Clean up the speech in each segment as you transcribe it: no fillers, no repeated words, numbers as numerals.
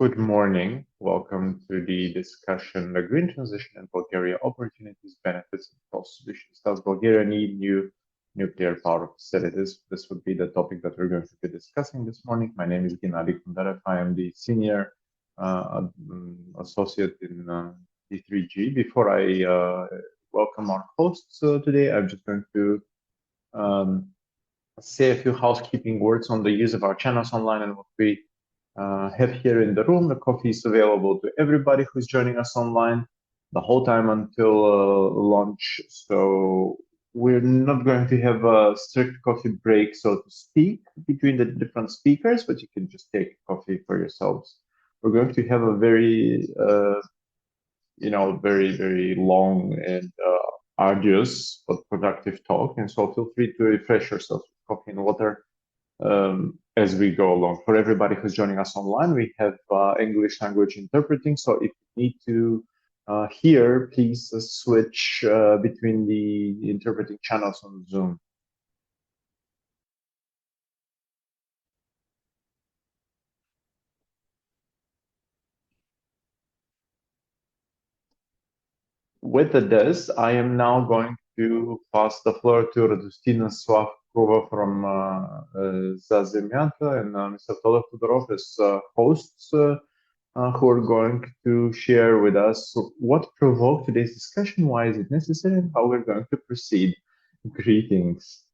Good morning. Welcome to the discussion, the green transition in Bulgaria, opportunities, benefits, and cost solutions. Does Bulgaria need new nuclear power facilities? This would be the topic that we're going to be discussing this morning. My name is Gennady Kundarev. I am the senior associate in D3G. Before I welcome our hosts today, I'm just going to say a few housekeeping words on the use of our channels online and what we have here in the room. The coffee is available to everybody who's joining us online the whole time until lunch. So we're not going to have a strict coffee break, so to speak, between the different speakers, but you can just take coffee for yourselves. We're going to have a very, very long and arduous but productive talk. And so feel free to refresh yourself with coffee and water as we go along. For everybody who's joining us online, we have English language interpreting. So if you need to hear, please switch between the interpreting channels on Zoom. With this, I am now going to pass the floor to Radustina Slavkova from Zazemyata and Mr. Tolov Tudorov as hosts who are going to share with us what provoked today's discussion, why is it necessary, and how we're going to proceed. Greetings.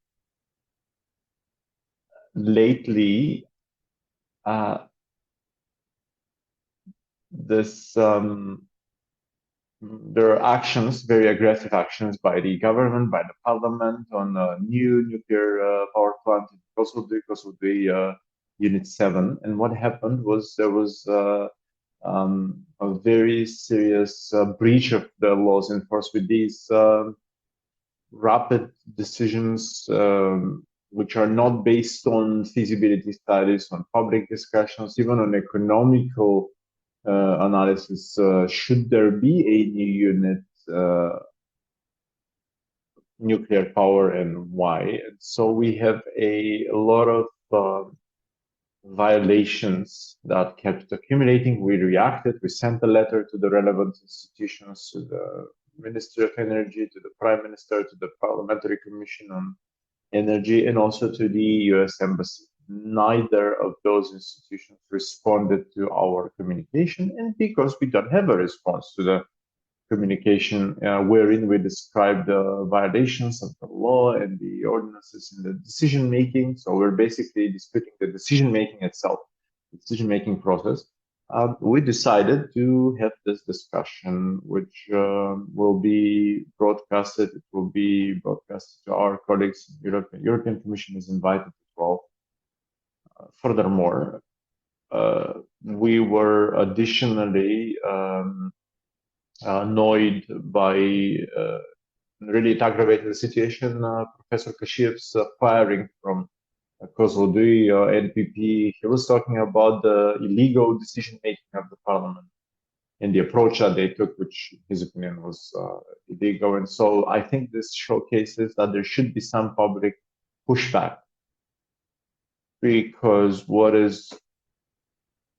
Lately, there are actions, very aggressive actions by the government, by the parliament on a new nuclear power plant in Kozloduy Unit 7. And what happened was there was a very serious breach of the laws enforced with these rapid decisions, which are not based on feasibility studies, on public discussions, even on economical analysis. Should there be a new unit, nuclear power, and why? And so we have a lot of violations that kept accumulating. We reacted. We sent a letter to the relevant institutions, to the Ministry of Energy, to the Prime Minister, to the Parliamentary Commission on Energy, and also to the US Embassy. Neither of those institutions responded to our communication, and because we don't have a response to the communication wherein we describe the violations of the law and the ordinances in the decision making. So we're basically disputing the decision making itself, the decision making process. We decided to have this discussion, which will be broadcasted. It will be broadcasted to our colleagues. The European Commission is invited as well. Furthermore, we were additionally annoyed by really it aggravated the situation. Professor Kashiev's firing from Kozloduy NPP. He was talking about the illegal decision making of the parliament and the approach that they took, which in his opinion was illegal. And so I think this showcases that there should be some public pushback, because what is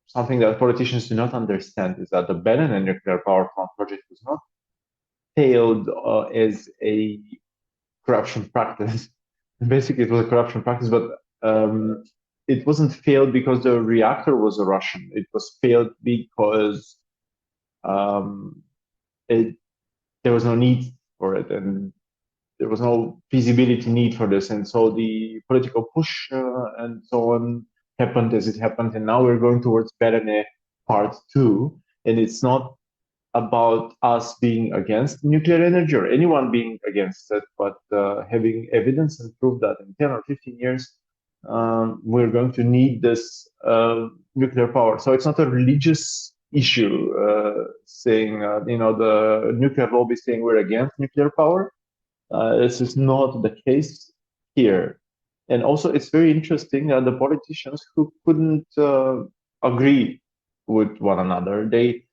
something that politicians do not understand is that the Belen nuclear power plant project was not failed as a corruption practice. Basically, it was a corruption practice, but it wasn't failed because the reactor was a Russian. It was failed because there was no need for it, and there was no feasibility need for this. And so the political push and so on happened as it happened. And now we're going towards Berene part 2. And it's not about us being against nuclear energy or anyone being against it, but having evidence and proof that in 10 or 15 years, we're going to need this nuclear power. So it's not a religious issue saying, the nuclear lobby saying we're against nuclear power. This is not the case here. And also, it's very interesting that the politicians who couldn't agree with one another, they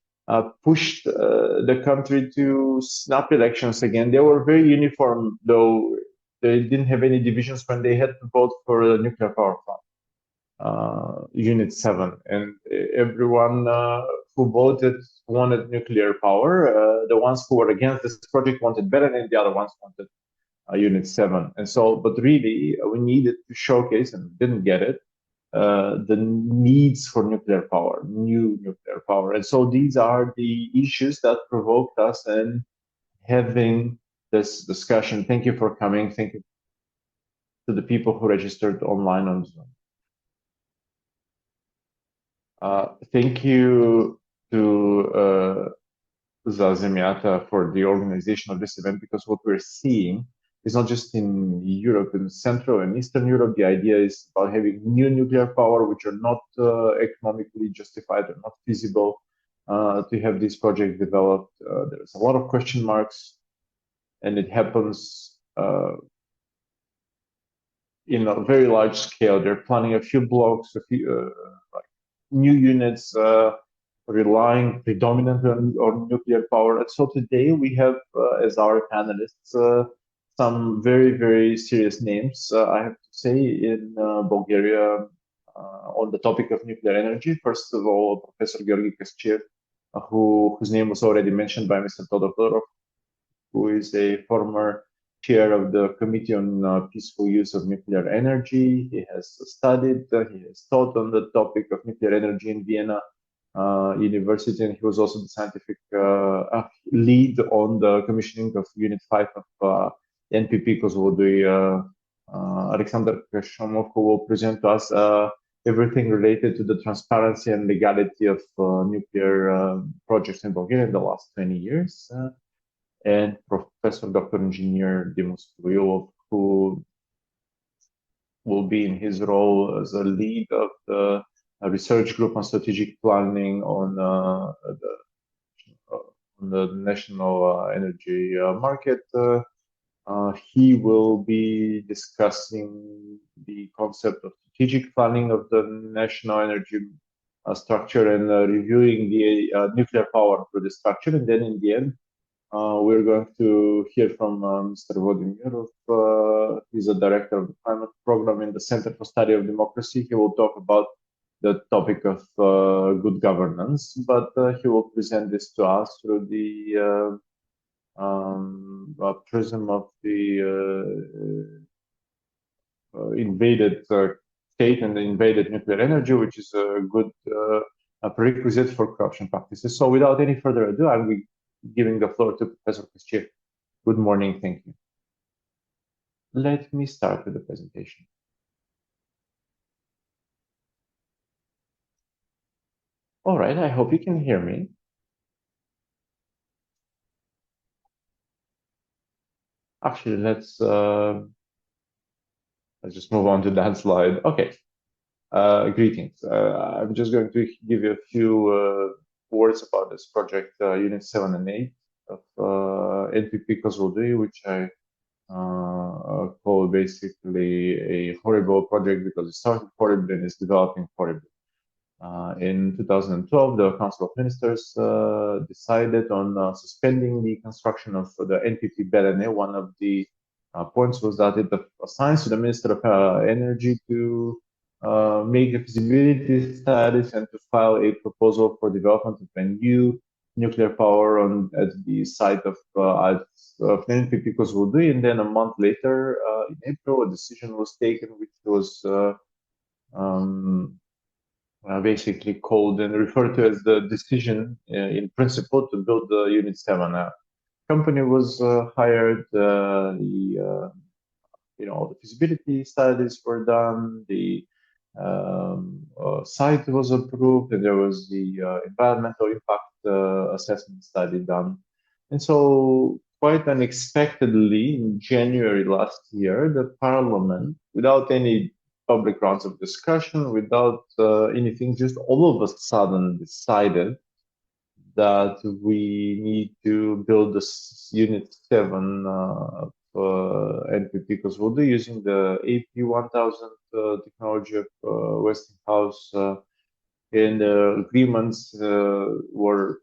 pushed the country to snap elections again. They were very uniform, though they didn't have any divisions when they had to vote for a nuclear power plant. Unit 7, and everyone who voted wanted nuclear power. The ones who were against this project wanted better, and the other ones wanted Unit 7. And so, but really, we needed to showcase, and didn't get it, the needs for nuclear power, new nuclear power. And so these are the issues that provoked us in having this discussion. Thank you for coming. Thank you to the people who registered online on Zoom. Thank you to Zazemiata for the organization of this event, because what we're seeing is not just in Europe, in Central and Eastern Europe. The idea is about having new nuclear power, which are not economically justified or not feasible to have these projects developed. There's a lot of question marks, and it happens in a very large scale. They're planning a few blocks, a few like new units, relying predominantly on nuclear power. And so today we have, as our panelists, some very, very serious names, I have to say, in Bulgaria on the topic of nuclear energy. First of all, Professor Georgi Kastchev, whose name was already mentioned by Mr. Todorov, who is a former chair of the Committee on Peaceful Use of Nuclear Energy. He has studied, he has taught on the topic of nuclear energy in Vienna University, and he was also the scientific lead on the commissioning of Unit 5 of NPP Kozloduy. Alexander Kashomov, who will present to us everything related to the transparency and legality of nuclear projects in Bulgaria in the last 20 years. And Professor Dr. Engineer Dimus Kruyulov, who will be in his role as a lead of the research group on strategic planning on the national energy market. He will be discussing the concept of strategic planning of the national energy structure and reviewing the nuclear power through the structure. And then in the end, we're going to hear from Mr. Vodimirov. He's a director of the climate program in the Center for Study of Democracy. He will talk about the topic of good governance, but he will present this to us through the prism of the invaded state and the invaded nuclear energy, which is a good prerequisite for corruption practices. So without any further ado, I'll be giving the floor to Professor Kastchev. Good morning, thank you. Let me start with the presentation. All right, I hope you can hear me. Actually, let's just move on to that slide. Okay, greetings. I'm just going to give you a few words about this project, Unit 7 and 8 of NPP Kozloduy, which I call basically a horrible project because it started horribly and is developing horribly. In 2012, the Council of Ministers decided on suspending the construction of the NPP Belene. One of the points was that it assigns to the Minister of Energy to make the feasibility studies and to file a proposal for development of a new nuclear power at the site of NPP Kozloduy. And then a month later, in April, a decision was taken, which was basically called and referred to as the decision in principle to build the Unit 7. Company was hired, all the feasibility studies were done, the site was approved, and there was the environmental impact assessment study done. And so quite unexpectedly, in January last year, the parliament, without any public rounds of discussion, without anything, just all of a sudden decided that we need to build this Unit 7 of NPP Kozloduy using the AP1000 technology of Westinghouse, and agreements were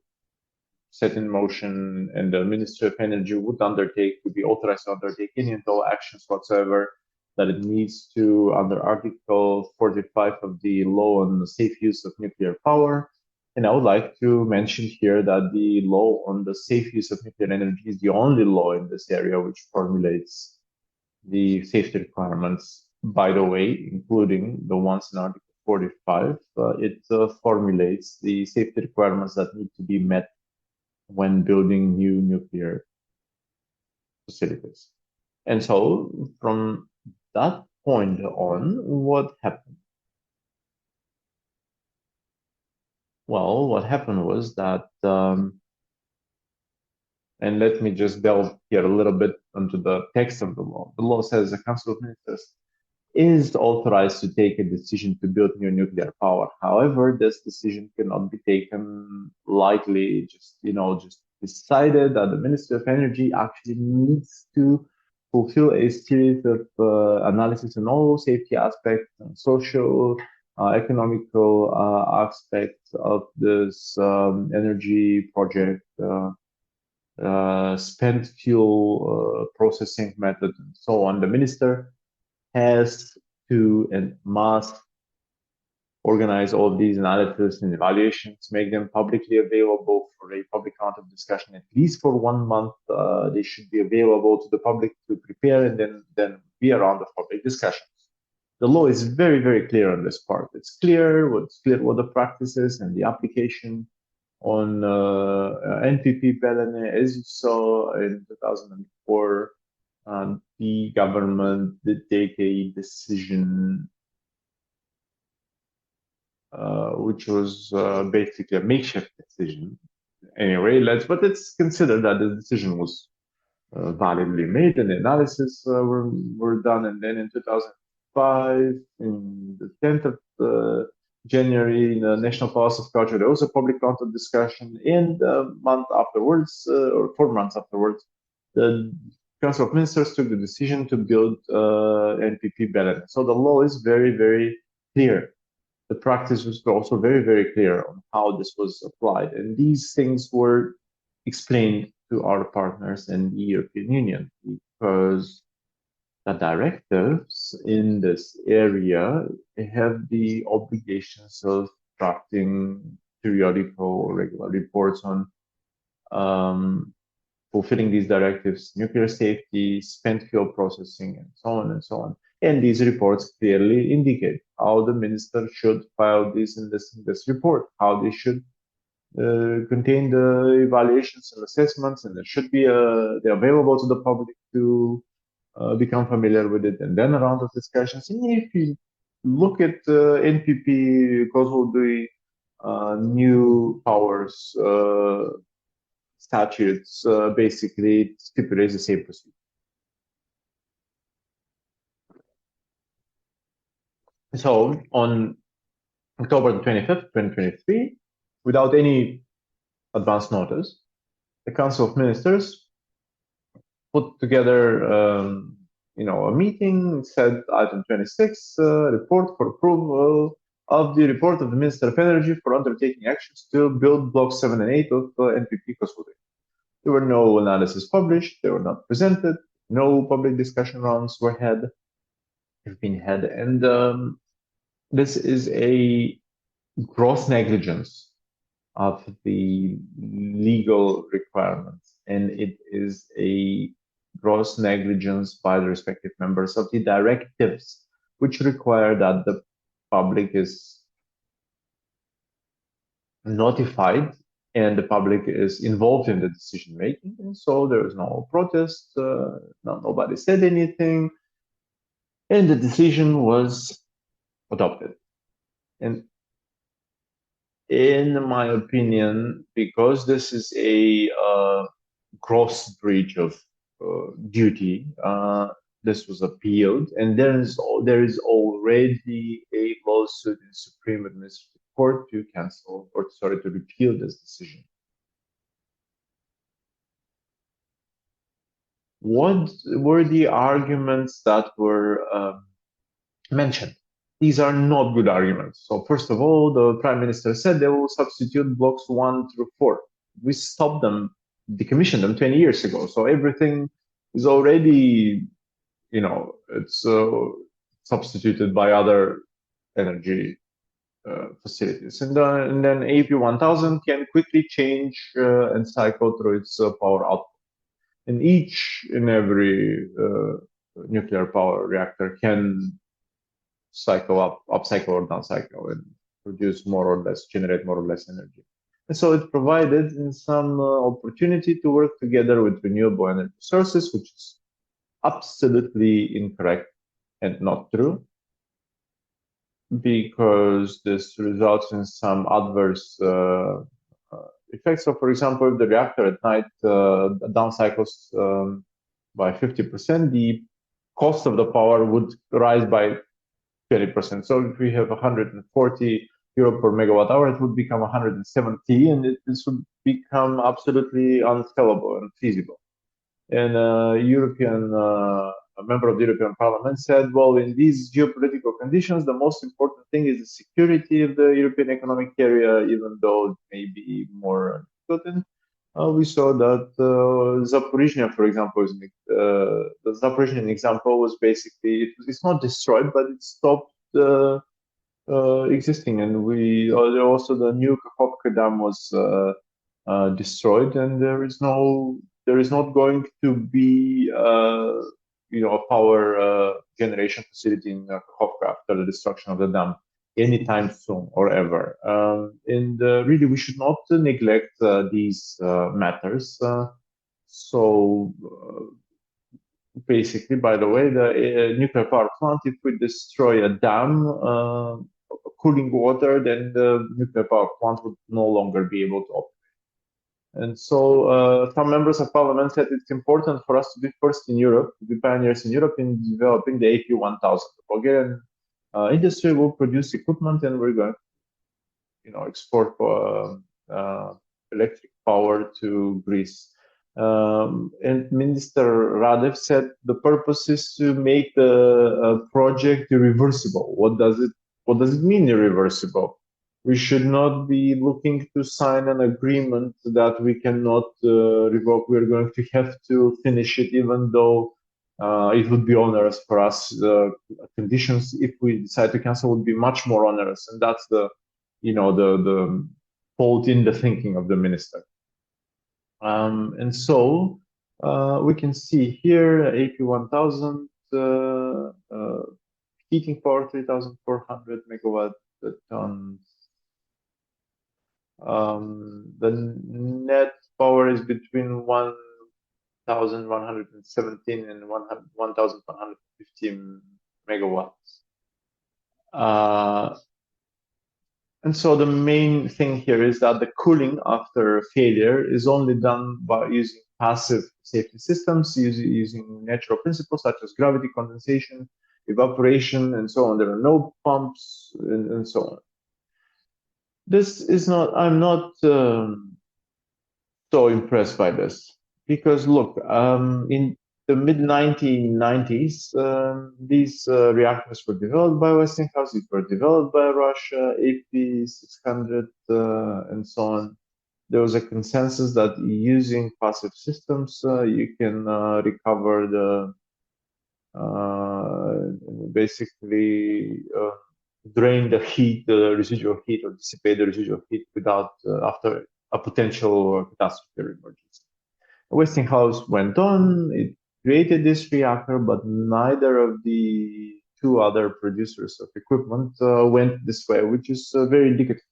set in motion, and the Ministry of Energy would be authorized to undertake any and all actions whatsoever that it needs to, under Article 45 of the Law on the Safe Use of Nuclear Power. And I would like to mention here that the law on the safe use of nuclear energy is the only law in this area which formulates the safety requirements, by the way, including the ones in Article 45. It formulates the safety requirements that need to be met when building new nuclear facilities. And so from that point on, what happened? Well, what happened was that, and let me just delve here a little bit into the text of the law. The law says the Council of Ministers is authorized to take a decision to build new nuclear power. However, this decision cannot be taken lightly, just decided that the Ministry of Energy actually needs to fulfill a series of analysis on all safety aspects and social, economical aspects of this energy project, spent fuel processing method, and so on. The minister has to and must organize all of these analysis and evaluations, make them publicly available for a public round of discussion at least for 1 month. They should be available to the public to prepare and then be a round of public discussions. The law is very, very clear on this part. It's clear what the practice is and the application on NPP Pelene, as you saw in 2004. The government did take a decision, which was basically a makeshift decision. Anyway, but it's considered that the decision was validly made and the analysis were done. And then in 2005, in the 10th of January, in the National Palace of Culture, there was a public round of discussion. And a month afterwards, or 4 months afterwards, the Council of Ministers took the decision to build NPP Belen. So the law is very, very clear. The practice was also very, very clear on how this was applied. And these things were explained to our partners in the European Union, because the directives in this area have the obligations of drafting periodical or regular reports on fulfilling these directives, nuclear safety, spent fuel processing, and so on and so on. And these reports clearly indicate how the minister should file this in this report, how they should contain the evaluations and assessments, and they're available to the public to become familiar with it, and then a round of discussions. And if you look at NPP, because of the new powers statutes, basically it stipulates the same procedure. So on October 25th, 2023, without any advance notice, the Council of Ministers put together a meeting, said item 26, report for approval of the report of the Minister of Energy for undertaking actions to build blocks 7 and 8 of NPP Kossuth. There were no analysis published, they were not presented, no public discussion rounds have been had, and this is a gross negligence of the legal requirements, and it is a gross negligence by the respective members of the directives, which require that the public is notified and the public is involved in the decision making. And so there was no protest, nobody said anything, and the decision was adopted. And in my opinion, because this is a gross breach of duty, this was appealed, and there is already a lawsuit in Supreme Administrative Court to to repeal this decision. What were the arguments that were mentioned? These are not good arguments. So first of all, the Prime Minister said they will substitute blocks 1 through 4. We stopped them, decommissioned them 20 years ago. So everything is already it's substituted by other energy facilities. And then AP1000 can quickly change and cycle through its power output. And each and every nuclear power reactor can cycle upcycle or downcycle and produce more or less, generate more or less energy. And so it provided in some opportunity to work together with renewable energy sources, which is absolutely incorrect and not true, because this results in some adverse effects. So, for example, if the reactor at night downcycles by 50%, the cost of the power would rise by 20%. So if we have 140 euro per megawatt hour, it would become 170, and this would become absolutely unscalable and feasible. And a member of the European Parliament said, well, in these geopolitical conditions, the most important thing is the security of the European economic area, even though it may be more difficult. We saw that Zaporizhia, for example, the Zaporizhian example was basically, it's not destroyed, but it stopped existing. And we also, the new Kakhovka dam was destroyed, and there is not going to be a power generation facility in Kakhovka after the destruction of the dam anytime soon or ever. And really, we should not neglect these matters. So basically, by the way, the nuclear power plant, if we destroy a dam, cooling water, then the nuclear power plant would no longer be able to operate. And so some members of parliament said it's important for us to be first in Europe, to be pioneers in Europe in developing the AP1000. The Bulgarian industry will produce equipment, and we're going to, export electric power to Greece. And Minister Radev said the purpose is to make the project irreversible. What does it mean, irreversible? We should not be looking to sign an agreement that we cannot revoke. We're going to have to finish it, even though it would be onerous for us. The conditions, if we decide to cancel, would be much more onerous, and that's the fault in the thinking of the minister. And so we can see here AP1000 heating power 3,400 megawatt tons. The net power is between 1,117 and 1,115 megawatts. And so the main thing here is that the cooling after failure is only done by using passive safety systems, using natural principles such as gravity, condensation, evaporation, and so on. There are no pumps and so on. I'm not so impressed by this, because look, in the mid-1990s, these reactors were developed by Westinghouse, they were developed by Russia, AP600, and so on. There was a consensus that using passive systems, you can recover basically drain the heat, the residual heat, or dissipate the residual heat without after a potential catastrophe or emergency. Westinghouse went on, it created this reactor, but neither of the two other producers of equipment went this way, which is very indicative.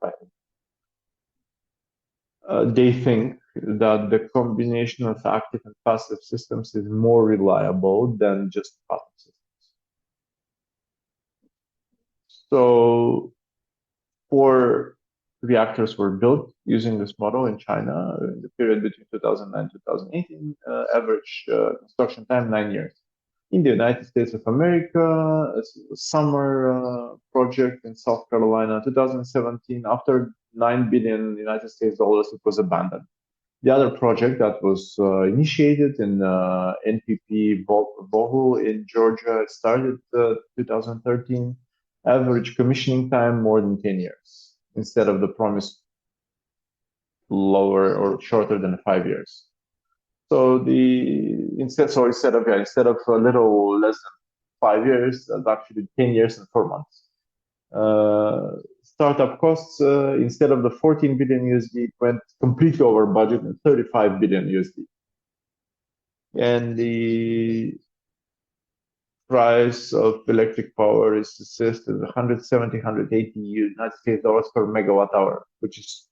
They think that the combination of active and passive systems is more reliable than just passive systems. So 4 reactors were built using this model in China in the period between 2009 and 2018, average construction time 9 years. In the United States of America, a summer project in South Carolina, 2017, after $9 billion United States dollars, it was abandoned. The other project that was initiated in NPP Bohul in Georgia started 2013, average commissioning time more than 10 years, instead of the promised lower or shorter than 5 years. So instead of a little less than 5 years, that's actually 10 years and 4 months. Startup costs, instead of the 14 billion USD, it went completely over budget and 35 billion USD. And the price of electric power is assessed at 170, 180 United States dollars per megawatt hour, which is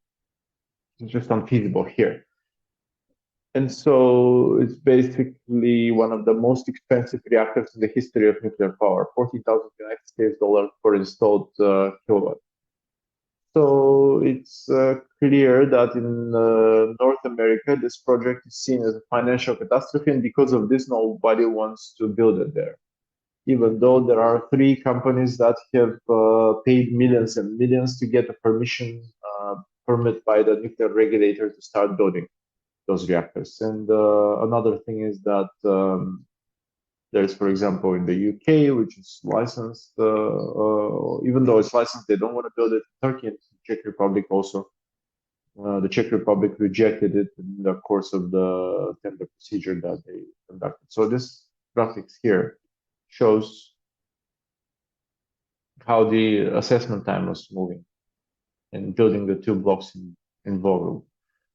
just unfeasible here. And so it's basically one of the most expensive reactors in the history of nuclear power, 40,000 United States dollars per installed kilowatt. So it's clear that in North America, this project is seen as a financial catastrophe, and because of this, nobody wants to build it there. Even though there are 3 companies that have paid millions and millions to get a permit by the nuclear regulator to start building those reactors. And another thing is that there's, for example, in the UK, which is licensed, even though it's licensed, they don't want to build it. Turkey and Czech Republic also. The Czech Republic rejected it in the course of the tender procedure that they conducted. So this graphics here shows how the assessment time was moving and building the 2 blocks in Vogel.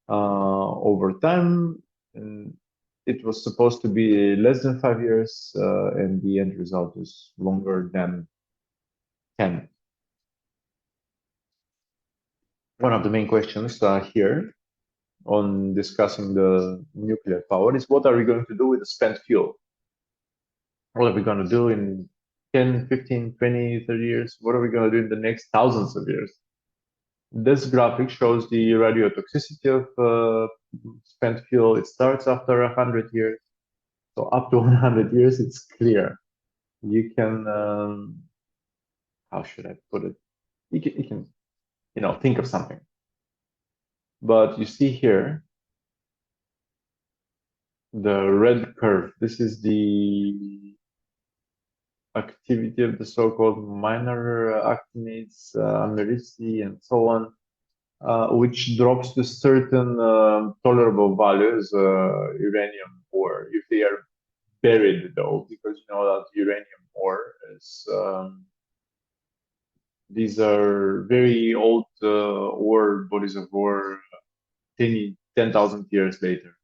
Over time, and it was supposed to be less than 5 years, and the end result is longer than 10. One of the main questions here on discussing the nuclear power is, what are we going to do with the spent fuel? What are we going to do in 10, 15, 20, 30 years? What are we going to do in the next thousands of years? This graphic shows the radiotoxicity of spent fuel. It starts after 100 years. So up to 100 years, it's clear. You can, how should I put it? You can, think of something. But you see here, the red curve. This is the activity of the so-called minor actinides, americi, and so on, which drops to certain tolerable values, uranium ore, if they are buried, though, because you know that uranium ore is, these are very old ore, bodies of ore, 10,000 years later.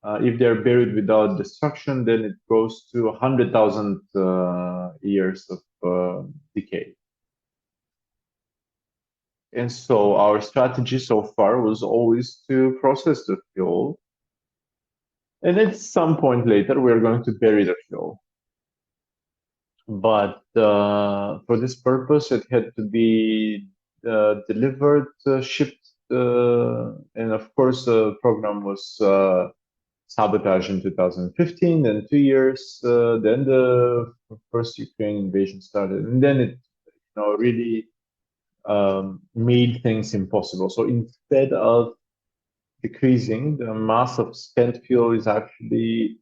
If they're buried without destruction, then it goes to 100,000 years of decay. And so our strategy so far was always to process the fuel. And at some point later, we're going to bury the fuel. But for this purpose, it had to be delivered, shipped, and of course, the program was sabotage in 2015, and 2 years, then the first Ukraine invasion started, and then it really made things impossible. So instead of decreasing, the mass of spent fuel is actually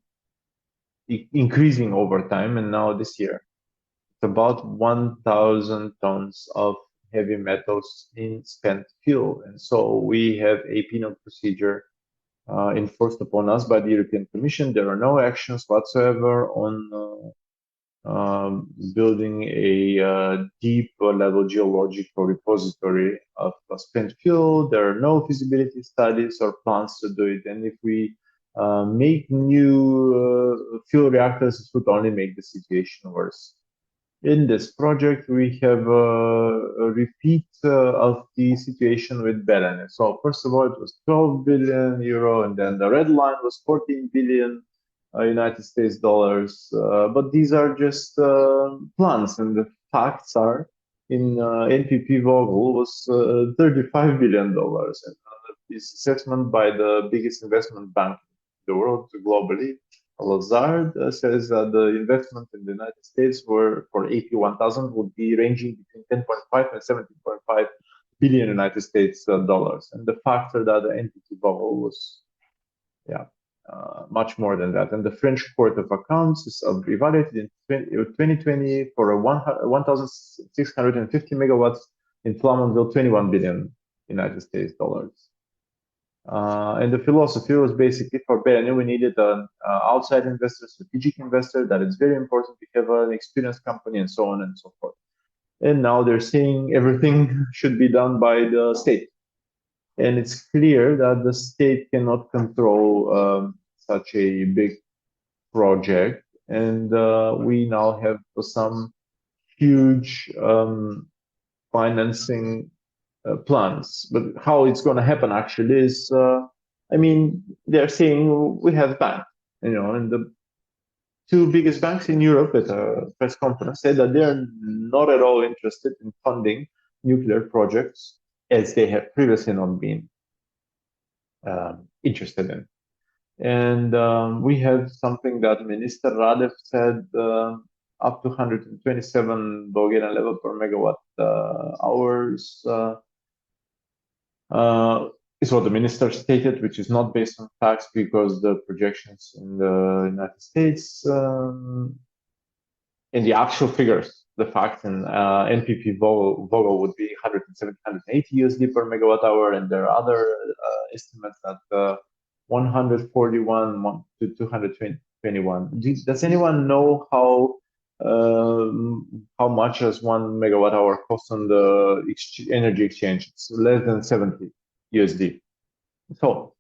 increasing over time, and now this year it's about 1,000 tons of heavy metals in spent fuel. And so we have a penal procedure enforced upon us by the European Commission. There are no actions whatsoever on building a deep level geological repository of spent fuel. There are no feasibility studies or plans to do it. And if we make new fuel reactors, it would only make the situation worse. In this project, we have a repeat of the situation with Belen. So first of all, it was 12 billion euro, and then the red line was 14 billion United States dollars. But these are just plans, and the facts are in NPP Vogel was $35 billion. And this assessment by the biggest investment bank in the world globally, Lazard, says that the investment in the United States for AP1000 would be ranging between 10.5 and 17.5 billion United States dollars. And the factor that the entity bubble was, much more than that. And the French Court of Accounts is evaluated in 2020 for a 1,650 megawatts in Flamanville, 21 billion United States dollars. And the philosophy was basically for Berlin, we needed an outside investor, strategic investor, that it's very important to have an experienced company and so on and so forth. And now they're saying everything should be done by the state. And it's clear that the state cannot control such a big project. And we now have some huge financing plans. But how it's going to happen actually is, I mean, they're saying we have bank, and the two biggest banks in Europe at a press conference said that they're not at all interested in funding nuclear projects as they have previously not been interested in. And we have something that Minister Radev said up to 127 Bulgarian level per megawatt hours is what the minister stated, which is not based on facts because the projections in the United States in the actual figures, the facts in NPP Vogel would be 170, 180 USD per megawatt hour, and there are other estimates that 141 to 221. Does anyone know how much does 1 megawatt hour cost on the energy exchange? It's less than 70 USD. So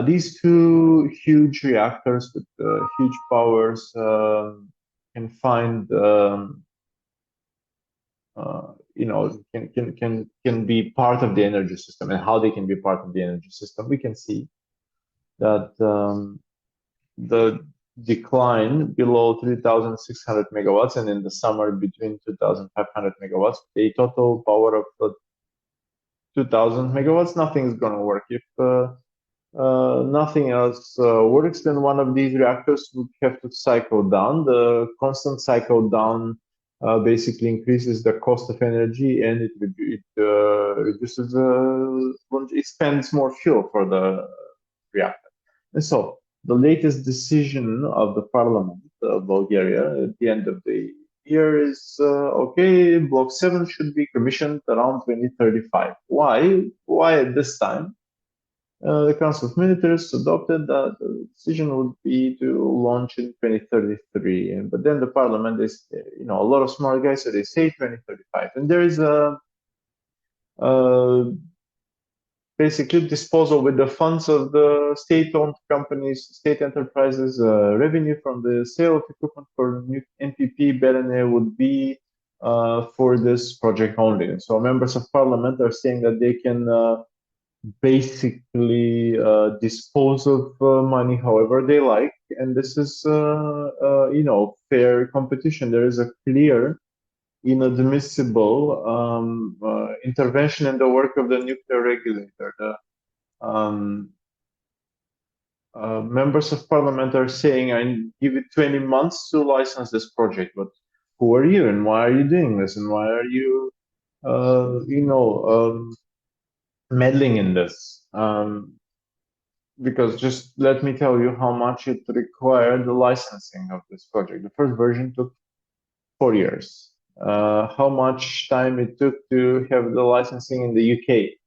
these two huge reactors with huge powers can find, can be part of the energy system. And how they can be part of the energy system, we can see that the decline below 3,600 megawatts and in the summer between 2,500 megawatts, a total power of 2,000 megawatts, nothing is going to work. If nothing else works, then one of these reactors would have to cycle down. The constant cycle down basically increases the cost of energy, and it reduces it spends more fuel for the reactor. And so the latest decision of the parliament of Bulgaria at the end of the year is okay, Block 7 should be commissioned around 2035. Why at this time? The Council of Ministers adopted that the decision would be to launch in 2033. But then the parliament is, a lot of smart guys, so they say 2035. And there is a basically disposal with the funds of the state-owned companies, state enterprises, revenue from the sale of equipment for new NPP Belene would be for this project only. So members of parliament are saying that they can basically dispose of money however they like, and this is fair competition. There is a clear inadmissible intervention in the work of the nuclear regulator. The members of parliament are saying, I give it 20 months to license this project, but who are you and why are you doing this and why are you meddling in this? Because just let me tell you how much it required the licensing of this project. The first version took 4 years. How much time it took to have the licensing in the UK?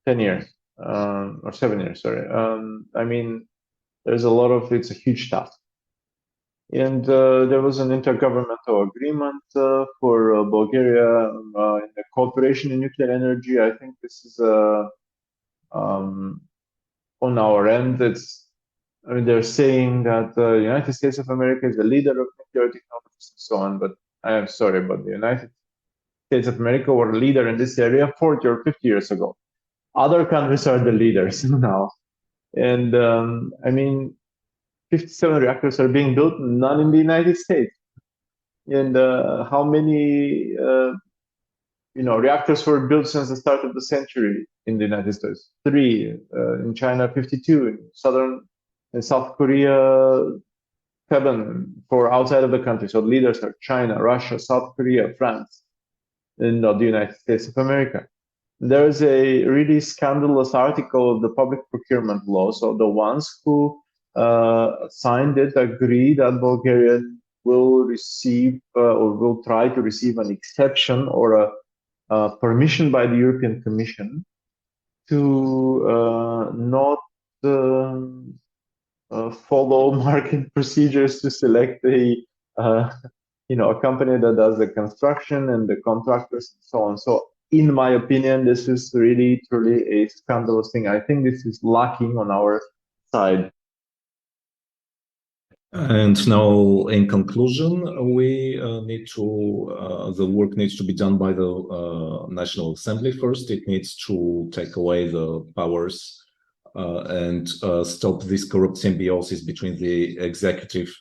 10 years, or 7 years, sorry. I mean, it's a huge task. And there was an intergovernmental agreement for Bulgaria in the cooperation in nuclear energy. I think this is on our end. They're saying that the United States of America is the leader of nuclear technologies and so on, but I am sorry, but the United States of America were a leader in this area 40 or 50 years ago. Other countries are the leaders now. And 57 reactors are being built, none in the United States. And how many reactors were built since the start of the century in the United States? 3, in China 52, in South Korea 7, for outside of the country. So leaders are China, Russia, South Korea, France, and not the United States of America. There is a really scandalous article of the public procurement law. So the ones who signed it agree that Bulgaria will receive or will try to receive an exception or a permission by the European Commission to not follow market procedures to select uh, a company that does the construction and the contractors and so on. So in my opinion, this is really truly a scandalous thing. I think this is lacking on our side. And now, in conclusion, we need the work needs to be done by the National Assembly first. It needs to take away the powers and stop this corrupt symbiosis between the executive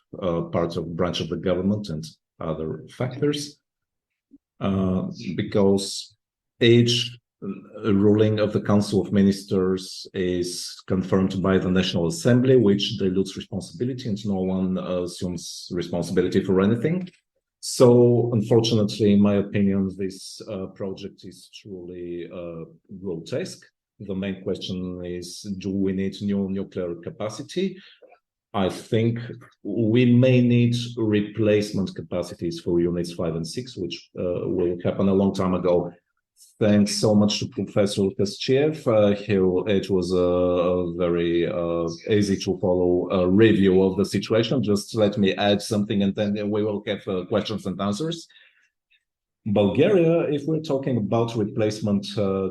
part of branch of the government and other factors. Because each ruling of the Council of Ministers is confirmed by the National Assembly, which dilutes responsibility, and no one assumes responsibility for anything. So, unfortunately, in my opinion, this project is truly grotesque. The main question is, do we need new nuclear capacity? I think we may need replacement capacities for units 5 and 6, which will happen a long time ago. Thanks so much to Professor Kostchev. It was a very easy to follow review of the situation. Just let me add something and then we will have questions and answers. Bulgaria, if we're talking about replacement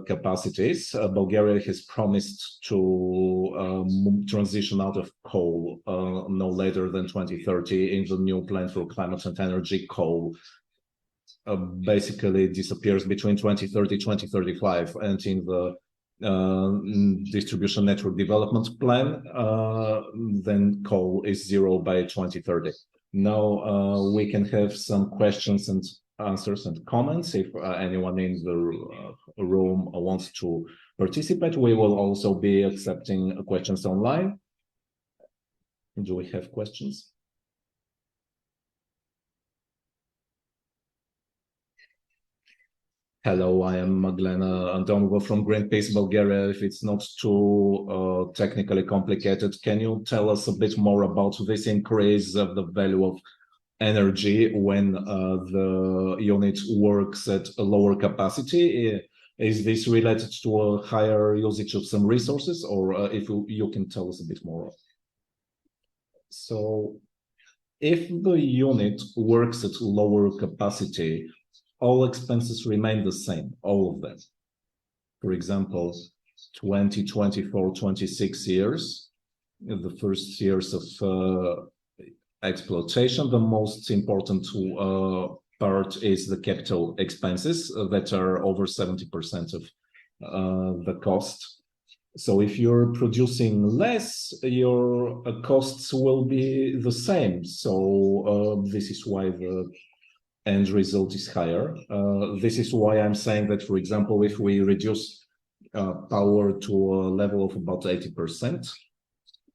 capacities, Bulgaria has promised to transition out of coal no later than 2030 in the new plan for climate and energy. Coal basically disappears between 2030 2035, and in the distribution network development plan, then coal is zero by 2030. Now we can have some questions and answers and comments if anyone in the room wants to participate. We will also be accepting questions online. Do we have questions? Hello, I am Maglena Antonova from Greenpeace Bulgaria. If it's not too technically complicated, can you tell us a bit more about this increase of the value of energy when the unit works at a lower capacity? Is this related to a higher usage of some resources, or if you can tell us a bit more? So if the unit works at lower capacity, all expenses remain the same, all of them. For example, 20, 24, 26 years, the first years of exploitation, the most important part is the capital expenses that are over 70% of the cost. So if you're producing less, your costs will be the same. So this is why the end result is higher. This is why I'm saying that, for example, if we reduce power to a level of about 80%,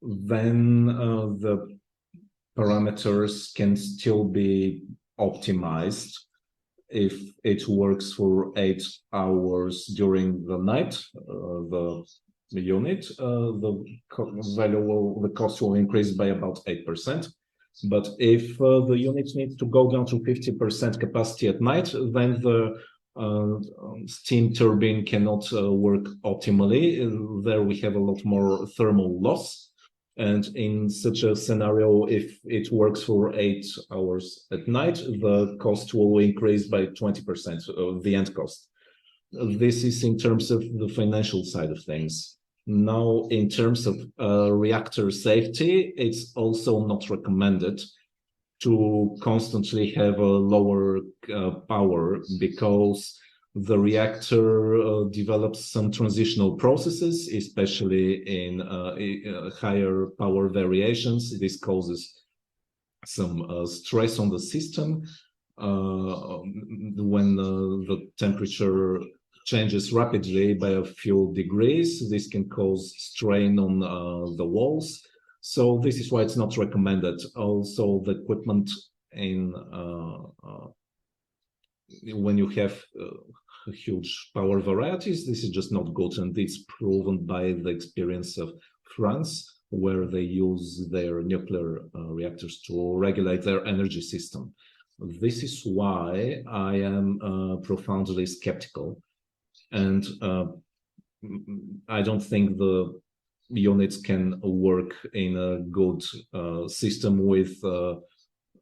then the parameters can still be optimized. If it works for 8 hours during the night, the unit, the cost will increase by about 8%. But if the unit needs to go down to 50% capacity at night, then the steam turbine cannot work optimally. There we have a lot more thermal loss. And in such a scenario, if it works for 8 hours at night, the cost will increase by 20% of the end cost. This is in terms of the financial side of things. Now, in terms of reactor safety, it's also not recommended to constantly have a lower power, because the reactor develops some transitional processes, especially in higher power variations. This causes some stress on the system. When the temperature changes rapidly by a few degrees, this can cause strain on the walls. So this is why it's not recommended. Also, the equipment in when you have huge power varieties, this is just not good, and it's proven by the experience of France, where they use their nuclear reactors to regulate their energy system. This is why I am profoundly skeptical. And I don't think the units can work in a good system with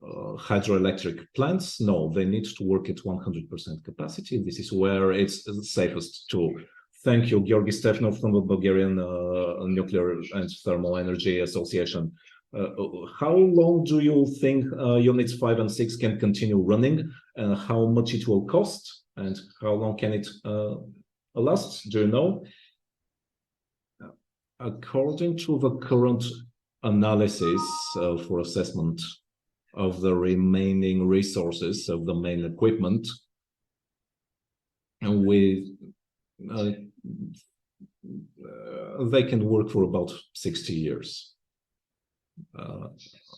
hydroelectric plants. No, they need to work at 100% capacity. This is where it's safest to. Thank you, Georgi Stefnov from the Bulgarian Nuclear and Thermal Energy Association. How long do you think units 5 and 6 can continue running, and how much it will cost, and how long can it last? Do you know? According to the current analysis for assessment of the remaining resources of the main equipment, and they can work for about 60 years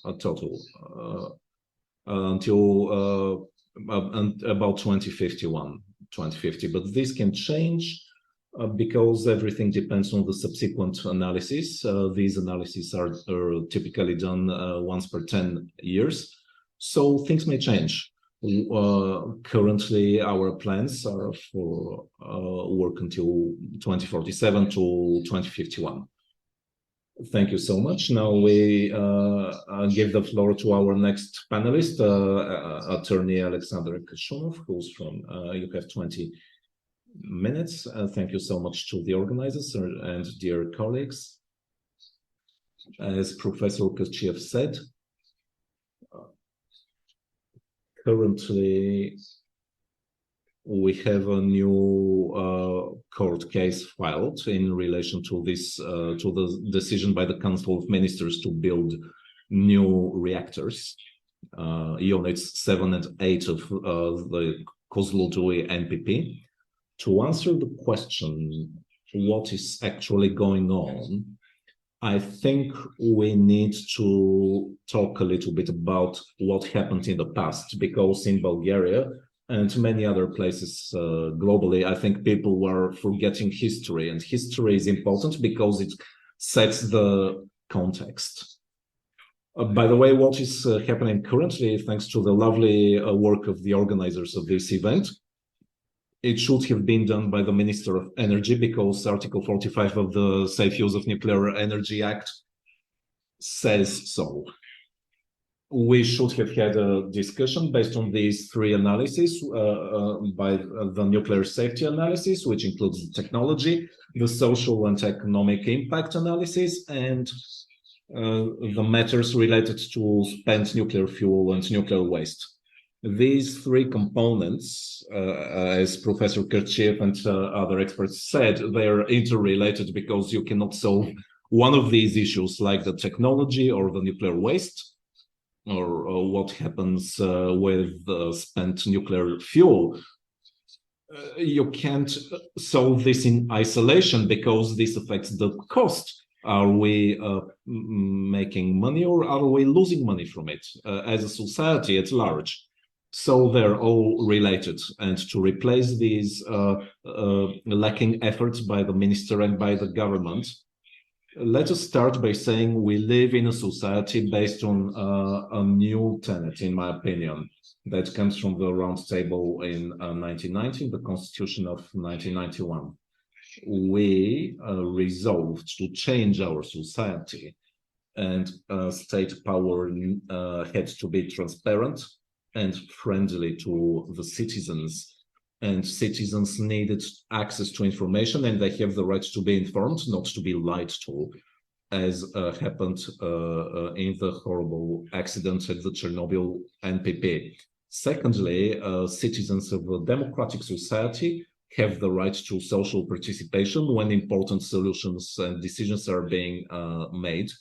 a total until about 2050. But this can change because everything depends on the subsequent analysis. These analyses are typically done once per 10 years, so things may change. Currently, our plans are for work until 2047 to 2051. Thank you so much. Now we give the floor to our next panelist, attorney Alexander Kashunov, who's from, you have 20 minutes. Thank you so much to the organizers and dear colleagues. As Professor Kirchiev said, currently we have a new court case filed in relation to this, to the decision by the Council of Ministers to build new reactors, units 7 and 8 of the Kozloduy NPP. To answer the question, what is actually going on, I think we need to talk a little bit about what happened in the past, because in Bulgaria and many other places globally, I think people were forgetting history, and history is important because it sets the context. By the way, what is happening currently, thanks to the lovely work of the organizers of this event, it should have been done by the Minister of Energy, because Article 45 of the Safe Use of Nuclear Energy Act says so. We should have had a discussion based on these three analyses by the nuclear safety analysis, which includes the technology, the social and economic impact analysis, and the matters related to spent nuclear fuel and nuclear waste. These three components, as Professor Kirchiev and other experts said, they are interrelated, because you cannot solve one of these issues, like the technology or the nuclear waste, or what happens with spent nuclear fuel. You can't solve this in isolation, because this affects the cost. Are we making money, or are we losing money from it as a society at large? So they're all related, and to replace these lacking efforts by the minister and by the government, let us start by saying we live in a society based on a new tenet, in my opinion, that comes from the Round Table in 1990, the Constitution of 1991. We resolved to change our society, and state power had to be transparent and friendly to the citizens, and citizens needed access to information, and they have the right to be informed, not to be lied to, as happened in the horrible accident at the Chernobyl NPP. Secondly, citizens of a democratic society have the right to social participation when important solutions and decisions are being made.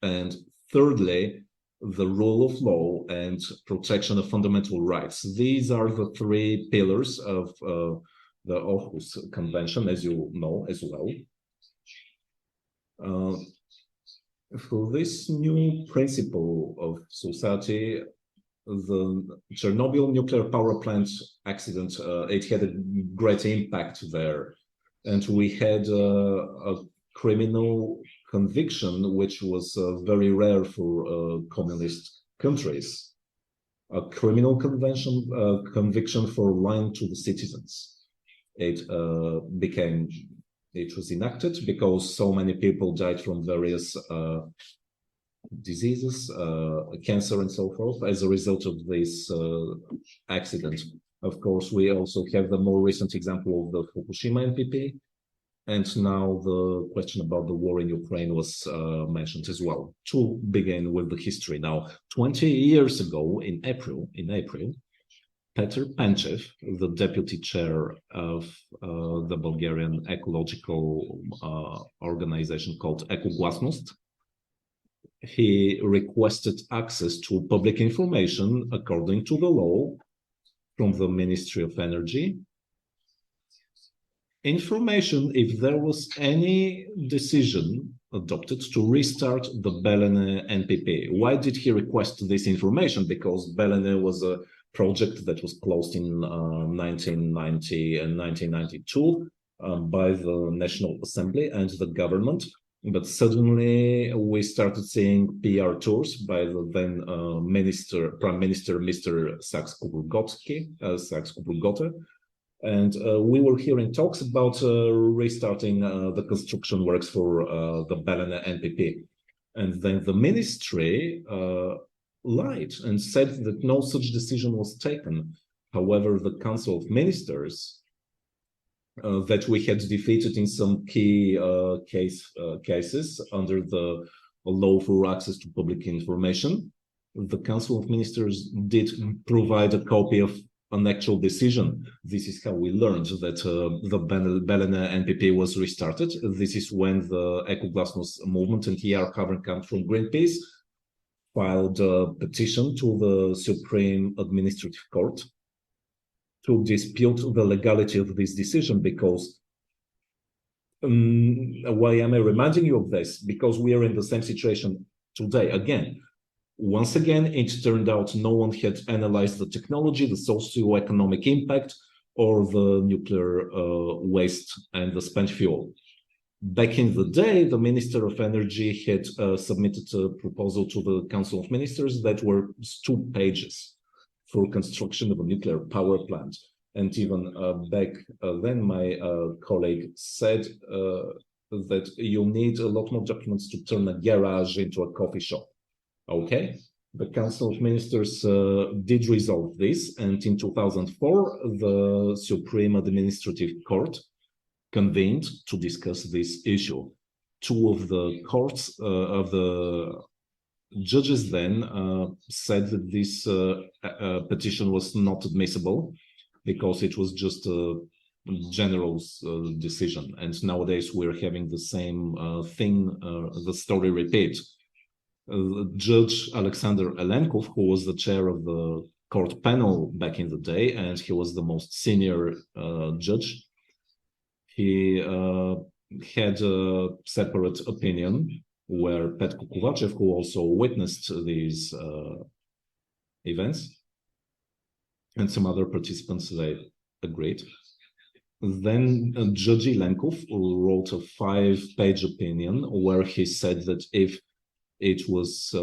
And thirdly, the rule of law and protection of fundamental rights. These are the three pillars of the Aarhus Convention, as you know as well. For this new principle of society, the Chernobyl nuclear power plant accident, it had a great impact there. And we had a criminal conviction, which was very rare for communist countries. A criminal conviction for lying to the citizens. It became it was enacted because so many people died from various diseases, cancer and so forth, as a result of this accident. Of course, we also have the more recent example of the Fukushima NPP, and now the question about the war in Ukraine was mentioned as well. To begin with the history now, 20 years ago in April, Petr Penchev, the deputy chair of the Bulgarian ecological organization called Ekoglasnost, he requested access to public information according to the law from the Ministry of Energy. Information if there was any decision adopted to restart the Belene NPP. Why did he request this information? Because Belene was a project that was closed in 1990 and 1992 by the National Assembly and the government. But suddenly we started seeing PR tours by the then Prime Minister, Mr. Saxe-Coburg-Gotha, and we were hearing talks about restarting the construction works for the Belene NPP. And then the ministry lied and said that no such decision was taken. However, the Council of Ministers that we had defeated in some key cases under the law for access to public information, the Council of Ministers did provide a copy of an actual decision. This is how we learned that the Belene NPP was restarted. This is when the Ekoglasnost movement and ER Haverkamp from Greenpeace filed a petition to the Supreme Administrative Court to dispute the legality of this decision, because why am I reminding you of this? Because we are in the same situation today. Once again, it turned out no one had analyzed the technology, the socio-economic impact, or the nuclear waste and the spent fuel. Back in the day, the Minister of Energy had submitted a proposal to the Council of Ministers that were 2 pages for construction of a nuclear power plant. And even back then, my colleague said that you need a lot more documents to turn a garage into a coffee shop. Okay, the Council of Ministers did resolve this, and in 2004, the Supreme Administrative Court convened to discuss this issue. 2 of the courts of the judges then said that this petition was not admissible because it was just a general decision. And nowadays we're having the same thing, the story repeat. Judge Alexander Elenkov, who was the chair of the court panel back in the day, and he was the most senior judge, he had a separate opinion where Petko Kovachev, who also witnessed these events, and some other participants, they agreed. Then Judge Lenkov wrote a 5-page opinion where he said that if it was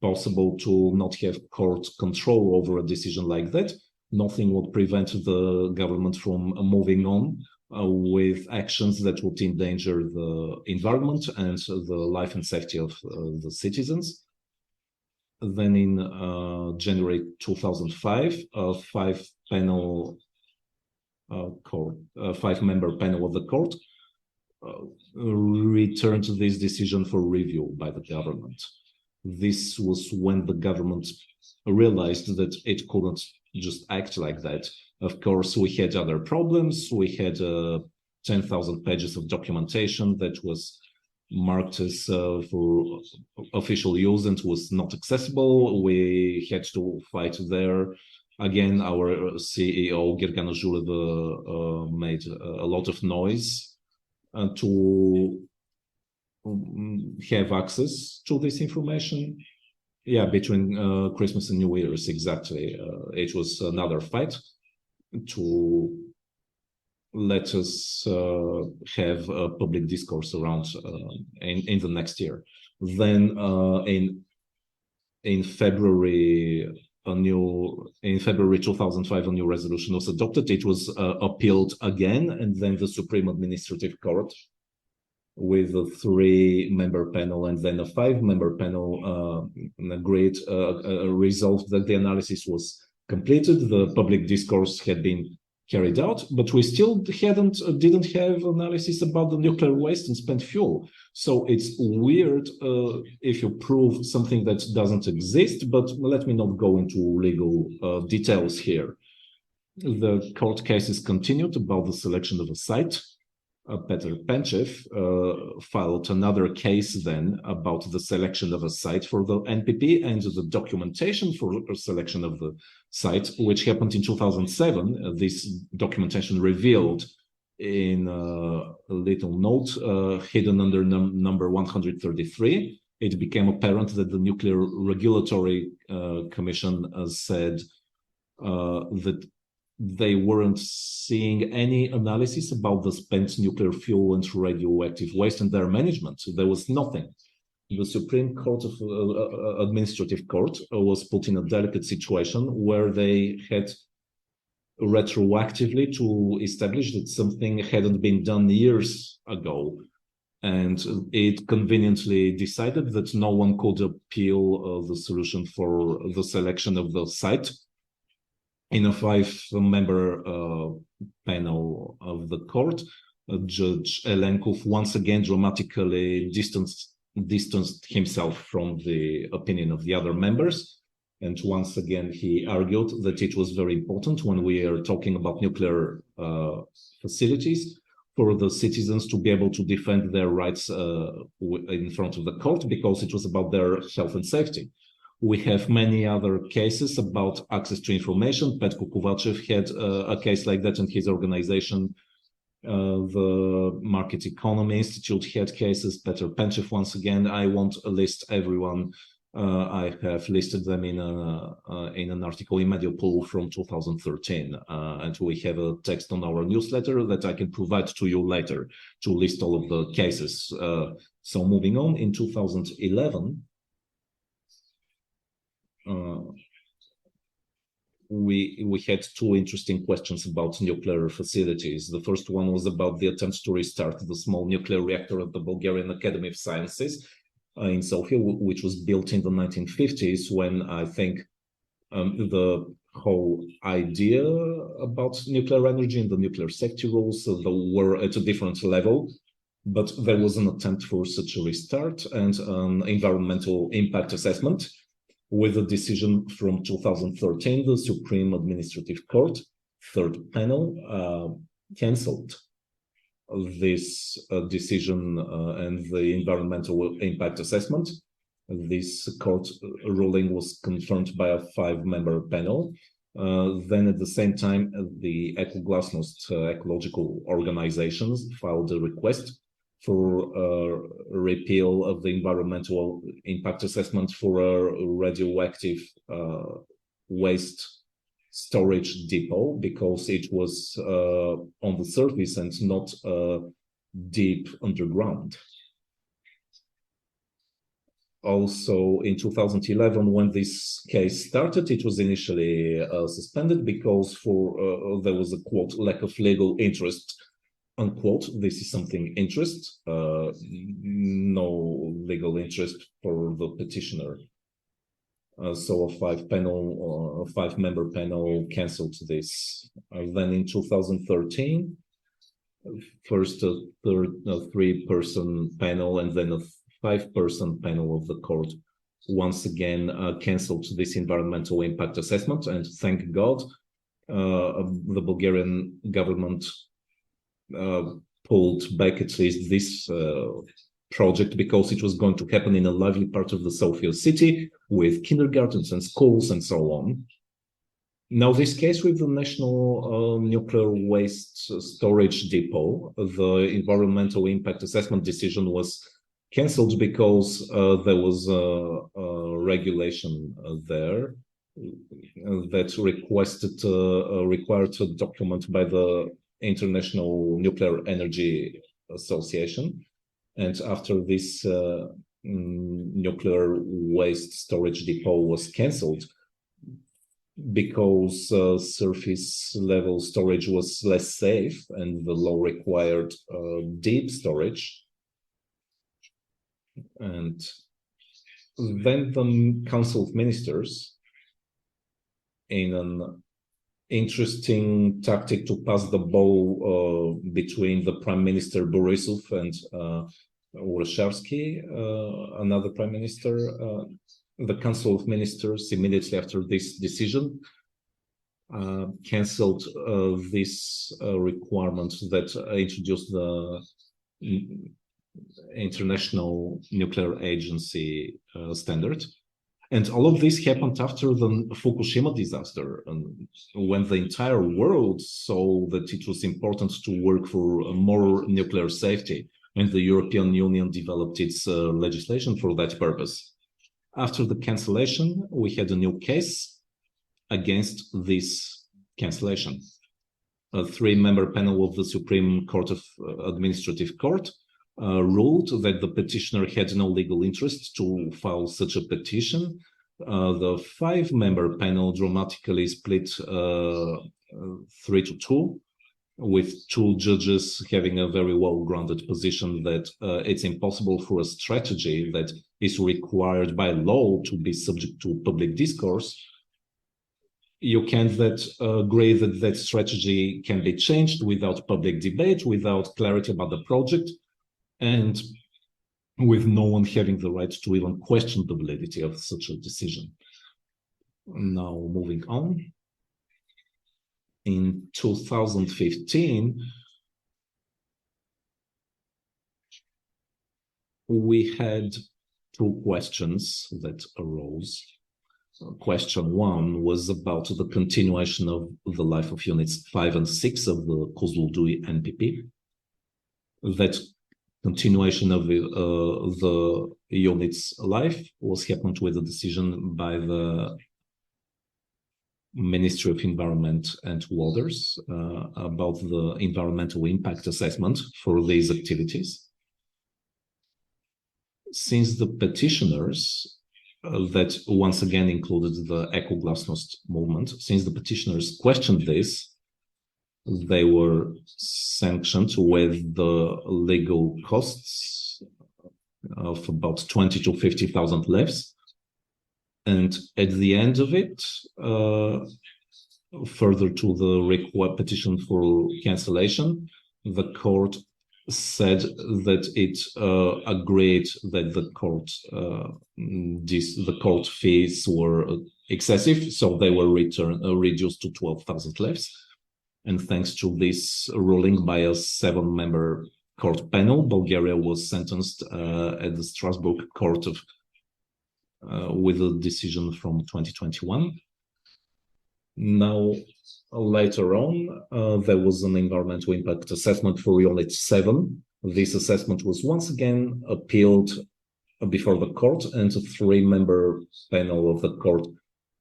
possible to not have court control over a decision like that, nothing would prevent the government from moving on with actions that would endanger the environment and the life and safety of the citizens. Then in January 2005, a 5-member panel of the court returned this decision for review by the government. This was when the government realized that it couldn't just act like that. Of course, we had other problems. We had 10,000 pages of documentation that was marked as for official use and was not accessible. We had to fight there. Again, our CEO, Gergana Zhuleva, made a lot of noise to have access to this information. Yeah, between Christmas and New Year's, exactly. It was another fight to let us have a public discourse around in the next year. Then in February in February 2005, a new resolution was adopted. It was appealed again, and then the Supreme Administrative Court, with a 3-member panel and then a 5-member panel, agreed, resolved that the analysis was completed, the public discourse had been carried out, but we still didn't have analysis about the nuclear waste and spent fuel. So it's weird if you prove something that doesn't exist, but let me not go into legal details here. The court cases continued about the selection of a site. Petr Penchev filed another case then about the selection of a site for the NPP and the documentation for selection of the site, which happened in 2007. This documentation revealed in a little note hidden under number 133. It became apparent that the Nuclear Regulatory Commission said that they weren't seeing any analysis about the spent nuclear fuel and radioactive waste and their management. There was nothing. The Supreme Court of Administrative Court was put in a delicate situation where they had retroactively to establish that something hadn't been done years ago. And it conveniently decided that no one could appeal the solution for the selection of the site. In a 5-member panel of the court, Judge Elenkov once again dramatically distanced himself from the opinion of the other members. And once again, he argued that it was very important when we are talking about nuclear facilities for the citizens to be able to defend their rights in front of the court, because it was about their health and safety. We have many other cases about access to information. Petko Kovachev had a case like that in his organization. The Market Economy Institute had cases. Petr Penchev, once again, I won't list everyone. I have listed them in an article in Mediapol from 2013. And we have a text on our newsletter that I can provide to you later to list all of the cases. So moving on, in 2011, we had 2 interesting questions about nuclear facilities. The first one was about the attempt to restart the small nuclear reactor at the Bulgarian Academy of Sciences in Sofia, which was built in the 1950s, when I think the whole idea about nuclear energy and the nuclear safety rules were at a different level. But there was an attempt for such a restart and an environmental impact assessment. With a decision from 2013, the Supreme Administrative Court, 3rd panel, cancelled this decision and the environmental impact assessment. This court ruling was confirmed by a 5-member panel. Then at the same time, the Ekoglasnost ecological organizations filed a request for repeal of the environmental impact assessment for a radioactive waste storage depot, because it was on the surface and not deep underground. Also, in 2011, when this case started, it was initially suspended because there was a, quote, lack of legal interest, unquote. This is something interest, no legal interest for the petitioner. So a 5-member panel cancelled this. Then in 2013, first a 3-person panel and then a 5-person panel of the court once again cancelled this environmental impact assessment. And thank God, the Bulgarian government pulled back at least this project, because it was going to happen in a lively part of the Sofia city with kindergartens and schools and so on. Now, this case with the National Nuclear Waste Storage Depot, the environmental impact assessment decision was cancelled because there was a regulation there that required a document by the International Nuclear Energy Association. And after this nuclear waste storage depot was cancelled, because surface level storage was less safe and the law required deep storage. And then the Council of Ministers, in an interesting tactic to pass the ball between the Prime Minister Borisov and Warshawski, another Prime Minister, the Council of Ministers, immediately after this decision, cancelled this requirement that introduced the International Nuclear Agency standard. And all of this happened after the Fukushima disaster, when the entire world saw that it was important to work for more nuclear safety, and the European Union developed its legislation for that purpose. After the cancellation, we had a new case against this cancellation. A three-member panel of the Supreme Court of Administrative Court ruled that the petitioner had no legal interest to file such a petition. The five-member panel dramatically split 3-2, with two judges having a very well-grounded position that it's impossible for a strategy that is required by law to be subject to public discourse. You can't agree that that strategy can be changed without public debate, without clarity about the project, and with no one having the right to even question the validity of such a decision. Now, moving on. In 2015, we had two questions that arose. Question one was about the continuation of the life of units 5 and 6 of the Kozloduy NPP. That continuation of the unit's life was happened with a decision by the Ministry of Environment and Waters about the environmental impact assessment for these activities. Since the petitioners, that once again included the Eco-Glasnost movement, since the petitioners questioned this, they were sanctioned with the legal costs of about 20 to 50,000 levs. And at the end of it, further to the petition for cancellation, the court said that it agreed that the court fees were excessive, so they were reduced to 12,000 levs. And thanks to this ruling by a 7-member court panel, Bulgaria was sentenced at the Strasbourg court with a decision from 2021. Now, later on, there was an environmental impact assessment for Unit 7. This assessment was once again appealed before the court, and a 3-member panel of the court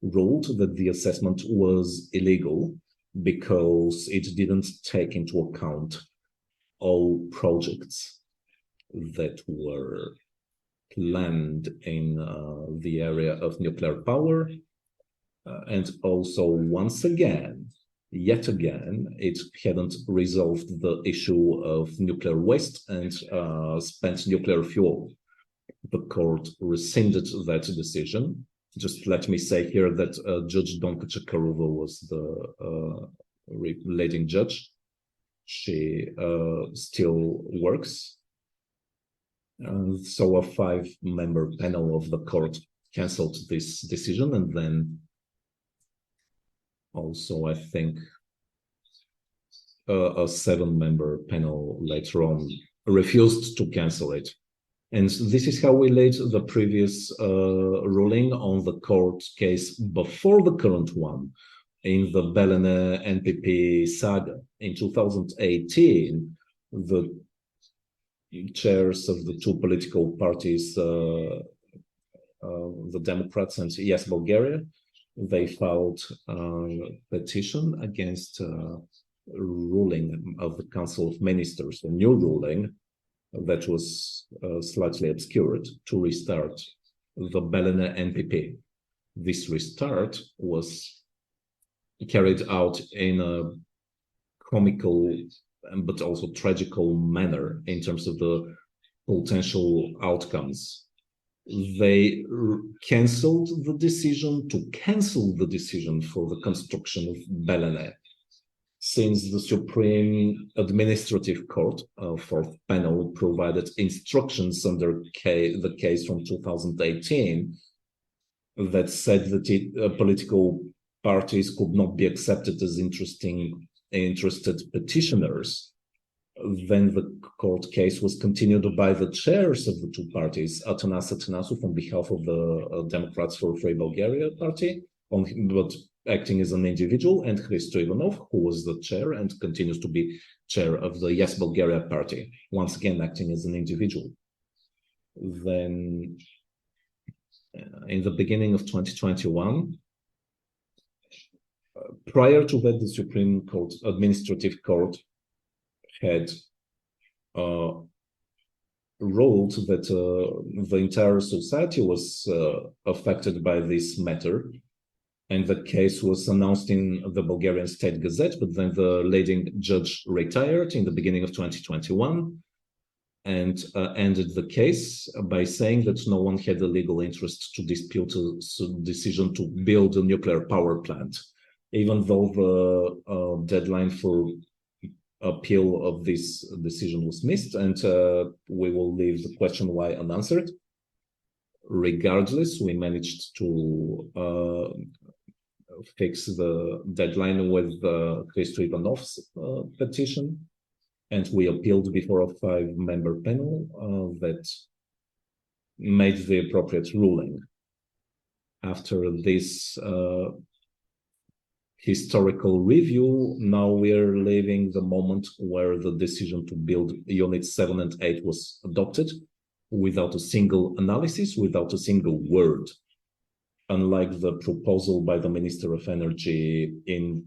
ruled that the assessment was illegal because it didn't take into account all projects that were planned in the area of nuclear power. And also, once again, yet again, it hadn't resolved the issue of nuclear waste and spent nuclear fuel. The court rescinded that decision. Just let me say here that Judge Donka Chakarova was the leading judge. She still works. So a 5-member panel of the court cancelled this decision, and then also, I think, a 7-member panel later on refused to cancel it. And this is how we laid the previous ruling on the court case before the current one in the Belene NPP saga. In 2018, the chairs of the two political parties, the Democrats and Yes Bulgaria, they filed a petition against ruling of the Council of Ministers, a new ruling that was slightly obscured, to restart the Belene NPP. This restart was carried out in a comical but also tragical manner in terms of the potential outcomes. They cancelled the decision to cancel the decision for the construction of Belene, since the Supreme Administrative Court, fourth panel, provided instructions under the case from 2018 that said that political parties could not be accepted as interested petitioners. Then the court case was continued by the chairs of the two parties, Atanas Atanasu on behalf of the Democrats for Free Bulgaria party, but acting as an individual, and Hristo Ivanov, who was the chair and continues to be chair of the Yes Bulgaria party, once again acting as an individual. Then in the beginning of 2021, prior to that, the Supreme Court, Administrative Court, had ruled that the entire society was affected by this matter, and the case was announced in the Bulgarian State Gazette, but then the leading judge retired in the beginning of 2021 and ended the case by saying that no one had a legal interest to dispute a decision to build a nuclear power plant, even though the deadline for appeal of this decision was missed, and we will leave the question why unanswered. Regardless, we managed to fix the deadline with Hristo Ivanov's petition, and we appealed before a 5-member panel that made the appropriate ruling. After this historical review, now we're living the moment where the decision to build units 7 and 8 was adopted without a single analysis, without a single word. Unlike the proposal by the Minister of Energy in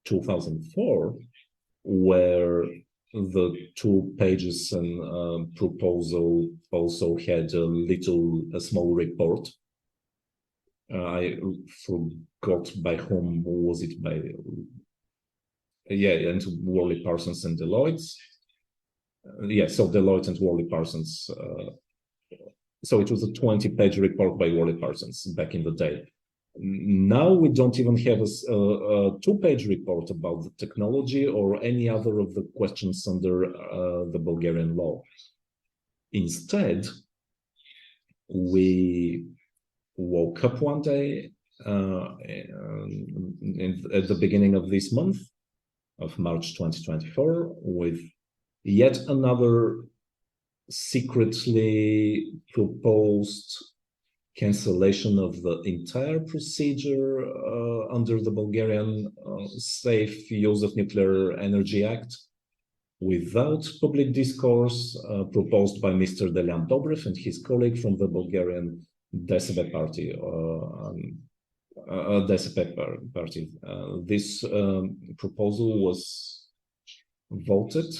2004, where the 2 pages and proposal also had a small report. I forgot by whom was it by. And Worley Parsons and Deloitte. So Deloitte and Worley Parsons. So it was a 20-page report by Worley Parsons back in the day. Now we don't even have a 2-page report about the technology or any other of the questions under the Bulgarian law. Instead, we woke up one day at the beginning of this month of March 2024 with yet another secretly proposed cancellation of the entire procedure under the Bulgarian Safe Use of Nuclear Energy Act without public discourse, proposed by Mr. Delian Dobrev and his colleague from the Bulgarian DSP party. This proposal was voted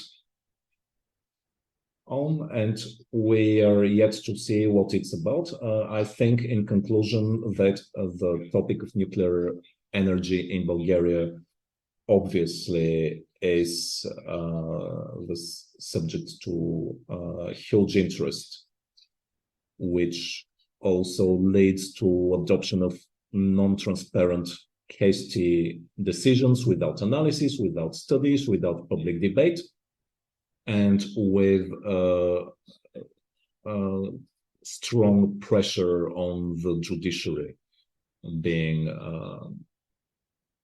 on, and we are yet to see what it's about. I think, in conclusion, that the topic of nuclear energy in Bulgaria obviously is the subject to huge interest, which also leads to adoption of non-transparent, hasty decisions without analysis, without studies, without public debate, and with strong pressure on the judiciary being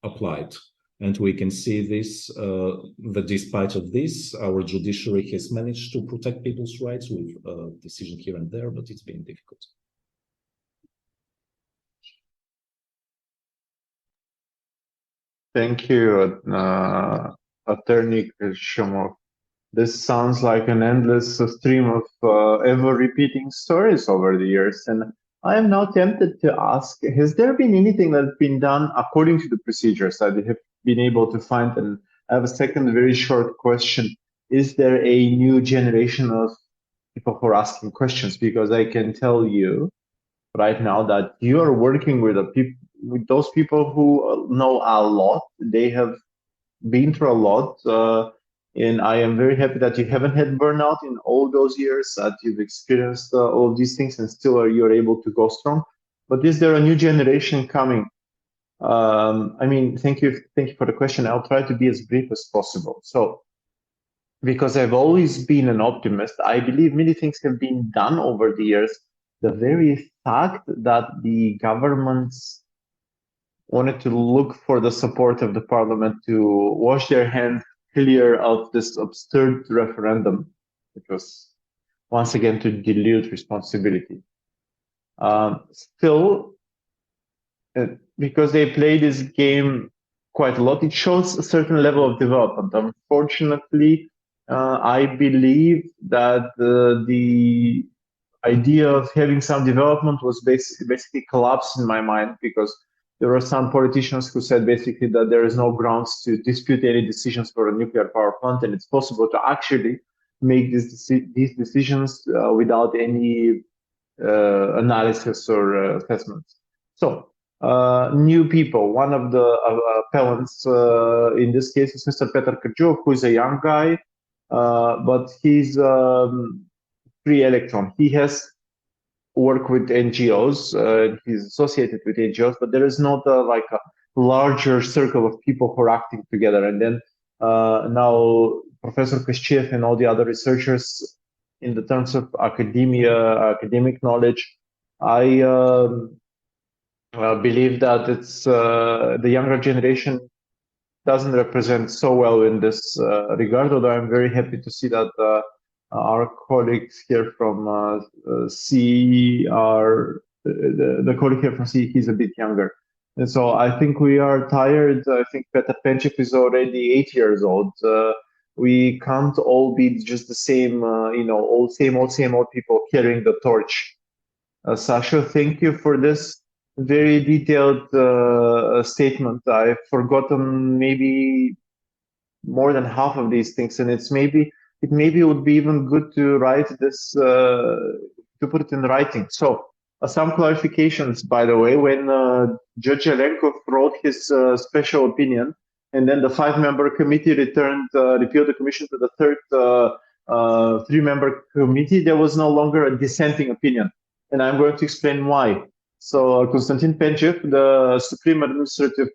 applied. And we can see this, that despite of this, our judiciary has managed to protect people's rights with a decision here and there, but it's been difficult. Thank you, Attorney Shomov. This sounds like an endless stream of ever-repeating stories over the years. And I am now tempted to ask, has there been anything that's been done according to the procedures that you have been able to find? And I have a second very short question. Is there a new generation of people who are asking questions? Because I can tell you right now that you are working with with those people who know a lot. They have been through a lot, and I am very happy that you haven't had burnout in all those years, that you've experienced all these things, and still you're able to go strong. But is there a new generation coming? I mean, thank you for the question. I'll try to be as brief as possible. So, because I've always been an optimist, I believe many things have been done over the years. The very fact that the governments wanted to look for the support of the parliament to wash their hands clear of this absurd referendum, which was once again to dilute responsibility. Still, because they play this game quite a lot, it shows a certain level of development. Unfortunately, I believe that the idea of having some development was basically collapsed in my mind, because there were some politicians who said basically that there is no grounds to dispute any decisions for a nuclear power plant, and it's possible to actually make these decisions without any analysis or assessments. So, new people. One of the appellants in this case is Mr. Petar Kajov, who is a young guy, but he's free electron. He has worked with NGOs. He's associated with NGOs, but there is not like a larger circle of people who are acting together. And then now Professor Koschev and all the other researchers, in the terms of academic knowledge, I believe that it's the younger generation doesn't represent so well in this regard, although I'm very happy to see that our colleagues here from CE are, the colleague here from CE, he's a bit younger. And so I think we are tired. I think Petar Penchev is already 8 years old. We can't all be just the same, same old people carrying the torch. Sasha, thank you for this very detailed statement. I've forgotten maybe more than half of these things, and it maybe would be even good to write this, to put it in writing. So some clarifications, by the way. When Judge Yelenkov wrote his special opinion, and then the 5-member committee repealed the commission to the third 3-member committee, there was no longer a dissenting opinion. And I'm going to explain why. So Konstantin Penchev, the Supreme Administrative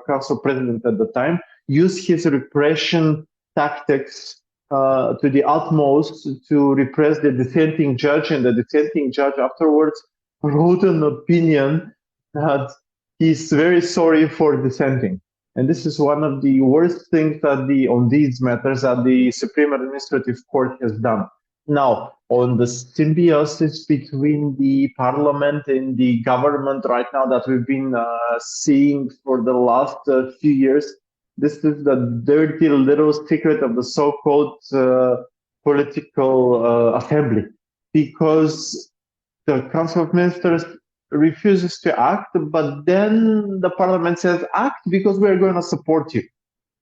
Council president at the time, used his repression tactics to the utmost to repress the dissenting judge, and the dissenting judge afterwards wrote an opinion that he's very sorry for dissenting. And this is one of the worst things that on these matters that the Supreme Administrative Court has done. Now, on the symbiosis between the parliament and the government right now that we've been seeing for the last few years, this is the dirty little secret of the so-called political assembly, because the Council of Ministers refuses to act, but then the parliament says, act because we're going to support you.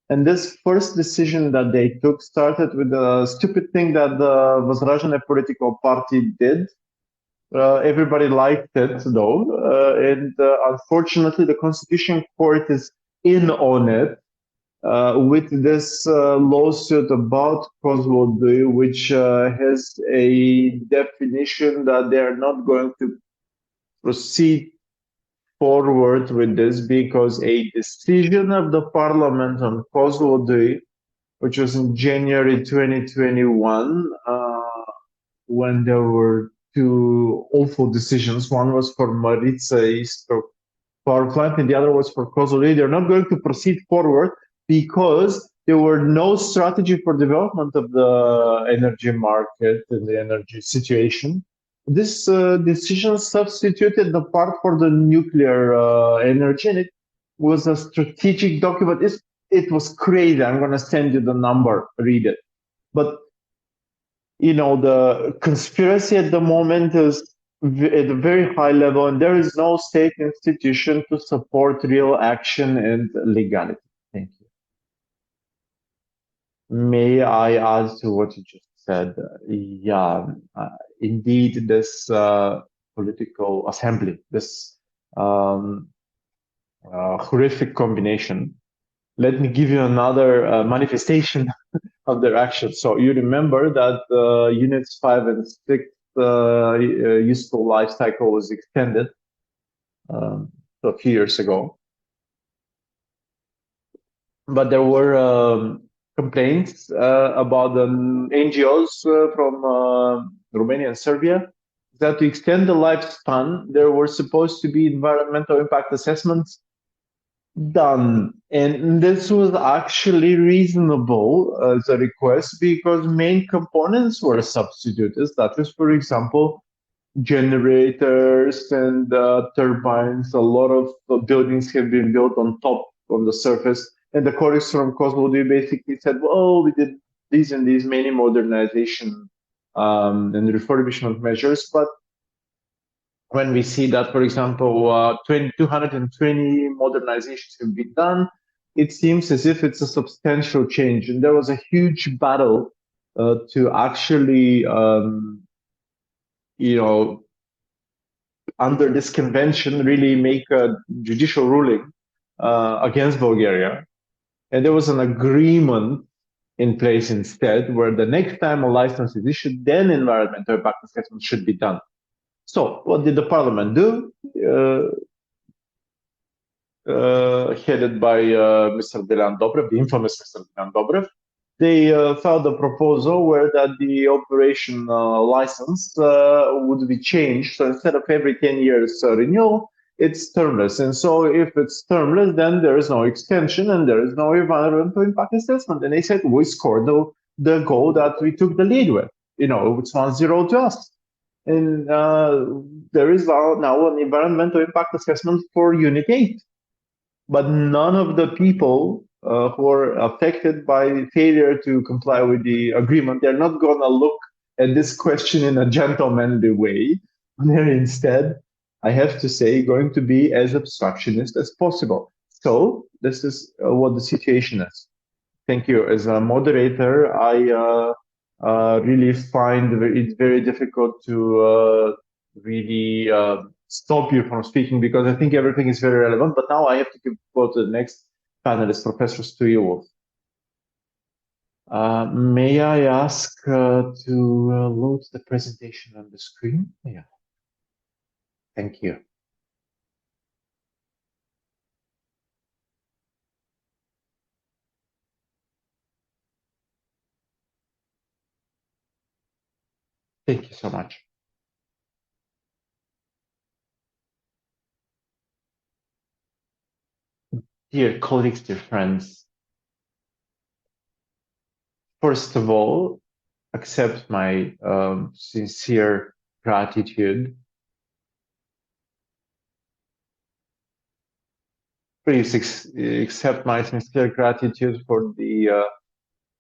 And this first decision that they took started with a stupid thing that the Возрождение political party did. Everybody liked it, though. And unfortunately, the Constitution Court is in on it with this lawsuit about Kozloduy, which has a definition that they're not going to proceed forward with this because a decision of the parliament on Kozloduy, which was in January 2021, when there were two awful decisions. One was for Maritsa East power plant, and the other was for Kozloduy. They're not going to proceed forward because there were no strategy for development of the energy market and the energy situation. This decision substituted the part for the nuclear energy, and it was a strategic document. It was crazy. I'm going to send you the number, read it. But, the conspiracy at the moment is at a very high level, and there is no state institution to support real action and legality. Thank you. May I add to what you just said? Yeah, indeed, this political assembly, this horrific combination. Let me give you another manifestation of their actions. So you remember that units 5 and 6 useful life cycle was extended a few years ago. But there were complaints about the NGOs from Romania and Serbia that to extend the lifespan, there were supposed to be environmental impact assessments done. And this was actually reasonable as a request because main components were substituted. That is, for example, generators and turbines. A lot of buildings have been built on top of the surface. And the colleagues from Kozlody basically said, well, we did these and these many modernization and refurbishment measures. But when we see that, for example, 220 modernizations have been done, it seems as if it's a substantial change. And there was a huge battle to actually, under this convention, really make a judicial ruling against Bulgaria. And there was an agreement in place instead, where the next time a license is issued, then environmental impact assessment should be done. So what did the parliament do? Headed by Mr. Delan Dobrev, the infamous Mr. Delan Dobrev, they filed a proposal where that the operation license would be changed. So instead of every 10 years renewal, it's termless. And so if it's termless, then there is no extension and there is no environmental impact assessment. And they said, we scored the goal that we took the lead with. It's 1-0 to us. And there is now an environmental impact assessment for Unit 8. But none of the people who are affected by failure to comply with the agreement, they're not going to look at this question in a gentlemanly way. They're instead, I have to say, going to be as obstructionist as possible. So this is what the situation is. Thank you. As a moderator, I really find it's very difficult to really stop you from speaking because I think everything is very relevant. But now I have to go to the next panelist, Professor Stoilov. May I ask to load the presentation on the screen? Yeah. Thank you. Thank you so much. Dear colleagues, dear friends, first of all, accept my sincere gratitude. Please accept my sincere gratitude for the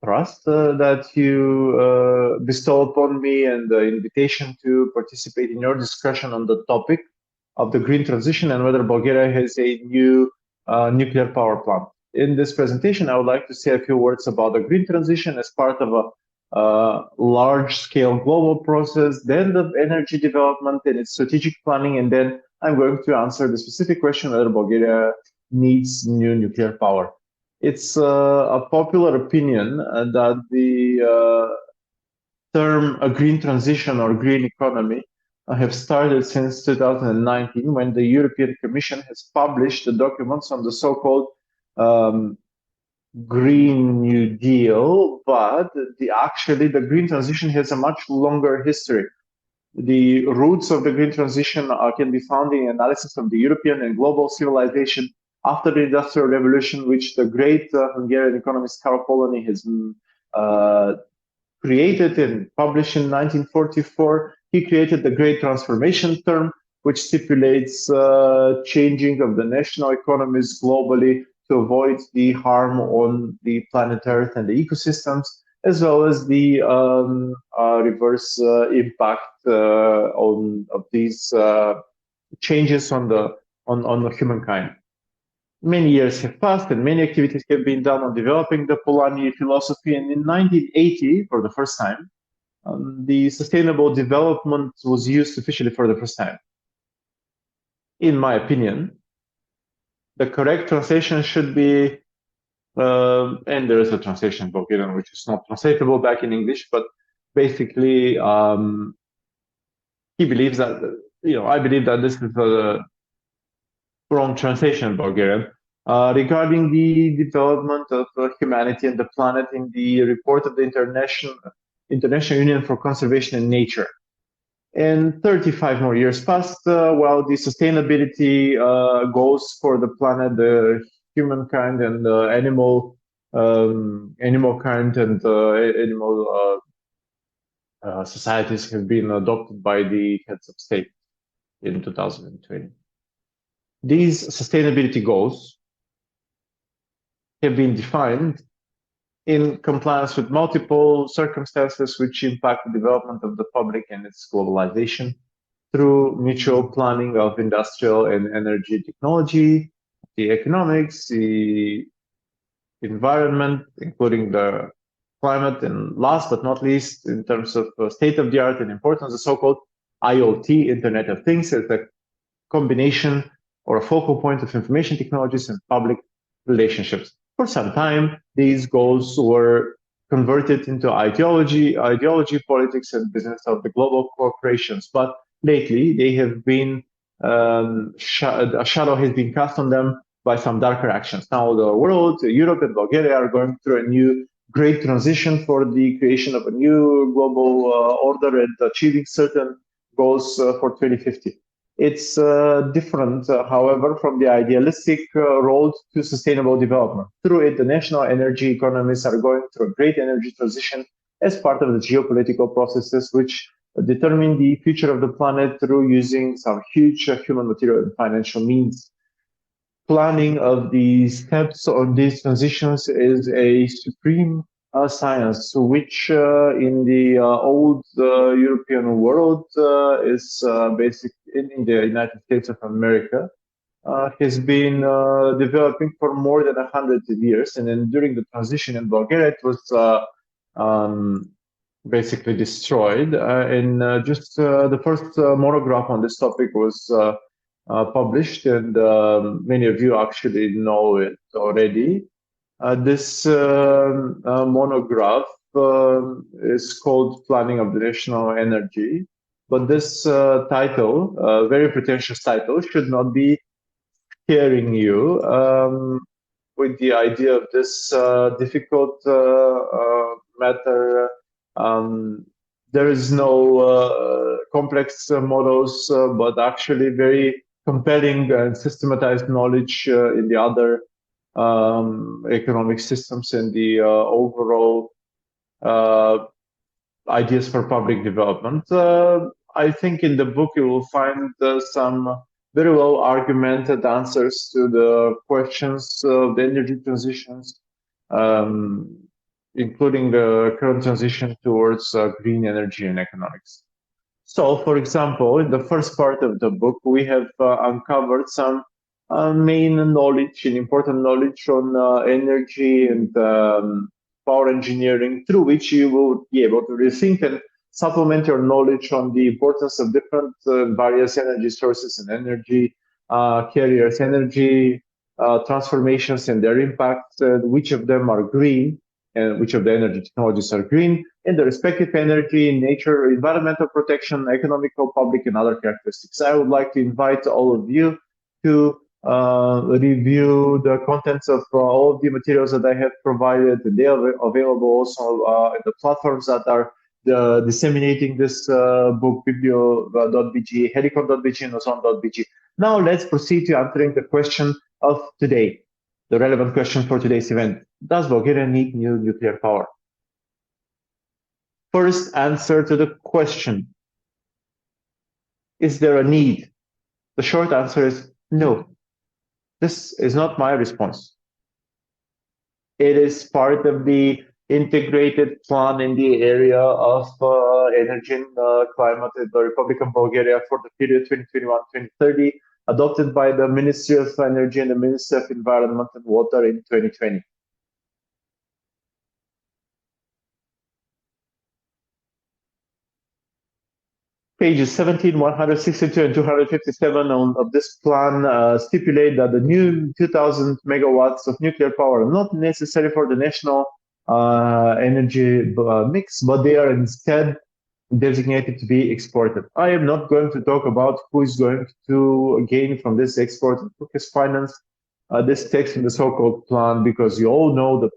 trust that you bestow upon me and the invitation to participate in your discussion on the topic of the green transition and whether Bulgaria has a new nuclear power plant. In this presentation, I would like to say a few words about the green transition as part of a large-scale global process, then the energy development and its strategic planning, and then I'm going to answer the specific question whether Bulgaria needs new nuclear power. It's a popular opinion that the term a green transition or green economy have started since 2019 when the European Commission has published the documents on the so-called Green New Deal, but actually the green transition has a much longer history. The roots of the green transition can be found in analysis of the European and global civilization after the Industrial Revolution, which the great Hungarian economist Karl Polanyi has created and published in 1944. He created the Great Transformation term, which stipulates changing of the national economies globally to avoid the harm on the planet Earth and the ecosystems, as well as the reverse impact of these changes on the humankind. Many years have passed and many activities have been done on developing the Polanyi philosophy. And in 1980, for the first time, the sustainable development was used officially for the first time. In my opinion, The correct translation should be, and there is a translation in Bulgarian which is not translatable back in English, but basically he believes that, I believe that this is a wrong translation in Bulgarian. Regarding the development of humanity and the planet in the report of the International Union for Conservation in Nature. And 35 more years passed, while the sustainability goals for the planet, the humankind and the animal kind and animal societies have been adopted by the heads of state in 2020. These sustainability goals have been defined in compliance with multiple circumstances which impact the development of the public and its globalization through mutual planning of industrial and energy technology, the economics, the environment, including the climate, and last but not least, in terms of state of the art and importance, the so-called IoT, Internet of Things, as a combination or a focal point of information technologies and public relationships. For some time, these goals were converted into ideology, politics, and business of the global corporations. But lately, they have been a shadow has been cast on them by some darker actions. Now, the world, Europe, and Bulgaria are going through a new great transition for the creation of a new global order and achieving certain goals for 2050. It's different, however, from the idealistic road to sustainable development. Through it, the national energy economies are going through a great energy transition as part of the geopolitical processes which determine the future of the planet through using some huge human, material, and financial means. Planning of the steps on these transitions is a supreme science, which in the old European world is basic in the United States of America has been developing for more than 100 years, and then during the transition in Bulgaria, it was um, basically destroyed. And just the first monograph on this topic was published, and many of you actually know it already. This monograph is called Planning of the National Energy, but this title, very pretentious title, should not be scaring you with the idea of this difficult matter. There is no complex models, but actually very compelling and systematized knowledge in the other economic systems and the overall ideas for public development. I think in the book you will find some very well argumented answers to the questions of the energy transitions, including the current transition towards green energy and economics. So, for example, in the first part of the book, we have uncovered some main knowledge and important knowledge on energy and power engineering, through which you will be able to rethink and supplement your knowledge on the importance of different various energy sources and energy carriers, energy transformations and their impacts, which of them are green and which of the energy technologies are green, and the respective energy, nature, environmental protection, economical, public, and other characteristics. I would like to invite all of you to review the contents of all of the materials that I have provided, and they are available also in the platforms that are disseminating this book, biblio.bg, helicon.bg, and ozon.bg. Now let's proceed to answering the question of today, the relevant question for today's event. Does Bulgaria need new nuclear power? First answer to the question, is there a need? The short answer is no. This is not my response. It is part of the integrated plan in the area of energy and climate in the Republic of Bulgaria for the period 2021-2030, adopted by the Ministry of Energy and the Ministry of Environment and Water in 2020. Pages 17, 162, and 257 of this plan stipulate that the new 2,000 megawatts of nuclear power are not necessary for the national energy mix, but they are instead designated to be exported. I am not going to talk about who is going to gain from this export and who has financed this text in the so-called plan, because you all know the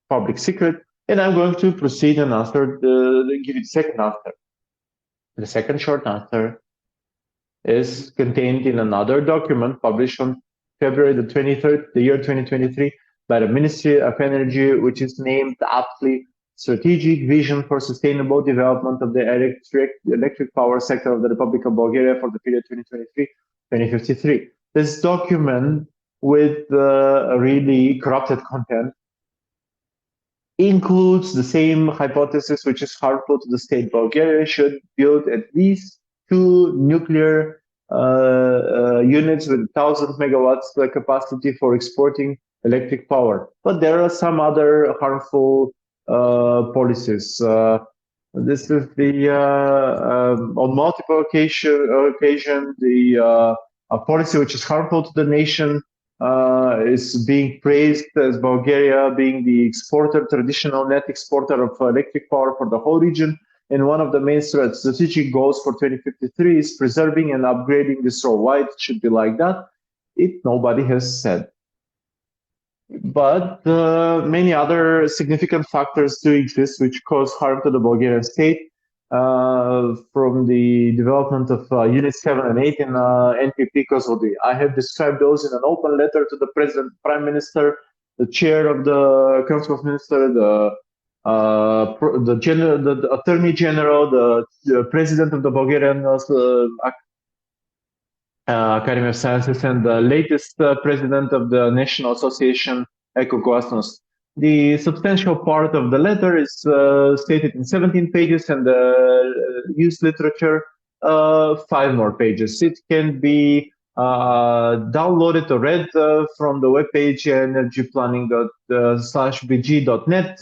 public secret. And I'm going to proceed and give you the second answer. The second short answer is contained in another document published on February the 23rd, the year 2023, by the Ministry of Energy, which is named aptly Strategic Vision for Sustainable Development of the Electric Power Sector of the Republic of Bulgaria for the period 2023-2053. This document, with really corrupted content, includes the same hypothesis, which is harmful to the state. Bulgaria should build at least 2 nuclear units with 1,000 megawatts capacity for exporting electric power. But there are some other harmful policies. This is the on multiple occasion the policy which is harmful to the nation is being praised as Bulgaria being the traditional net exporter of electric power for the whole region. And one of the main strategic goals for 2053 is preserving and upgrading this role. Why it should be like that, nobody has said. But many other significant factors do exist which cause harm to the Bulgarian state. From the development of Unit 7 and 8 in NPP Kozloduy. I have described those in an open letter to the President, Prime Minister, the Chair of the Council of Ministers, the Attorney General, the President of the Bulgarian Academy of Sciences, and the latest President of the National Association, Ecoglasnost. The substantial part of the letter is stated in 17 pages, and the used literature 5 more pages. It can be downloaded or read from the webpage energyplanning.bg.net,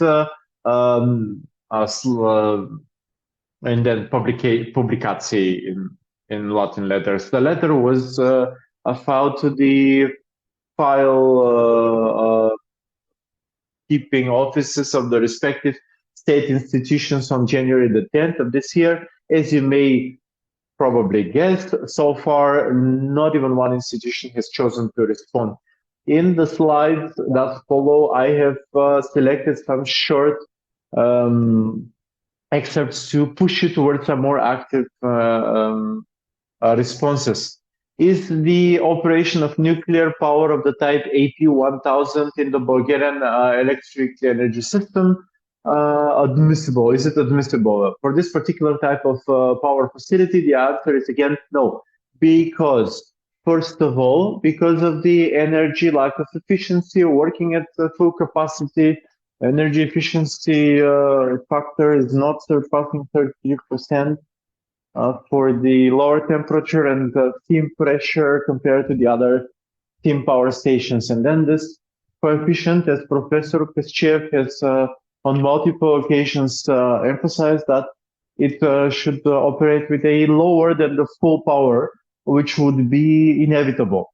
and then publicatie in Latin letters. The letter was filed to the file keeping offices of the respective state institutions on January the 10th of this year. As you may probably guess, so far, not even one institution has chosen to respond. In the slides that follow, I have selected some short excerpts to push you towards some more active responses. Is the operation of nuclear power of the type AP1000 in the Bulgarian electric energy system admissible? Is it admissible? For this particular type of power facility, the answer is again no. Because, first of all, because of the energy lack of efficiency, working at full capacity, energy efficiency factor is not surpassing 30%. For the lower temperature and steam pressure compared to the other steam power stations. And then this coefficient, as Professor Peschev has on multiple occasions emphasized, that it should operate with a lower than the full power, which would be inevitable.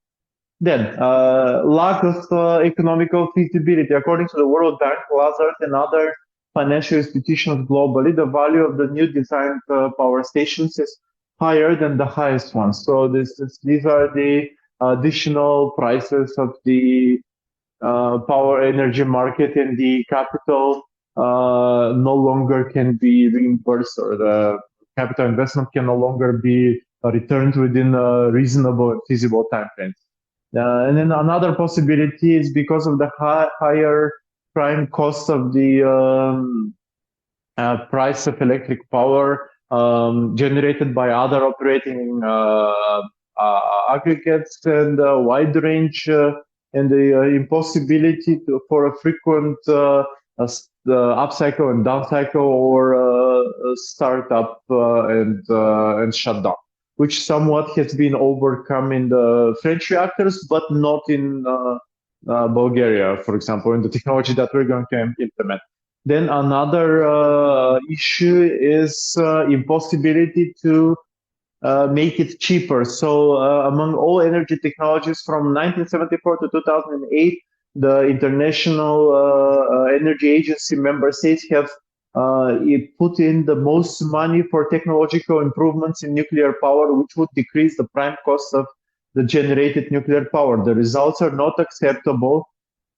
Then, lack of economical feasibility. According to the World Bank, Lazard, and other financial institutions globally, the value of the new designed power stations is higher than the highest ones. So these are the additional prices of the power energy market in the capital no longer can be reimbursed, or the capital investment can no longer be returned within a reasonable and feasible time frames. And then another possibility is because of the higher prime cost of the price of electric power generated by other operating aggregates, and a wide range and the impossibility for a frequent upcycle and downcycle, or startup and shutdown, which somewhat has been overcome in the French reactors, but not in Bulgaria, for example, in the technology that we're going to implement. Then another issue is impossibility to make it cheaper. So among all energy technologies from 1974 to 2008, the International Energy Agency member states have it put in the most money for technological improvements in nuclear power, which would decrease the prime cost of the generated nuclear power. The results are not acceptable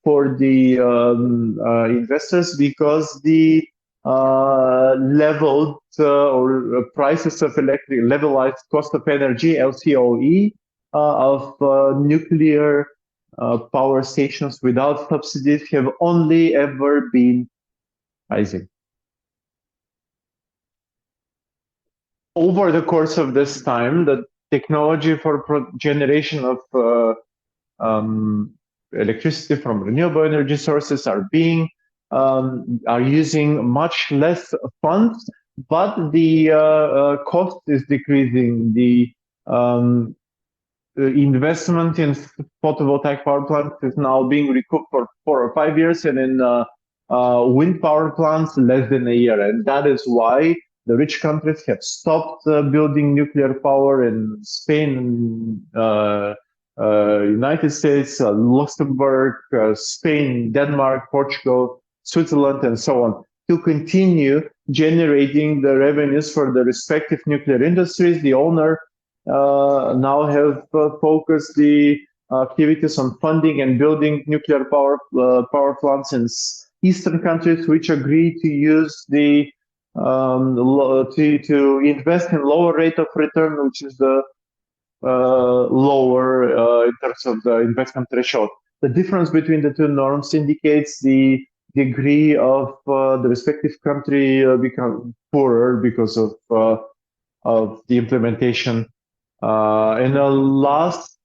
for the investors because the leveled or prices of electric, levelized cost of energy, LCOE, of nuclear power stations without subsidies have only ever been rising. Over the course of this time, the technology for generation of electricity from renewable energy sources are using much less funds, but the cost is decreasing. The investment in photovoltaic power plants is now being recouped for 4 or 5 years, and in wind power plants less than a year. And that is why the rich countries have stopped building nuclear power in Spain, United States, Luxembourg, Spain, Denmark, Portugal, Switzerland, and so on, to continue generating the revenues for the respective nuclear industries. The owner now have focused the activities on funding and building nuclear power plants in eastern countries, which agree to use the to invest in lower rate of return, which is the lower in terms of the investment threshold. The difference between the two norms indicates the degree of the respective country become poorer because of the implementation. And the last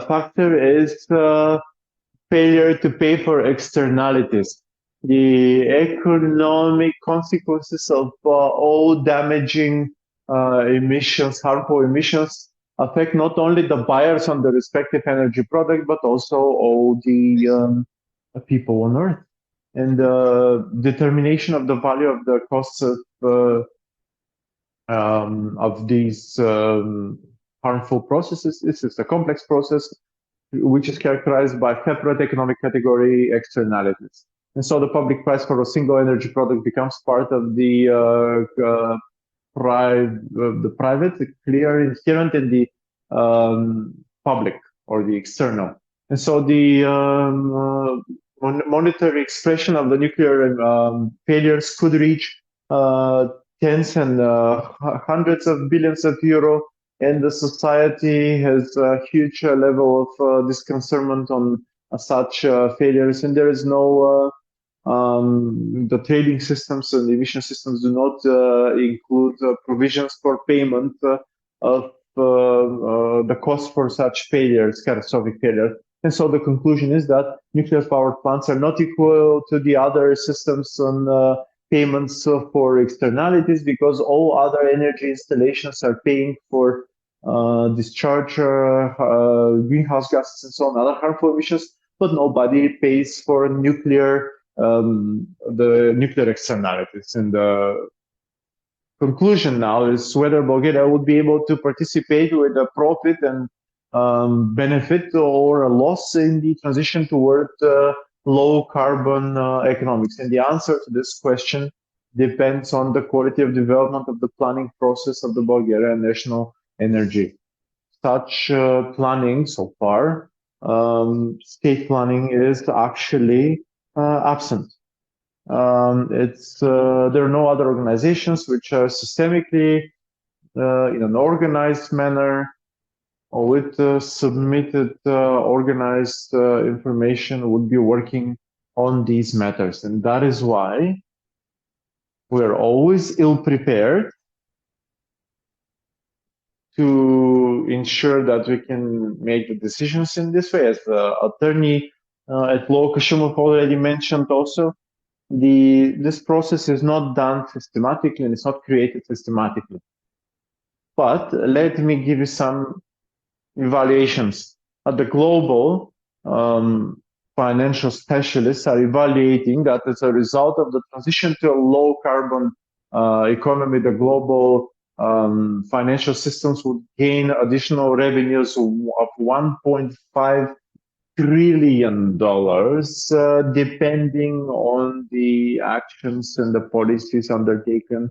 factor is failure to pay for externalities. The economic consequences of all damaging emissions, harmful emissions, affect not only the buyers on the respective energy product, but also all the people on Earth. And determination of the value of the costs of these harmful processes. This is a complex process which is characterized by separate economic category externalities. And so the public price for a single energy product becomes part of the private, clear, inherent in the public or the external. And so the monetary expression of the nuclear failures could reach tens and hundreds of billions of euro, and the society has a huge level of disconcernment on such failures, and there is no the trading systems and the emission systems do not include provisions for payment of the cost for such failures, catastrophic failures. And so the conclusion is that nuclear power plants are not equal to the other systems on payments for externalities, because all other energy installations are paying for discharge, greenhouse gases, and so on, other harmful emissions, but nobody pays for nuclear, the nuclear externalities. And the conclusion now is whether Bulgaria would be able to participate with a profit and benefit or a loss in the transition toward low carbon economics. And the answer to this question depends on the quality of development of the planning process of the Bulgarian national energy. Such planning so far, state planning is actually absent. There are no other organizations which are systemically in an organized manner or with submitted organized information would be working on these matters. And that is why we're always ill-prepared to ensure that we can make the decisions in this way. As the attorney at law Kashumov already mentioned also, this process is not done systematically and it's not created systematically. But let me give you some evaluations. At the global financial specialists are evaluating that as a result of the transition to a low carbon economy, the global financial systems would gain additional revenues of $1.5 trillion, depending on the actions and the policies undertaken.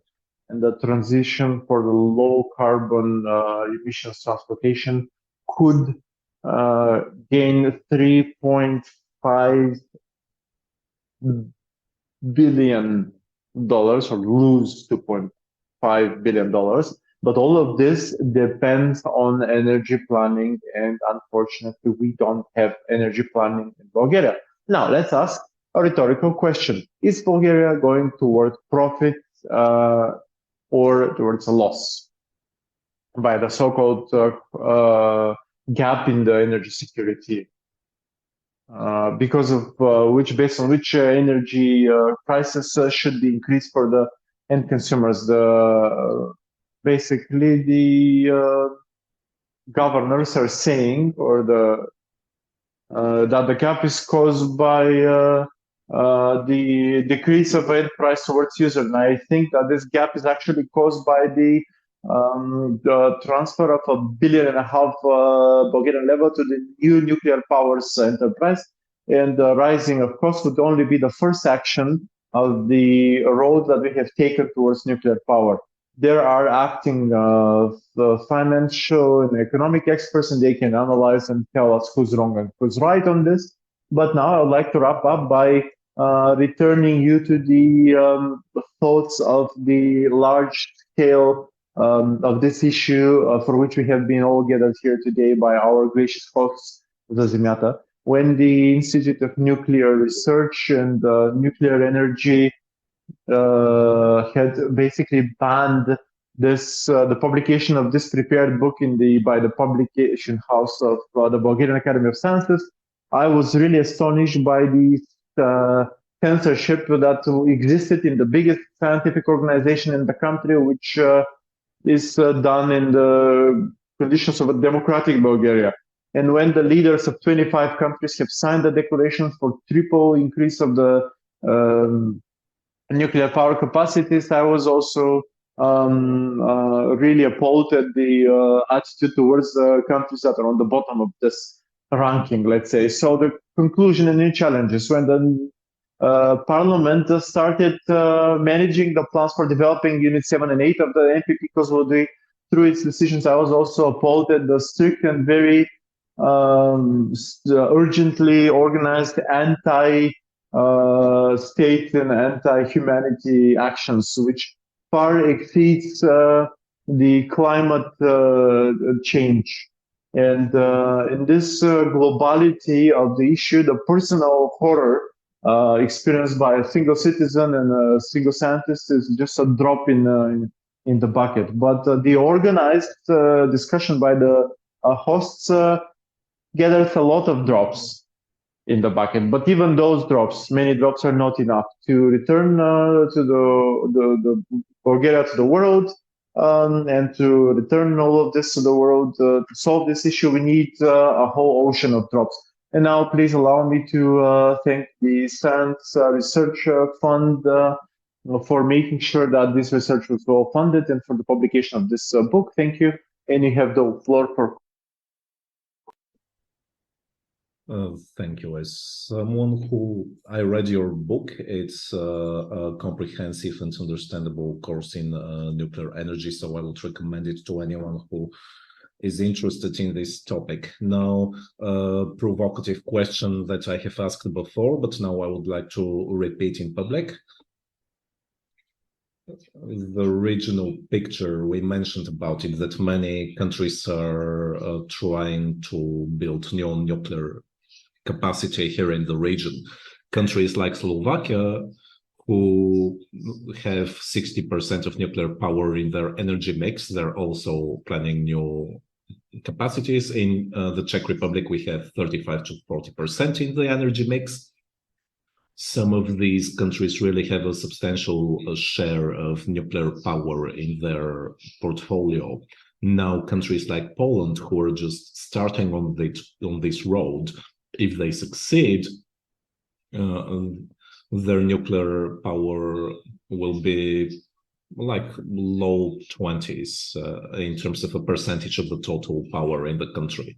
And the transition for the low carbon emissions transportation could gain $3.5 billion or lose $2.5 billion. But all of this depends on energy planning, and unfortunately, we don't have energy planning in Bulgaria. Now, let's ask a rhetorical question. Is Bulgaria going towards profit or towards a loss by the so-called gap in the energy security? Because of based on which energy prices should be increased for the end consumers. Basically, the governors are saying, or that the gap is caused by the decrease of end price towards user. And I think that this gap is actually caused by the transfer of $1.5 billion Bulgarian level to the new nuclear powers enterprise. And the rising of costs would only be the first action of the road that we have taken towards nuclear power. There are acting the financial and economic experts, and they can analyze and tell us who's wrong and who's right on this. But now I would like to wrap up by returning you to the thoughts of the large scale of this issue for which we have been all gathered here today by our gracious hosts, Zazimata. When the Institute of Nuclear Research and Nuclear Energy had basically banned this the publication of this prepared book by the publication house of the Bulgarian Academy of Sciences, I was really astonished by the censorship that existed in the biggest scientific organization in the country, which is done in the conditions of a democratic Bulgaria. And when the leaders of 25 countries have signed the declaration for triple increase of the nuclear power capacities, I was also really appalled at the attitude towards the countries that are on the bottom of this ranking, let's say. So the conclusion and new challenges: when the Parliament started managing the plans for developing Unit 7 and 8 of the NPP Kozlodui through its decisions, I was also appalled at the strict and very urgently organized anti-state and anti-humanity actions, which far exceeds the climate change. And in this globality of the issue, the personal horror experienced by a single citizen and a single scientist is just a drop in the bucket. But the organized discussion by the hosts gathers a lot of drops in the bucket. But even those drops, many drops, are not enough to return to the Bulgaria to the world, and to return all of this to the world. To solve this issue, we need a whole ocean of drops. And now, please allow me to thank the Science Research Fund for making sure that this research was well funded and for the publication of this book. Thank you. And you have the floor for. Thank you. As someone who I read your book, it's a comprehensive and understandable course in nuclear energy, so I would recommend it to anyone who is interested in this topic. Now, provocative question that I have asked before, but now I would like to repeat in public. The regional picture, we mentioned about it, that many countries are trying to build new nuclear capacity here in the region. Countries like Slovakia, who have 60% of nuclear power in their energy mix, they're also planning new capacities. In the Czech Republic, we have 35 to 40% in the energy mix. Some of these countries really have a substantial share of nuclear power in their portfolio. Now, countries like Poland, who are just starting on this road, if they succeed, their nuclear power will be like low 20s in terms of a percentage of the total power in the country.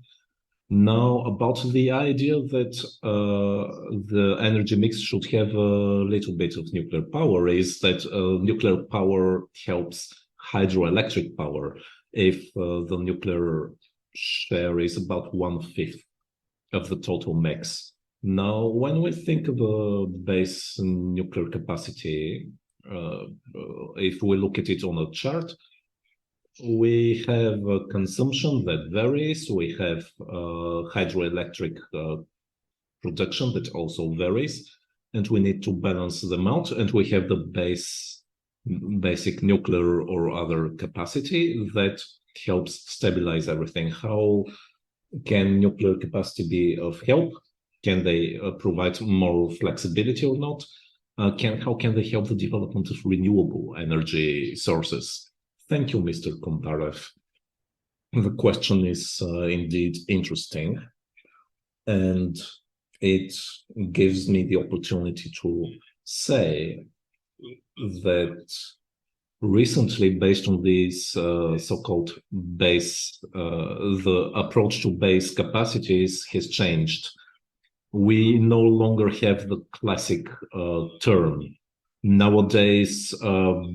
Now, about the idea that the energy mix should have a little bit of nuclear power is that nuclear power helps hydroelectric power if the nuclear share is about 1/5 of the total mix. Now, when we think of a base nuclear capacity, if we look at it on a chart, we have a consumption that varies. We have hydroelectric production that also varies, and we need to balance them out. And we have the basic nuclear or other capacity that helps stabilize everything. How can nuclear capacity be of help? Can they provide more flexibility or not? How can they help the development of renewable energy sources? Thank you, Mr. Kontarev. The question is indeed interesting, and it gives me the opportunity to say that recently, based on these so-called base, the approach to base capacities has changed. We no longer have the classic term. Nowadays,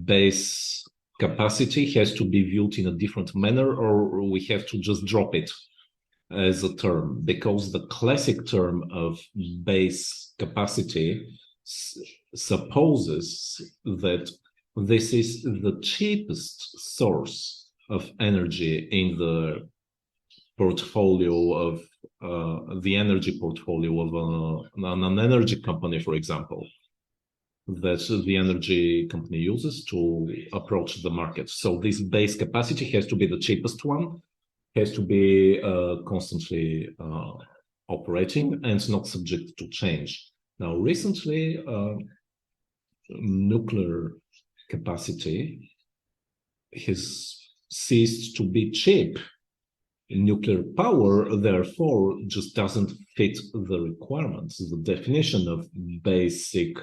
base capacity has to be viewed in a different manner, or we have to just drop it as a term, because the classic term of base capacity supposes that this is the cheapest source of energy in the portfolio of the energy portfolio of an energy company, for example, that the energy company uses to approach the market. So this base capacity has to be the cheapest one, has to be constantly operating and not subject to change. Now, recently, nuclear capacity has ceased to be cheap. Nuclear power, therefore, just doesn't fit the requirements. The definition of basic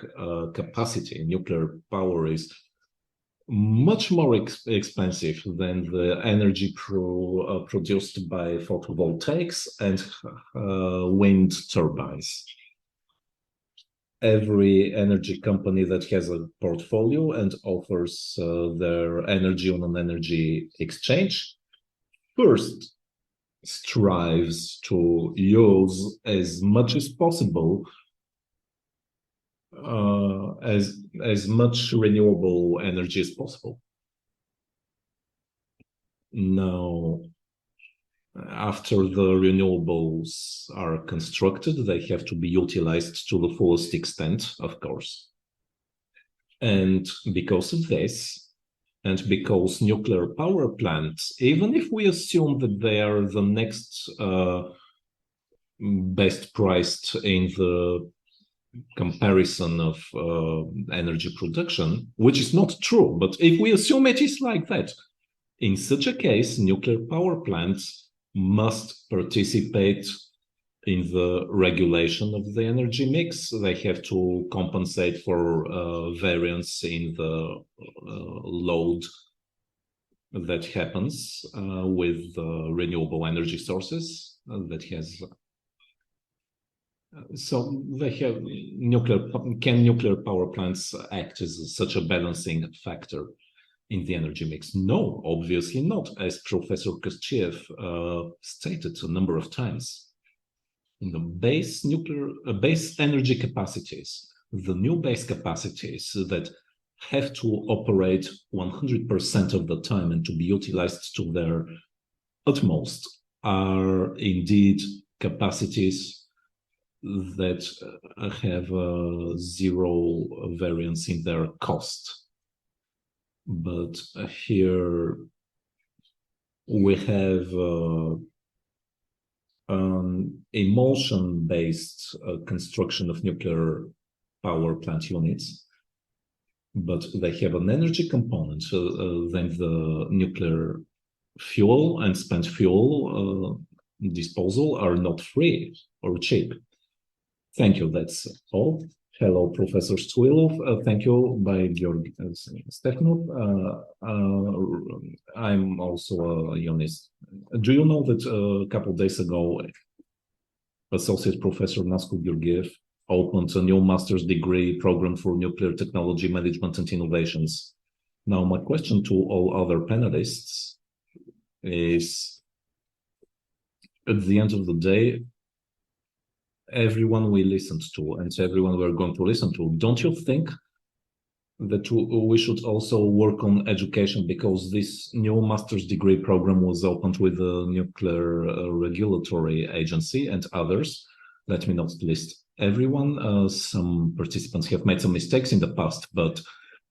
capacity in nuclear power is much more expensive than the energy produced by photovoltaics and wind turbines. Every energy company that has a portfolio and offers their energy on an energy exchange first strives to use as much as possible as much renewable energy as possible. Now, after the renewables are constructed, they have to be utilized to the fullest extent, of course. And because of this, and because nuclear power plants, even if we assume that they are the next best priced in the comparison of energy production, which is not true, but if we assume it is like that, in such a case, nuclear power plants must participate in the regulation of the energy mix. They have to compensate for variance in the load that happens with renewable energy sources that has. So they have nuclear power plants act as such a balancing factor in the energy mix? No, obviously not, as Professor Kostyев stated a number of times. The base energy capacities, the new base capacities that have to operate 100% of the time and to be utilized to their utmost are indeed capacities that have zero variance in their cost. But here we have emulsion-based construction of nuclear power plant units, but they have an energy component. Then the nuclear fuel and spent fuel disposal are not free or cheap. Thank you. That's all. Hello, Professor Stwilov. Thank you by Georg Stefanov. I'm also a Ionist. Do you know that a couple of days ago, Associate Professor Nasko Georgiev opened a new master's degree program for nuclear technology management and innovations? Now, my question to all other panelists is, at the end of the day, everyone we listened to and everyone we're going to listen to, don't you think that we should also work on education, because this new master's degree program was opened with the Nuclear Regulatory Agency and others. Let me not list everyone. Some participants have made some mistakes in the past, but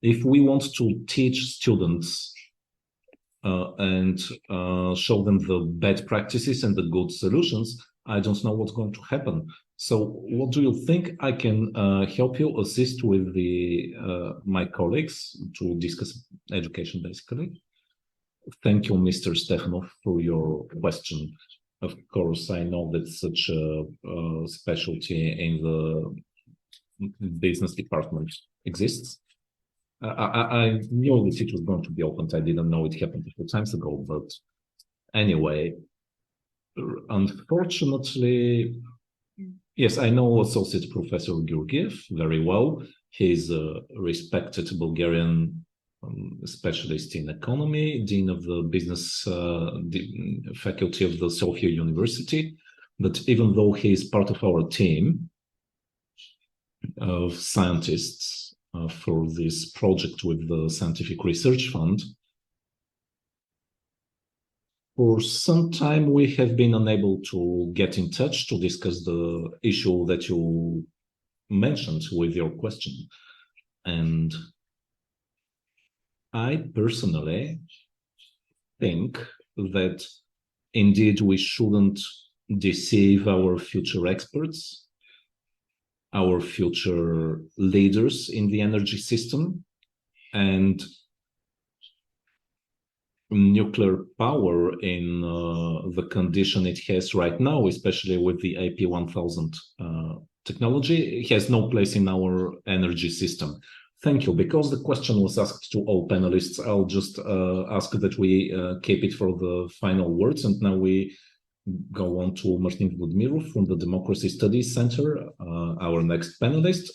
if we want to teach students and show them the bad practices and the good solutions, I don't know what's going to happen. So what do you think I can help you assist with my colleagues to discuss education, basically? Thank you, Mr. Stefanov, for your question. Of course, I know that such a specialty in the business department exists. I knew that it was going to be opened. I didn't know it happened a few times ago, but anyway, unfortunately, yes, I know Associate Professor Georgiev very well. He's a respected Bulgarian specialist in economy, dean of the business faculty of the Sofia University. But even though he is part of our team of scientists for this project with the Scientific Research Fund, for some time we have been unable to get in touch to discuss the issue that you mentioned with your question. And I personally think that indeed we shouldn't deceive our future experts, our future leaders in the energy system, and nuclear power in the condition it has right now, especially with the AP1000 technology, it has no place in our energy system. Thank you. Because the question was asked to all panelists, I'll just ask that we keep it for the final words. And now we go on to Martin Vladmirov from the Democracy Studies Center, our next panelist.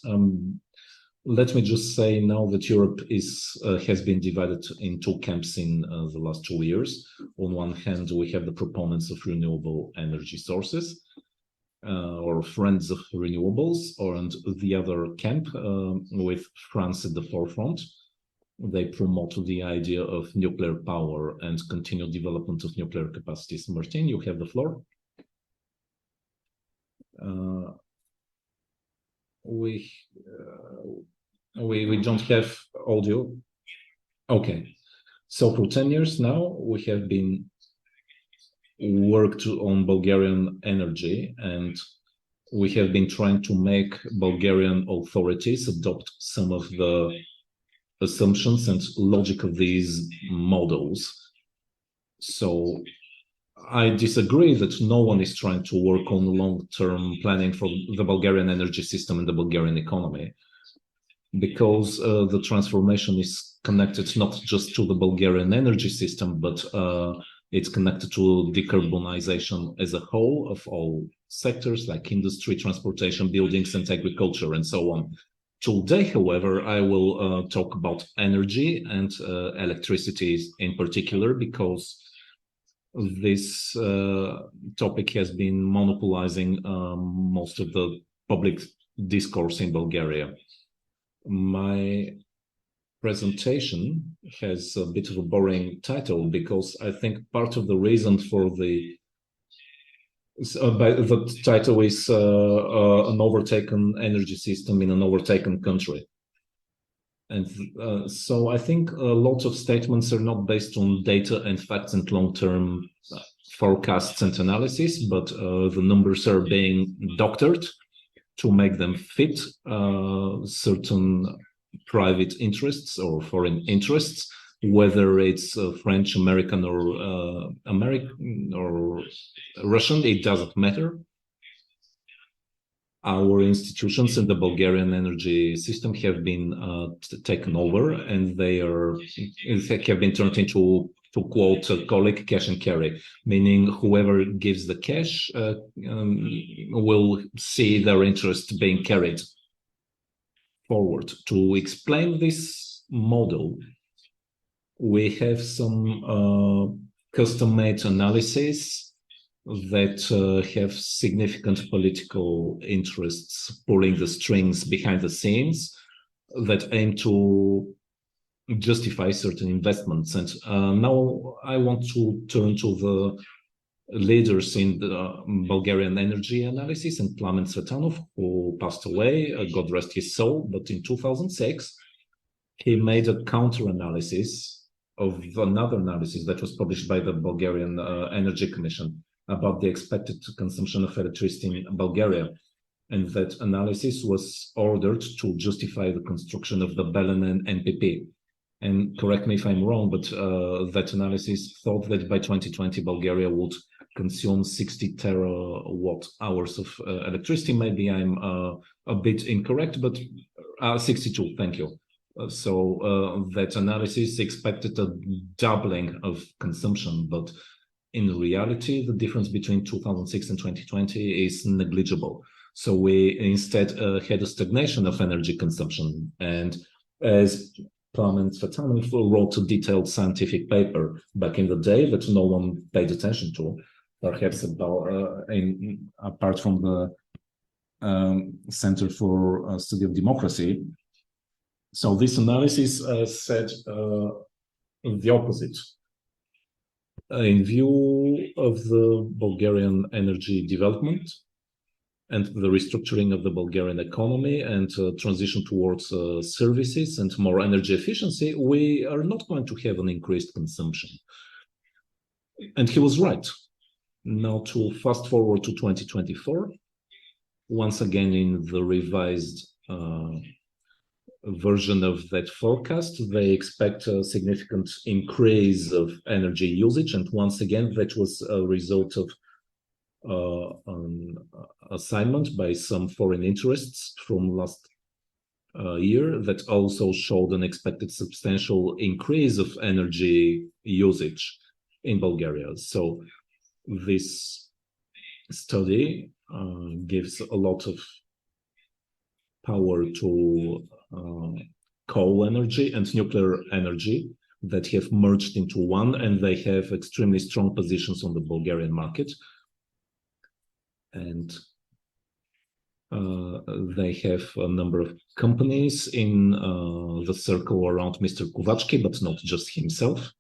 Let me just say now that Europe has been divided in two camps in the last 2 years. On one hand, we have the proponents of renewable energy sources, or friends of renewables, and the other camp with France at the forefront. They promote the idea of nuclear power and continued development of nuclear capacities. Martin, you have the floor. We don't have audio. Okay. So for 10 years now, we have been worked on Bulgarian energy, and we have been trying to make Bulgarian authorities adopt some of the assumptions and logic of these models. So I disagree that no one is trying to work on long-term planning for the Bulgarian energy system and the Bulgarian economy, because the transformation is connected not just to the Bulgarian energy system, but it's connected to decarbonization as a whole of all sectors like industry, transportation, buildings, and agriculture, and so on. Today, however, I will talk about energy and electricity in particular, because this topic has been monopolizing most of the public discourse in Bulgaria. My presentation has a bit of a boring title, because I think part of the reason for the title is an overtaken energy system in an overtaken country. And so I think a lot of statements are not based on data and facts and long-term forecasts and analysis, but the numbers are being doctored to make them fit certain private interests or foreign interests, whether it's French, American, or Russian, it doesn't matter. our institutions in the Bulgarian energy system have been taken over, and they have been turned into, to quote a colleague, cash and carry, meaning whoever gives the cash will see their interest being carried forward. To explain this model, we have some custom-made analysis that have significant political interests pulling the strings behind the scenes that aim to justify certain investments. And now I want to turn to the leaders in the Bulgarian energy analysis, and Plamen Tsvetanov, who passed away, God rest his soul, but in 2006, he made a counter-analysis of another analysis that was published by the Bulgarian Energy Commission about the expected consumption of electricity in Bulgaria. And that analysis was ordered to justify the construction of the Belen NPP. And correct me if I'm wrong, but that analysis thought that by 2020, Bulgaria would consume 60 terawatt hours of electricity. Maybe I'm a bit incorrect, but 62, thank you. So that analysis expected a doubling of consumption, but in reality, the difference between 2006 and 2020 is negligible. So we instead had a stagnation of energy consumption. And as Plamen Tsvetanov wrote a detailed scientific paper back in the day that no one paid attention to, perhaps about, apart from the Center for Study of Democracy. So this analysis said the opposite. In view of the Bulgarian energy development and the restructuring of the Bulgarian economy and transition towards services and more energy efficiency, we are not going to have an increased consumption. And he was right. Now to fast forward to 2024, once again in the revised version of that forecast, they expect a significant increase of energy usage. And once again, that was a result of an assignment by some foreign interests from last year that also showed an expected substantial increase of energy usage in Bulgaria. So this study gives a lot of power to coal energy and nuclear energy that have merged into one, and they have extremely strong positions on the Bulgarian market. And they have a number of companies in the circle around Mr. Kovacsky, but not just himself.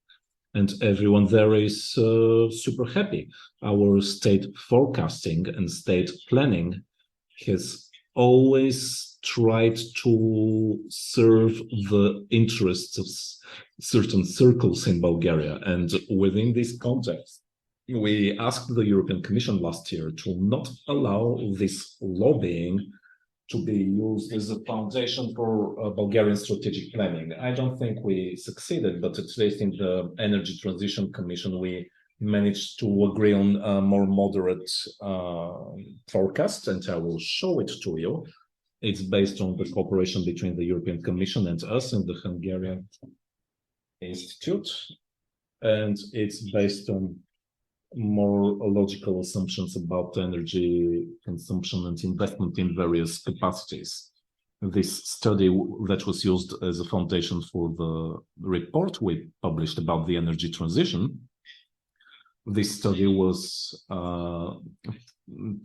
And everyone there is super happy. Our state forecasting and state planning has always tried to serve the interests of certain circles in Bulgaria. And within this context, we asked the European Commission last year to not allow this lobbying to be used as a foundation for Bulgarian strategic planning. I don't think we succeeded, but at least in the Energy Transition Commission, we managed to agree on a more moderate forecast, and I will show it to you. It's based on the cooperation between the European Commission and us and the Hungarian Institute, and it's based on more logical assumptions about energy consumption and investment in various capacities. This study that was used as a foundation for the report we published about the energy transition, this study was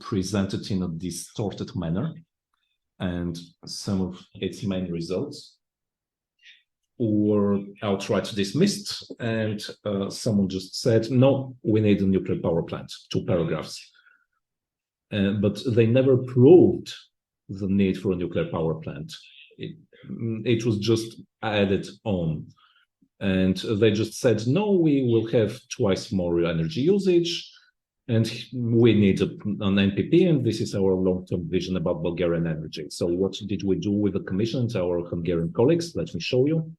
presented in a distorted manner, and some of its main results were outright dismissed, and someone just said, no, we need a nuclear power plant, 2 paragraphs. But they never proved the need for a nuclear power plant. It was just added on. And they just said, no, we will have twice more energy usage, and we need an NPP, and this is our long-term vision about Bulgarian energy. So what did we do with the Commission and our Hungarian colleagues? Let me show you.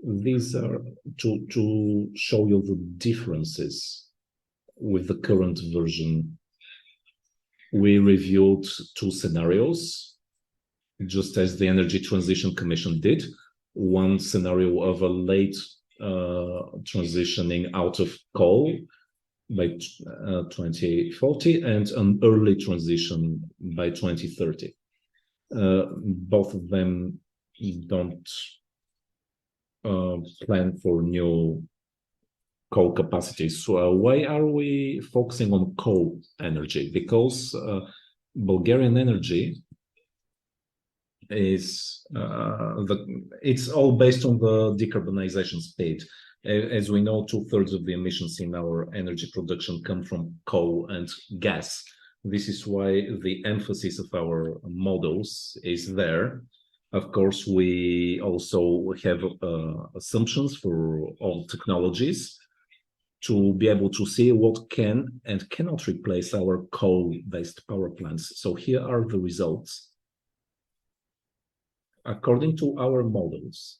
These are to show you the differences with the current version we reviewed two scenarios, just as the Energy Transition Commission did. One scenario of a late transitioning out of coal by 2040 and an early transition by 2030. Both of them don't plan for new coal capacities. So why are we focusing on coal energy? Because Bulgarian energy is it's all based on the decarbonization speed. As we know, 2/3 of the emissions in our energy production come from coal and gas. This is why the emphasis of our models is there. Of course, we also have assumptions for all technologies to be able to see what can and cannot replace our coal-based power plants. So here are the results. According to our models,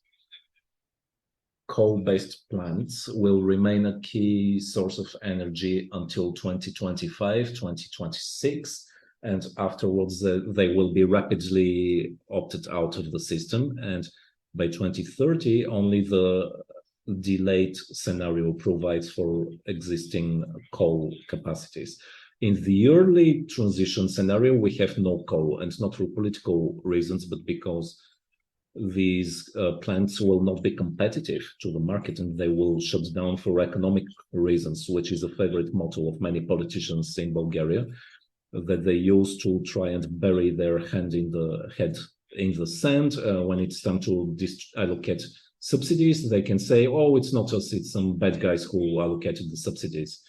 coal-based plants will remain a key source of energy until 2025, 2026, and afterwards they will be rapidly opted out of the system. And by 2030, only the delayed scenario provides for existing coal capacities. In the early transition scenario, we have no coal, and not for political reasons, but because these plants will not be competitive to the market and they will shut down for economic reasons, which is a favorite motto of many politicians in Bulgaria, that they use to try and bury their head in the sand. When it's time to allocate subsidies, they can say, oh, it's not us, it's some bad guys who allocated the subsidies.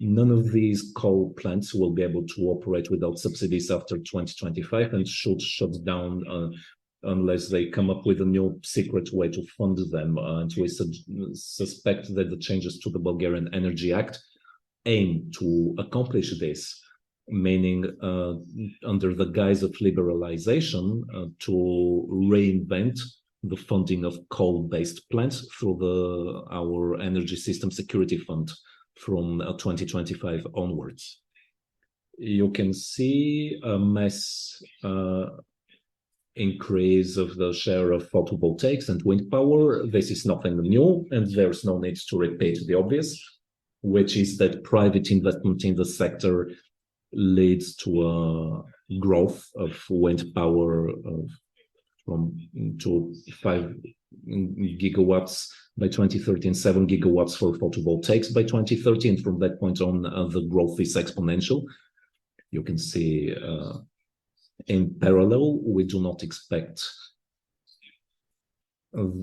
None of these coal plants will be able to operate without subsidies after 2025 and should shut down unless they come up with a new secret way to fund them. And we suspect that the changes to the Bulgarian Energy Act aim to accomplish this, meaning under the guise of liberalization to reinvent the funding of coal-based plants through our Energy System Security Fund from 2025 onwards. You can see a mass increase of the share of photovoltaics and wind power. This is nothing new, and there's no need to repeat the obvious, which is that private investment in the sector leads to a growth of wind power to 5 gigawatts by 2030 and 7 gigawatts for photovoltaics by 2030. And from that point on, the growth is exponential. You can see in parallel, we do not expect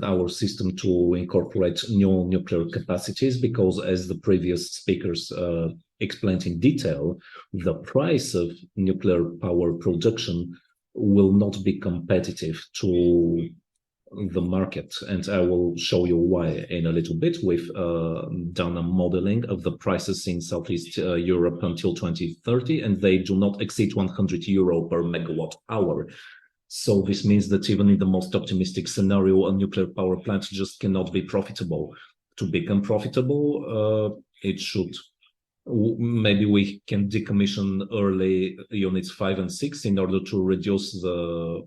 our system to incorporate new nuclear capacities because, as the previous speakers explained in detail, the price of nuclear power production will not be competitive to the market. And I will show you why in a little bit. We've done a modeling of the prices in Southeast Europe until 2030, and they do not exceed 100 euro per megawatt hour. So this means that even in the most optimistic scenario, a nuclear power plant just cannot be profitable. To become profitable, it should, maybe we can decommission early units 5 and 6 in order to reduce the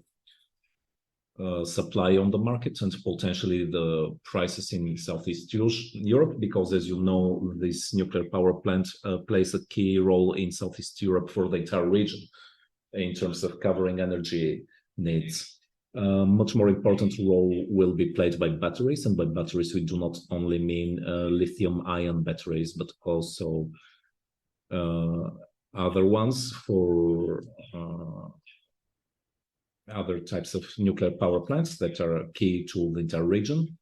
supply on the market and potentially the prices in Southeast Europe, because as you know, this nuclear power plant plays a key role in Southeast Europe for the entire region in terms of covering energy needs. Much more important role will be played by batteries, and by batteries we do not only mean lithium-ion batteries, but also other ones for other types of nuclear power plants that are key to the entire region.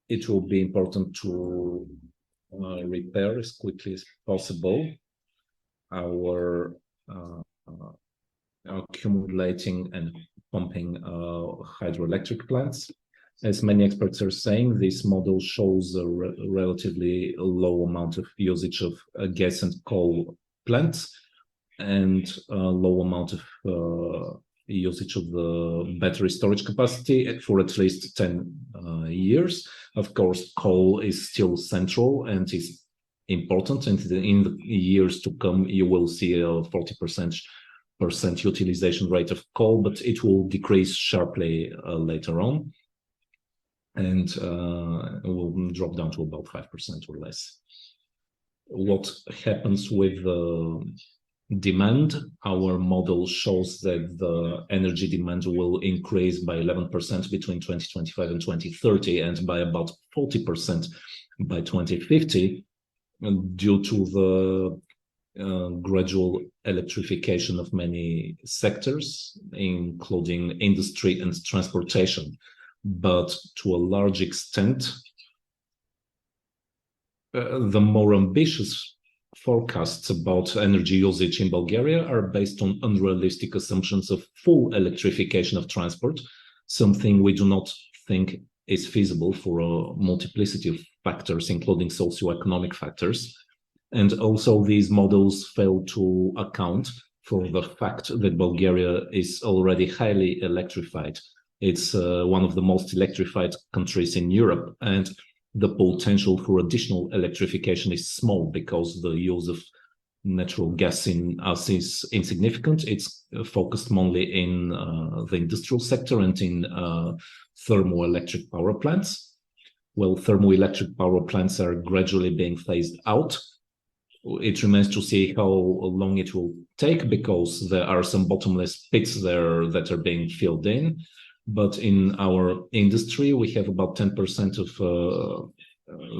It will be important to repair as quickly as possible our accumulating and pumping hydroelectric plants. As many experts are saying, this model shows a relatively low amount of usage of gas and coal plants and a low amount of usage of the battery storage capacity for at least 10 years. Of course, coal is still central and is important, and in the years to come, you will see a 40% utilization rate of coal, but it will decrease sharply later on, and will drop down to about 5% or less. What happens with the demand? Our model shows that the energy demand will increase by 11% between 2025 and 2030, and by about 40% by 2050, due to the gradual electrification of many sectors, including industry and transportation. But to a large extent, the more ambitious forecasts about energy usage in Bulgaria are based on unrealistic assumptions of full electrification of transport, something we do not think is feasible for a multiplicity of factors, including socioeconomic factors. And also these models fail to account for the fact that Bulgaria is already highly electrified. It's one of the most electrified countries in Europe, and the potential for additional electrification is small because the use of natural gas in us is insignificant. It's focused mainly in the industrial sector and in thermoelectric power plants. Well, thermoelectric power plants are gradually being phased out. It remains to see how long it will take, because there are some bottomless pits there that are being filled in. But in our industry, we have about 10% of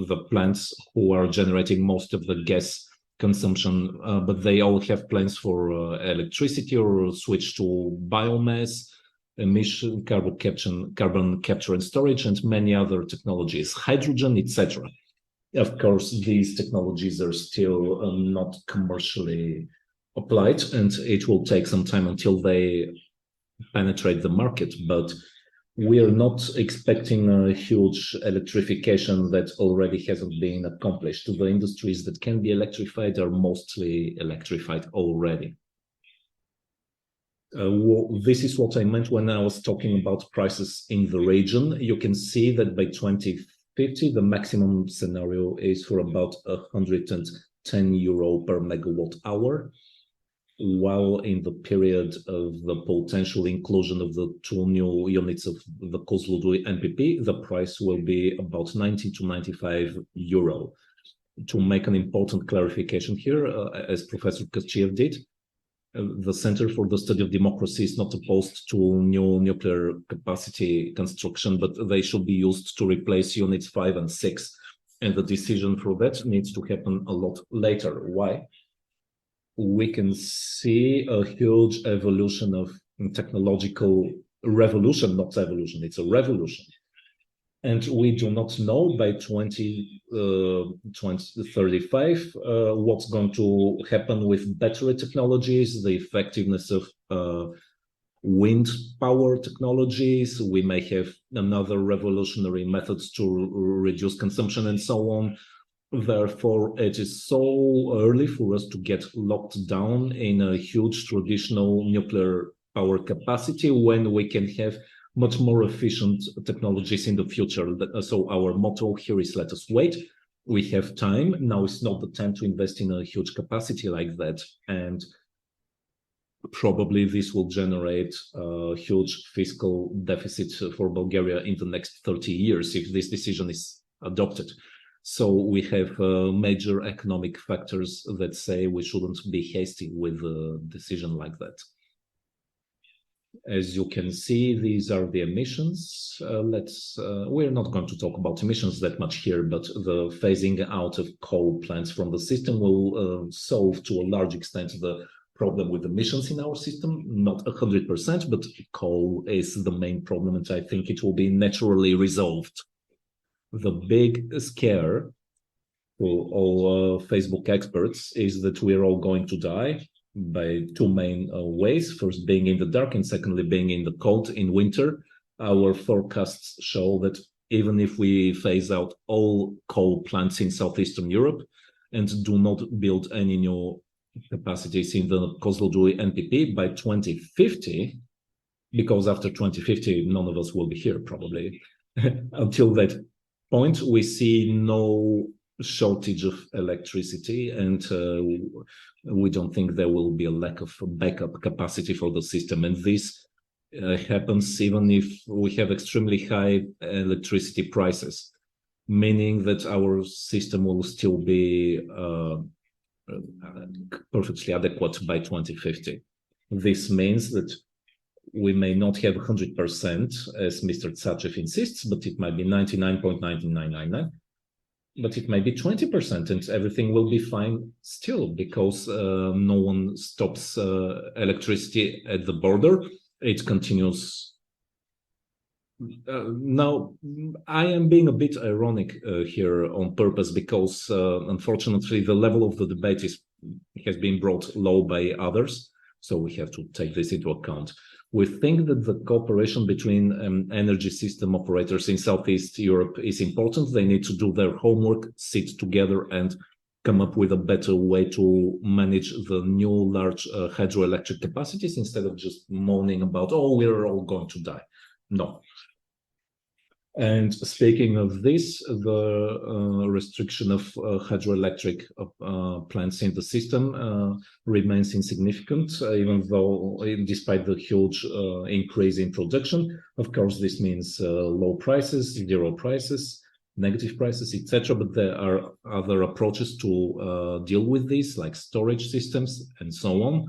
the plants who are generating most of the gas consumption, but they all have plans for electricity or switch to biomass, emission, carbon capture and storage, and many other technologies, hydrogen, etc. Of course, these technologies are still not commercially applied, and it will take some time until they penetrate the market. But we are not expecting a huge electrification that already hasn't been accomplished. The industries that can be electrified are mostly electrified already. This is what I meant when I was talking about prices in the region. You can see that by 2050, the maximum scenario is for about €110 per megawatt hour, while in the period of the potential inclusion of the 2 new units of the Kozloduy NPP, the price will be about €90 to €95. To make an important clarification here, as Professor Kachiev did, the Center for the Study of Democracy is not opposed to new nuclear capacity construction, but they should be used to replace units 5 and 6. And the decision for that needs to happen a lot later. Why? We can see a huge evolution of technological revolution, not evolution, it's a revolution. And we do not know by 2035 what's going to happen with battery technologies, the effectiveness of wind power technologies. We may have another revolutionary methods to reduce consumption and so on. Therefore, it is so early for us to get locked down in a huge traditional nuclear power capacity when we can have much more efficient technologies in the future. So our motto here is, let us wait. We have time. Now is not the time to invest in a huge capacity like that. And probably this will generate a huge fiscal deficit for Bulgaria in the next 30 years if this decision is adopted. So we have major economic factors that say we shouldn't be hasty with a decision like that. As you can see, these are the emissions. We're not going to talk about emissions that much here, but the phasing out of coal plants from the system will solve to a large extent the problem with emissions in our system. Not 100%, but coal is the main problem, and I think it will be naturally resolved. The big scare for all Facebook experts is that we're all going to die by two main ways. First, being in the dark, and secondly, being in the cold in winter. Our forecasts show that even if we phase out all coal plants in Southeastern Europe and do not build any new capacities in the Kozloduy NPP by 2050, because after 2050, none of us will be here probably, until that point, we see no shortage of electricity, and we don't think there will be a lack of backup capacity for the system. And this happens even if we have extremely high electricity prices, meaning that our system will still be perfectly adequate by 2050. This means that we may not have 100%, as Mr. Tsachev insists, but it might be 99.9999. But it might be 20%, and everything will be fine still, because no one stops electricity at the border. It continues. Now, I am being a bit ironic here on purpose, because unfortunately the level of the debate has been brought low by others, so we have to take this into account. We think that the cooperation between energy system operators in Southeast Europe is important. They need to do their homework, sit together, and come up with a better way to manage the new large hydroelectric capacities, instead of just moaning about, oh, we're all going to die. No. And speaking of this, the restriction of hydroelectric plants in the system remains insignificant, even though, despite the huge increase in production. Of course, this means low prices, zero prices, negative prices, etc. But there are other approaches to deal with this, like storage systems and so on.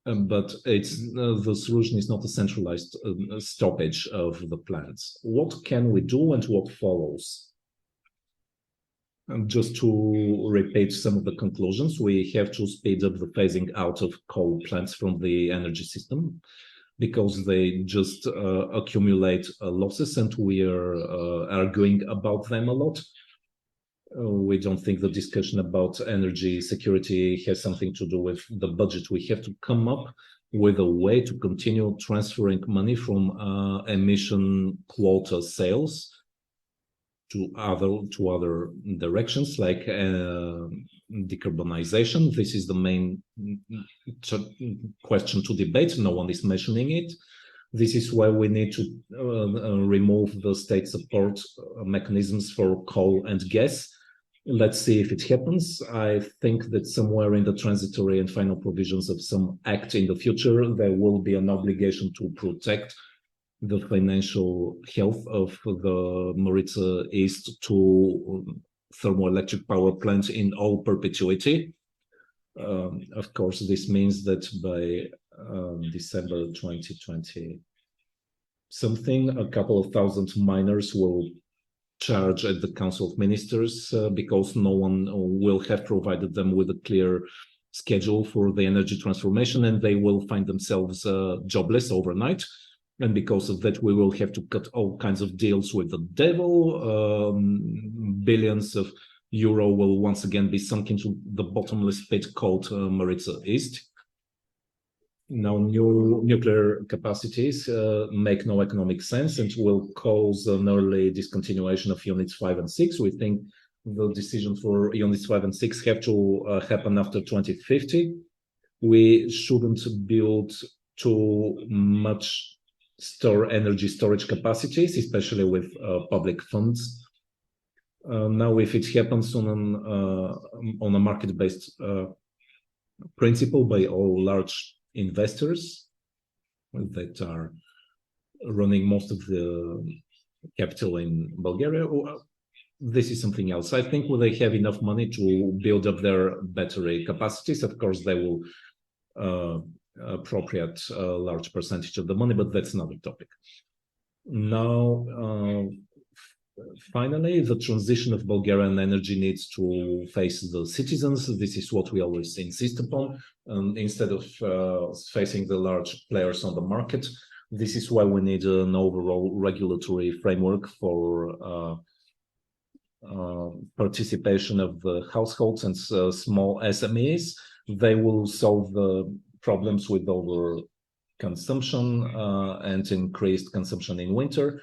But the solution is not a centralized stoppage of the plants. What can we do and what follows? Just to repeat some of the conclusions, we have to speed up the phasing out of coal plants from the energy system, because they just accumulate losses, and we are arguing about them a lot. We don't think the discussion about energy security has something to do with the budget. We have to come up with a way to continue transferring money from emission quota sales to other directions, like decarbonization. This is the main question to debate. No one is mentioning it. This is why we need to remove the state support mechanisms for coal and gas. Let's see if it happens. I think that somewhere in the transitory and final provisions of some act in the future, there will be an obligation to protect the financial health of the Maritsa East to thermoelectric power plants in all perpetuity. Of course, this means that by December 2020 something, a couple of thousand miners will charge at the Council of Ministers because no one will have provided them with a clear schedule for the energy transformation, and they will find themselves jobless overnight. And because of that, we will have to cut all kinds of deals with the devil. Billions of euro will once again be sunk into the bottomless pit called Maritsa East. Now, new nuclear capacities make no economic sense and will cause an early discontinuation of units 5 and 6. We think the decision for units 5 and 6 have to happen after 2050. We shouldn't build too much energy storage capacities, especially with public funds. Now, if it happens on a market-based principle by all large investors that are running most of the capital in Bulgaria, this is something else. I think when they have enough money to build up their battery capacities, of course, they will appropriate a large percentage of the money, but that's another topic. Now, finally, the transition of Bulgarian energy needs to face the citizens. This is what we always insist upon, instead of facing the large players on the market. This is why we need an overall regulatory framework for participation of the households and small SMEs. They will solve the problems with overconsumption and increased consumption in winter.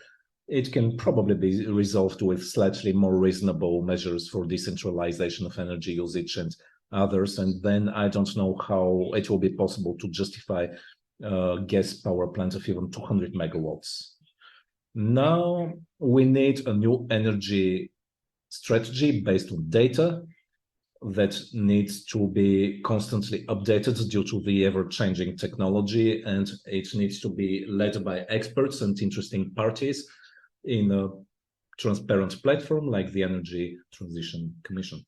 It can probably be resolved with slightly more reasonable measures for decentralization of energy usage and others. And then I don't know how it will be possible to justify gas power plant of even 200 megawatts. Now we need a new energy strategy based on data that needs to be constantly updated due to the ever-changing technology, and it needs to be led by experts and interesting parties in a transparent platform like the Energy Transition Commission.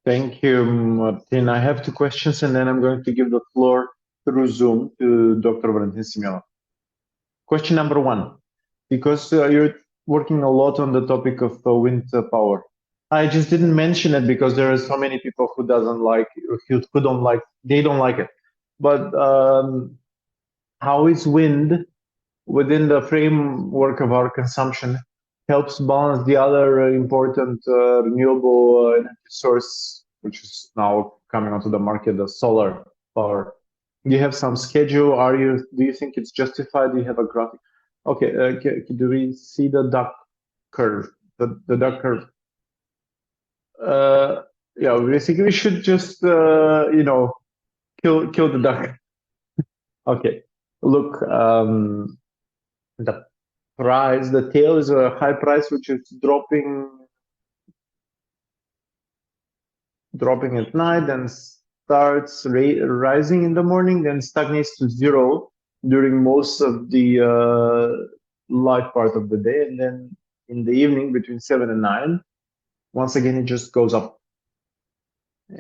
Thank you, Martin. I have two questions, and then I'm going to give the floor through Zoom to Dr. Valentin Simeonov. Question number one, because you're working a lot on the topic of wind power. I just didn't mention it because there are so many people who don't like it. But how is wind within the framework of our consumption helps balance the other important renewable energy source, which is now coming onto the market, the solar power? Do you have some schedule? Do you think it's justified? Do you have a graphic? Okay, do we see the duck curve? The duck curve. Yeah, basically we should just kill the duck. Okay, look, the price, the tail is a high price which is dropping at night, then starts rising in the morning, then stagnates to zero during most of the light part of the day, and then in the evening between 7 and 9, once again it just goes up,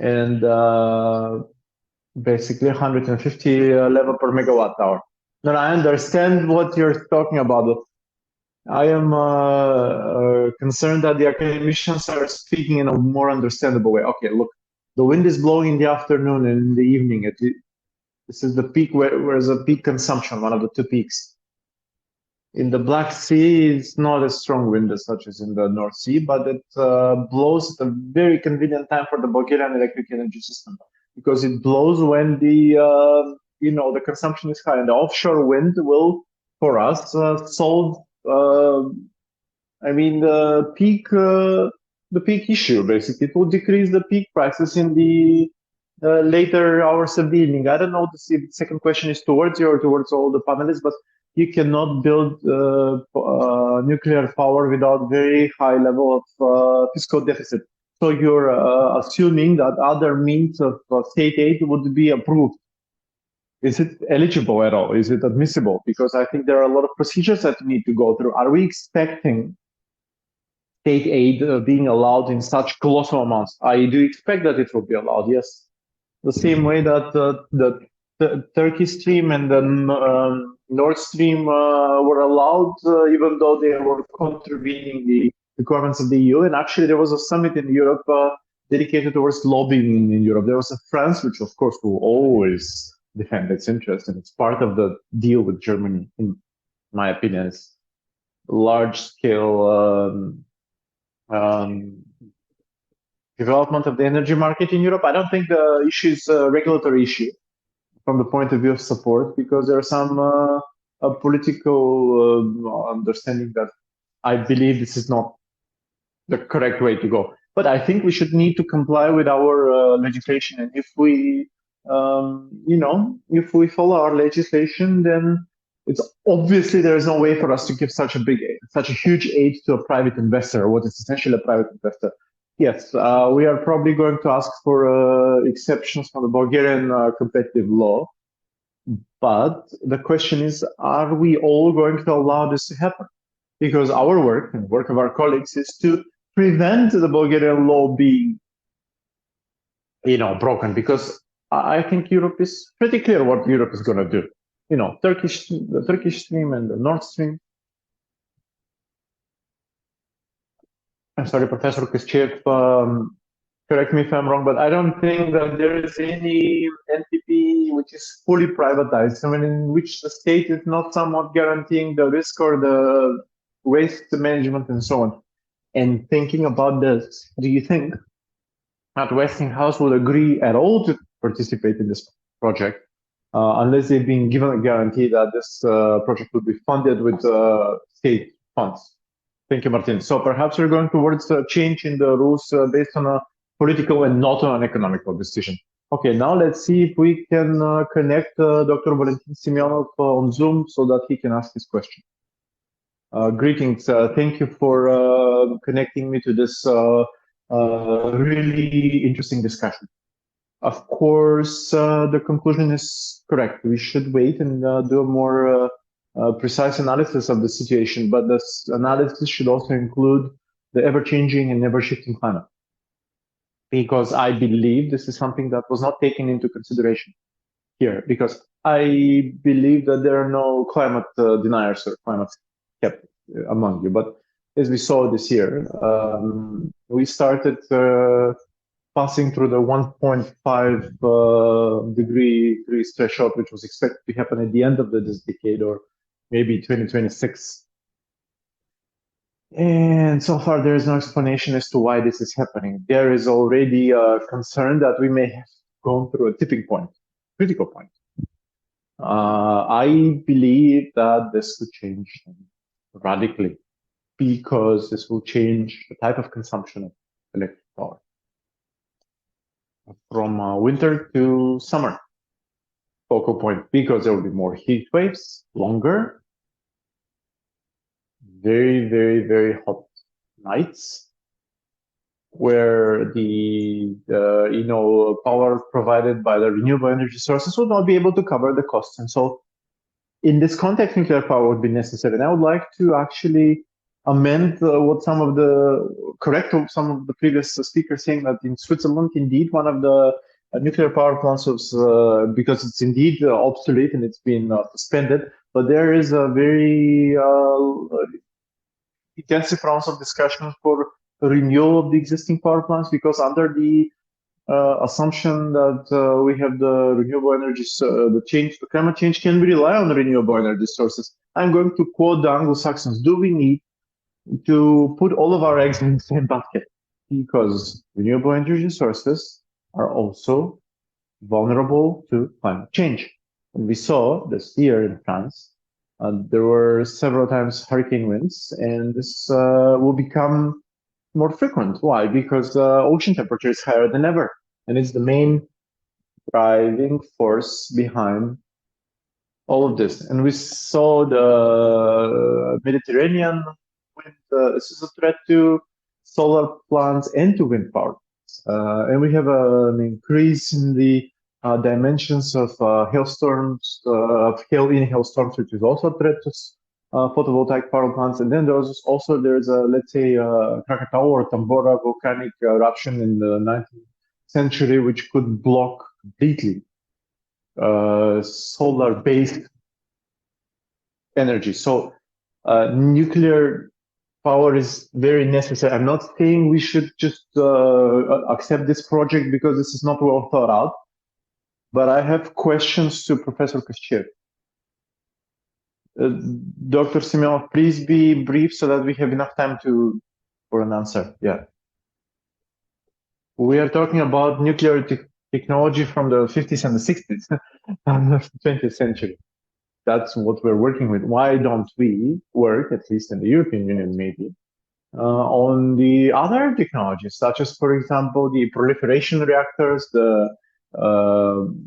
and basically 150 level per megawatt hour. Now I understand what you're talking about. I am concerned that the academicians are speaking in a more understandable way. Okay, look, the wind is blowing in the afternoon and in the evening. This is the peak where there's a peak consumption, one of the two peaks. In the Black Sea, it's not as strong wind as such as in the North Sea, but it blows at a very convenient time for the Bulgarian electric energy system, because it blows when the consumption is high, and the offshore wind will, for us, solve the peak issue. Basically, it will decrease the peak prices in the later hours of the evening. I don't know if the second question is towards you or towards all the panelists, but you cannot build nuclear power without very high level of fiscal deficit. So you're assuming that other means of state aid would be approved. Is it eligible at all? Is it admissible? Because I think there are a lot of procedures that you need to go through. Are we expecting state aid being allowed in such colossal amounts? I do expect that it will be allowed, yes. The same way that the Turkey Stream and the Nord Stream were allowed, even though they were contravening the requirements of the EU. And actually, there was a summit in Europe dedicated towards lobbying in Europe. There was a France, which of course will always defend its interest, and it's part of the deal with Germany, in my opinion. It's large-scale development of the energy market in Europe. I don't think the issue is a regulatory issue from the point of view of support, because there are some political understanding that I believe this is not the correct way to go. But I think we should need to comply with our legislation, and if we follow our legislation, then it's obviously there is no way for us to give such a huge aid to a private investor, what is essentially a private investor. Yes, we are probably going to ask for exceptions from the Bulgarian competitive law. But the question is, are we all going to allow this to happen? Because our work and the work of our colleagues is to prevent the Bulgarian law being, broken. Because I think Europe is pretty clear what Europe is going to do. The Turkish Stream and the Nord Stream. I'm sorry, Professor Kischev, correct me if I'm wrong, but I don't think that there is any NPP which is fully privatized. In which the state is not somewhat guaranteeing the risk or the waste management and so on. And thinking about this, do you think that Westinghouse would agree at all to participate in this project unless they've been given a guarantee that this project will be funded with state funds? Thank you, Martin. So perhaps we're going towards a change in the rules based on a political and not on an economical decision. Okay, now let's see if we can connect Dr. Valentin Simeonov on Zoom so that he can ask his question. Greetings. Thank you for connecting me to this really interesting discussion. Of course, the conclusion is correct. We should wait and do a more precise analysis of the situation, but this analysis should also include the ever-changing and ever-shifting climate, because I believe this is something that was not taken into consideration here, because I believe that there are no climate deniers or climate skeptics among you. But as we saw this year, we started passing through the 1.5 degrees threshold, which was expected to happen at the end of this decade or maybe 2026. And so far, there is no explanation as to why this is happening. There is already a concern that we may have gone through a tipping point, critical point. I believe that this could change radically, because this will change the type of consumption of electric power from winter to summer. Focal point, because there will be more heat waves, longer, very, very, very hot nights, where the power provided by the renewable energy sources will not be able to cover the costs. And so in this context, nuclear power would be necessary. And I would like to actually amend some of the previous speakers, saying that in Switzerland, indeed, one of the nuclear power plants was, because it's indeed obsolete and it's been suspended, but there is a very intensive rounds of discussion for renewal of the existing power plants, because under the assumption that we have the renewable energies, the climate change can rely on renewable energy sources. I'm going to quote the Anglo-Saxons: do we need to put all of our eggs in the same basket? Because renewable energy sources are also vulnerable to climate change. And we saw this year in France, there were several times hurricane winds, and this will become more frequent. Why? Because ocean temperature is higher than ever, and it's the main driving force behind all of this. And we saw the Mediterranean wind. This is a threat to solar plants and to wind power. And we have an increase in the dimensions of hailstorms, of hail in hailstorms, which is also a threat to photovoltaic power plants. And then there's a, let's say, Krakatoa or Tambora volcanic eruption in the 19th century, which could block completely solar-based energy. So nuclear power is very necessary. I'm not saying we should just accept this project because this is not well thought out, but I have questions to Professor Koschev. Dr. Semyonov, please be brief so that we have enough time for an answer. Yeah. We are talking about nuclear technology from the 50s and the 60s, 20th century. That's what we're working with. Why don't we work, at least in the European Union maybe, on the other technologies, such as, for example, the proliferation reactors, the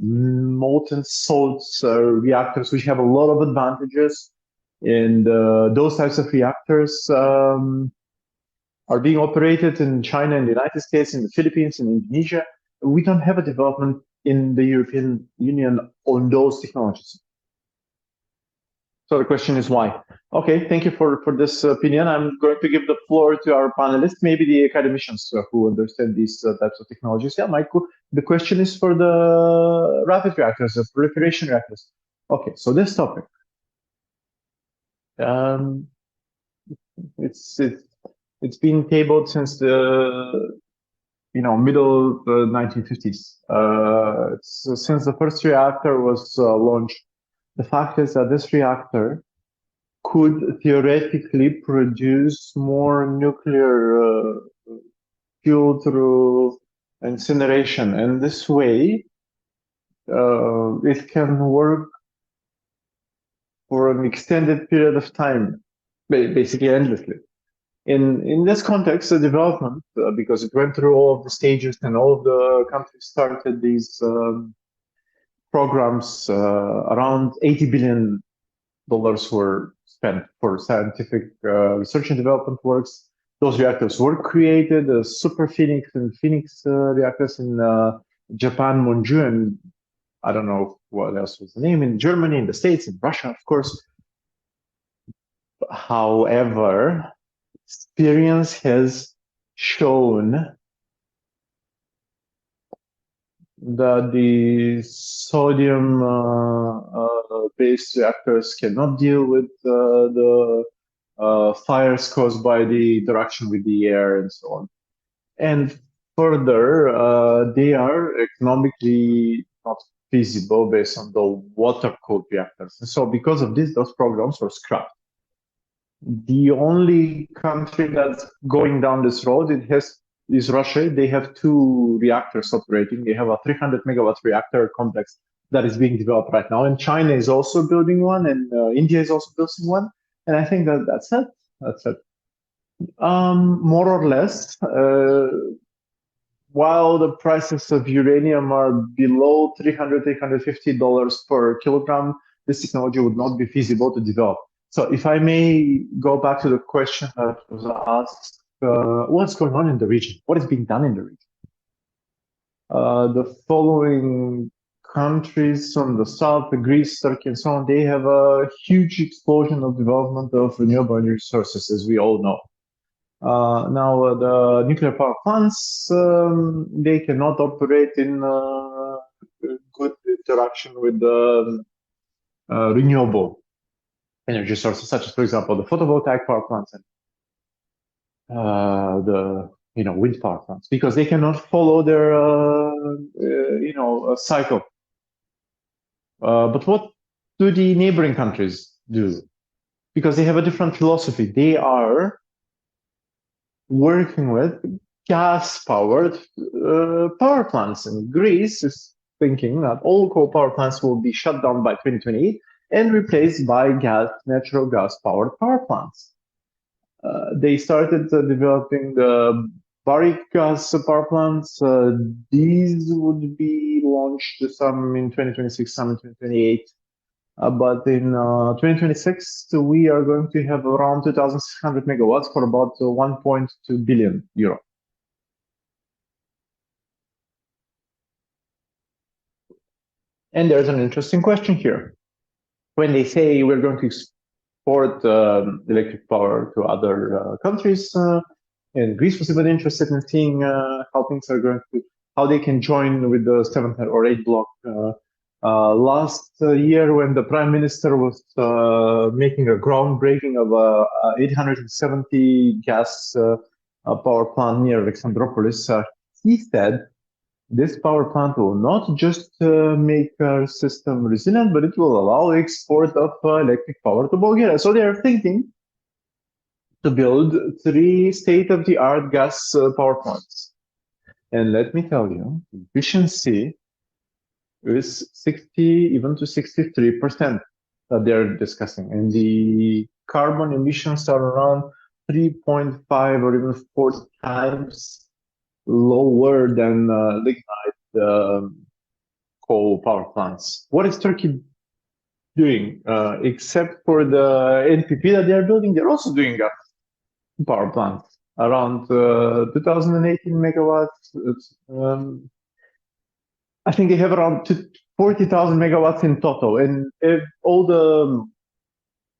molten salts reactors, which have a lot of advantages. And those types of reactors are being operated in China, in the United States, in the Philippines, in Indonesia. We don't have a development in the European Union on those technologies. So the question is why? Okay, thank you for this opinion. I'm going to give the floor to our panelists, maybe the academicians who understand these types of technologies. Yeah, Michael, the question is for the rapid reactors, the proliferation reactors. Okay, so this topic, it's been tabled since the middle of the 1950s. Since the first reactor was launched. The fact is that this reactor could theoretically produce more nuclear fuel through incineration. And this way, it can work for an extended period of time, basically endlessly. In this context, the development, because it went through all of the stages and all of the countries started these programs, around $80 billion were spent for scientific research and development works. Those reactors were created, Super Phoenix and Phoenix reactors in Japan, Monju, and I don't know what else was the name, in Germany, in the States, in Russia, of course. However, experience has shown that the sodium based reactors cannot deal with the fires caused by the interaction with the air and so on. And further, they are economically not feasible based on the water-cooled reactors. And so because of this, those programs were scrapped. The only country that's going down this road is Russia. They have two reactors operating. They have a 300 megawatt reactor complex that is being developed right now, and China is also building one, and India is also building one. And I think that's it. That's it. More or less. While the prices of uranium are below $300, $350 per kilogram, this technology would not be feasible to develop. So if I may go back to the question that was asked, what's going on in the region? What is being done in the region? The following countries from the south, Greece, Turkey, and so on, they have a huge explosion of development of renewable energy sources, as we all know. Now, the nuclear power plants, they cannot operate in good interaction with the renewable energy sources, such as, for example, the photovoltaic power plants and the wind power plants, because they cannot follow their cycle. But what do the neighboring countries do? Because they have a different philosophy. They are working with gas-powered power plants, and Greece is thinking that all coal power plants will be shut down by 2028 and replaced by natural gas-powered power plants. They started developing the baric gas power plants. These would be launched, some in 2026, some in 2028. But in 2026, we are going to have around 2,600 megawatts for about 1.2 billion euro. And there's an interesting question here. When they say we're going to export electric power to other countries, and Greece was even interested in seeing how things are going to, how they can join with the 7 or 8 block. Last year, when the prime minister was making a groundbreaking of a 870 gas power plant near Alexandroupolis, he said this power plant will not just make our system resilient, but it will allow export of electric power to Bulgaria. So they are thinking to build 3 state-of-the-art gas power plants. And let me tell you, efficiency is 60, even to 63% that they're discussing. And the carbon emissions are around 3.5 or even 4 times lower than lignite coal power plants. What is Turkey doing? Except for the NPP that they're building, they're also doing gas power plants around 2018 megawatts. I think they have around 40,000 megawatts in total, and if all the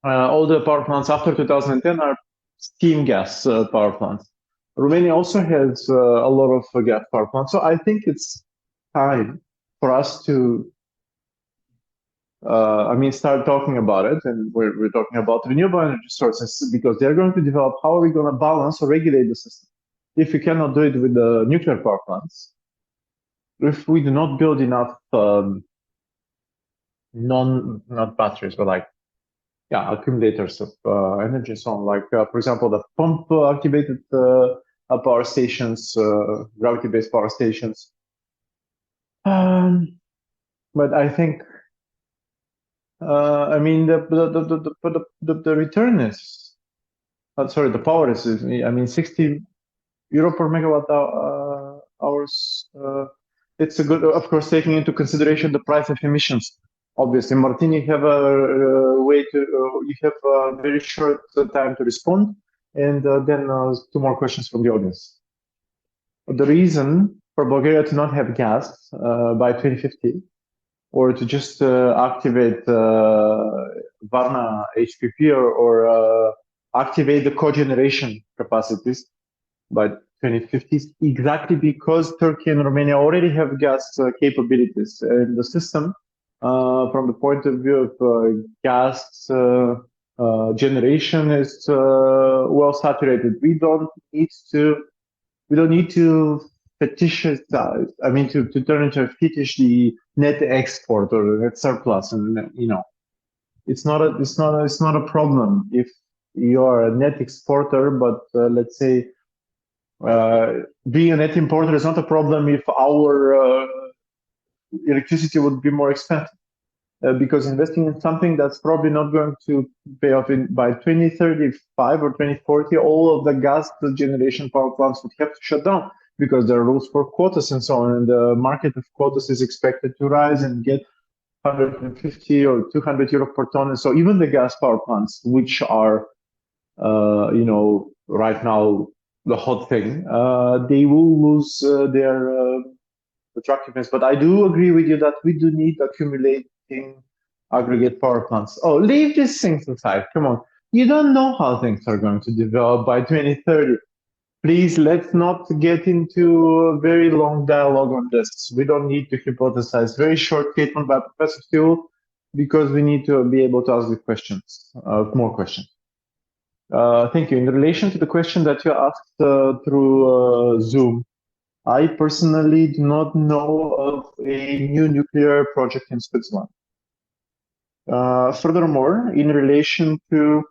power plants after 2010 are steam gas power plants. Romania also has a lot of gas power plants, so I think it's time for us to, start talking about it, and we're talking about renewable energy sources because they're going to develop how are we going to balance or regulate the system if we cannot do it with the nuclear power plants. If we do not build enough not batteries, but accumulators of energy, so on, for example, the pump activated power stations, gravity-based power stations. But I think, the return is, the power is, 60 euro per megawatt hours. It's a good, of course, taking into consideration the price of emissions. Obviously, Martin, you have a way to, you have a very short time to respond, and then two more questions from the audience. The reason for Bulgaria to not have gas by 2050, or to just activate Varna HPP, or activate the cogeneration capacities by 2050, exactly because Turkey and Romania already have gas capabilities, and the system, from the point of view of gas generation, is well saturated. We don't need to fetishize. I mean, to turn into a fetish the net export or the net surplus, and it's not a problem if you are a net exporter, but let's say being a net importer is not a problem if our electricity would be more expensive. Because investing in something that's probably not going to pay off by 2035 or 2040, all of the gas generation power plants would have to shut down because there are rules for quotas and so on. And the market of quotas is expected to rise and get 150 or 200 euro per ton. And so even the gas power plants, which are, right now the hot thing, they will lose their attractiveness. But I do agree with you that we do need accumulating aggregate power plants. Oh, leave these things aside. Come on. You don't know how things are going to develop by 2030. Please, let's not get into a very long dialogue on this. We don't need to hypothesize. Very short statement by Professor Steele, because we need to be able to ask the questions, more questions. Thank you. In relation to the question that you asked through Zoom, I personally do not know of a new nuclear project in Switzerland. Furthermore, in relation to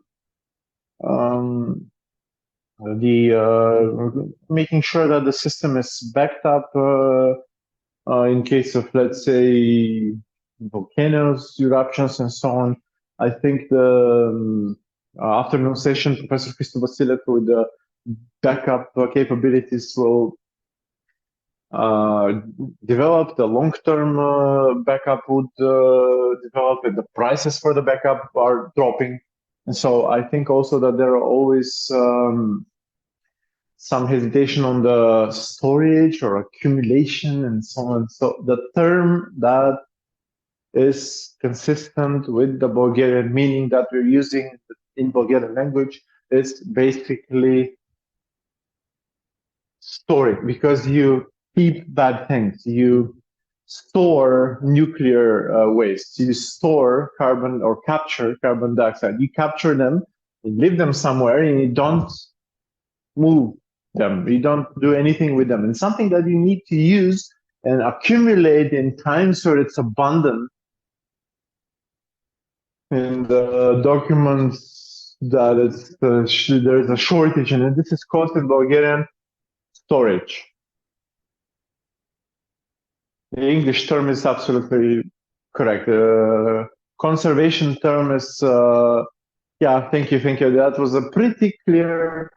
making sure that the system is backed up in case of, let's say, volcanoes, eruptions, and so on, I think the afternoon session, Professor Christo Vasilev with the backup capabilities will develop. The long-term backup would develop, and the prices for the backup are dropping. And so I think also that there are always some hesitation on the storage or accumulation and so on. So the term that is consistent with the Bulgarian meaning that we're using in Bulgarian language is basically storing, because you keep bad things. You store nuclear waste. You store carbon, or capture carbon dioxide. You capture them, you leave them somewhere, and you don't move them. You don't do anything with them. And something that you need to use and accumulate in times where it's abundant. In the documents that it's there is a shortage, and this is called in Bulgarian storage. The English term is absolutely correct. Conservation term is, yeah, thank you. That was a pretty clear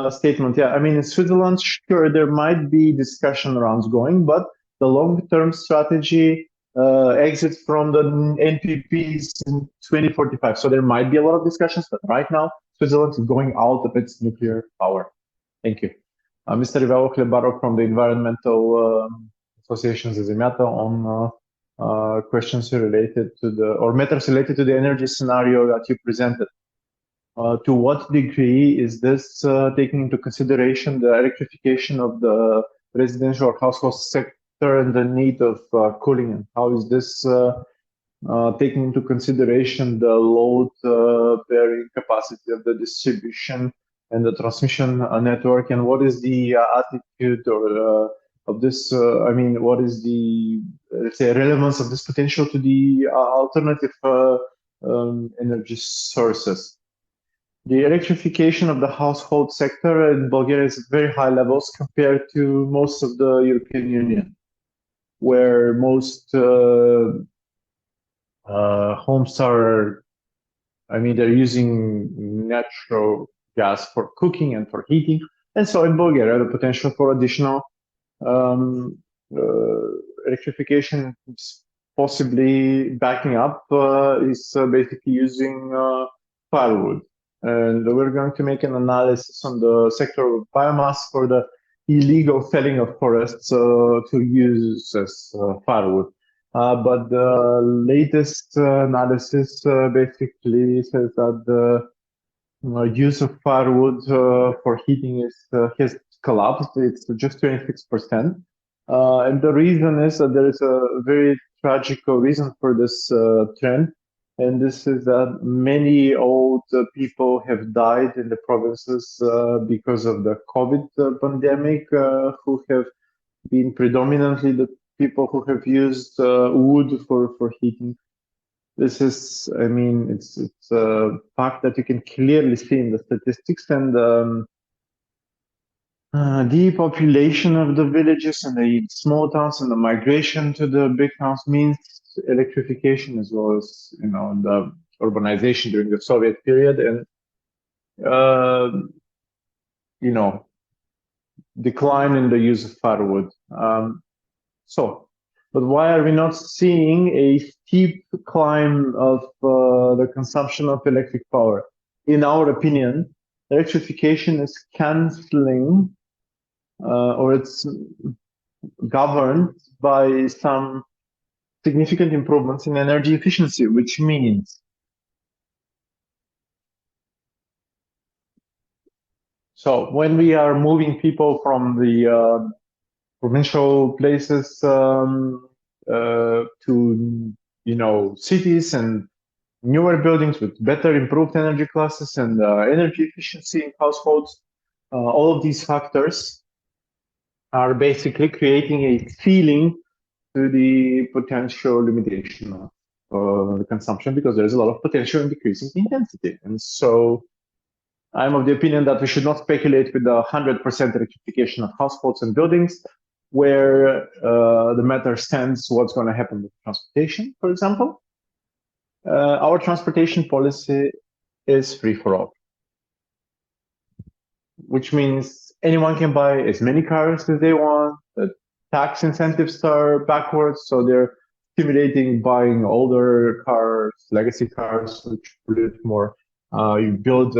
statement. Yeah, I mean, in Switzerland, sure, there might be discussion rounds going, but the long-term strategy exits from the NPPs in 2045. So there might be a lot of discussions, but right now, Switzerland is going out of its nuclear power. Thank you. Mr. Ivalo Hlebarov from the Environmental Association Zemята on questions related to or matters related to the energy scenario that you presented. To what degree is this taking into consideration the electrification of the residential or household sector and the need of cooling? And how is this taking into consideration the load bearing capacity of the distribution and the transmission network? And what is the attitude or of this? I mean, what is the, let's say, relevance of this potential to the alternative energy sources? The electrification of the household sector in Bulgaria is at very high levels compared to most of the European Union, where most homes are, I mean, they're using natural gas for cooking and for heating. And so in Bulgaria, the potential for additional electrification is possibly backing up is basically using firewood. And we're going to make an analysis on the sector of biomass for the illegal felling of forests to use as firewood. But the latest analysis basically says that the use of firewood for heating has collapsed. It's just 26%. And the reason is that there is a very tragical reason for this trend. And this is that many old people have died in the provinces because of the COVID pandemic, who have been predominantly the people who have used wood for heating. This is, I mean, it's a fact that you can clearly see in the statistics, and depopulation of the villages and the small towns and the migration to the big towns means electrification, as well as the urbanization during the Soviet period, and decline in the use of firewood. But why are we not seeing a steep climb of the consumption of electric power? In our opinion, electrification is canceling or it's governed by some significant improvements in energy efficiency, which means when we are moving people from the provincial places to cities and newer buildings with better improved energy classes and energy efficiency in households, all of these factors are basically creating a ceiling to the potential limitation of the consumption, because there's a lot of potential in decreasing the intensity. And so I'm of the opinion that we should not speculate with the 100% electrification of households and buildings, where the matter stands what's going to happen with transportation, for example. Our transportation policy is free for all, which means anyone can buy as many cars as they want. The tax incentives are backwards, so they're stimulating buying older cars, legacy cars, which pollute more. You build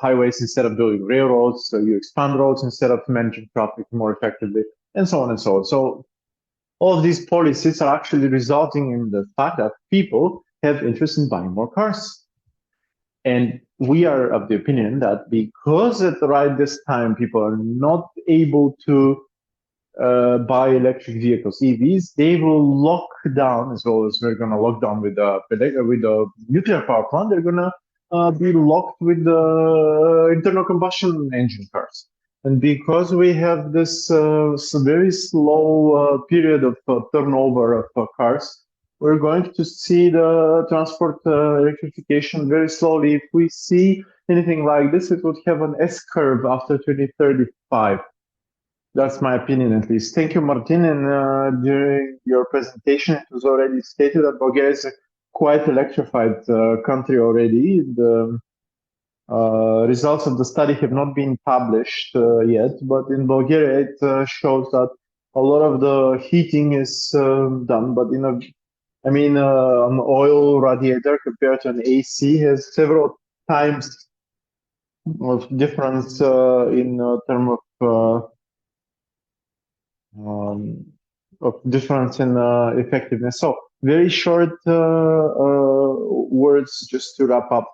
highways instead of building railroads, so you expand roads instead of managing traffic more effectively, and so on and so on. So all of these policies are actually resulting in the fact that people have interest in buying more cars. And we are of the opinion that because at right this time people are not able to buy electric vehicles, EVs, they will lock down, as well as we're going to lock down with the nuclear power plant. They're going to be locked with the internal combustion engine cars. And because we have this very slow period of turnover of cars, we're going to see the transport electrification very slowly. If we see anything like this, it would have an S-curve after 2035. That's my opinion, at least. Thank you, Martin. And during your presentation, it was already stated that Bulgaria is a quite electrified country already. The results of the study have not been published yet, but in Bulgaria, it shows that a lot of the heating is done, but an oil radiator compared to an AC has several times of difference in terms of difference in effectiveness. So very short words just to wrap up.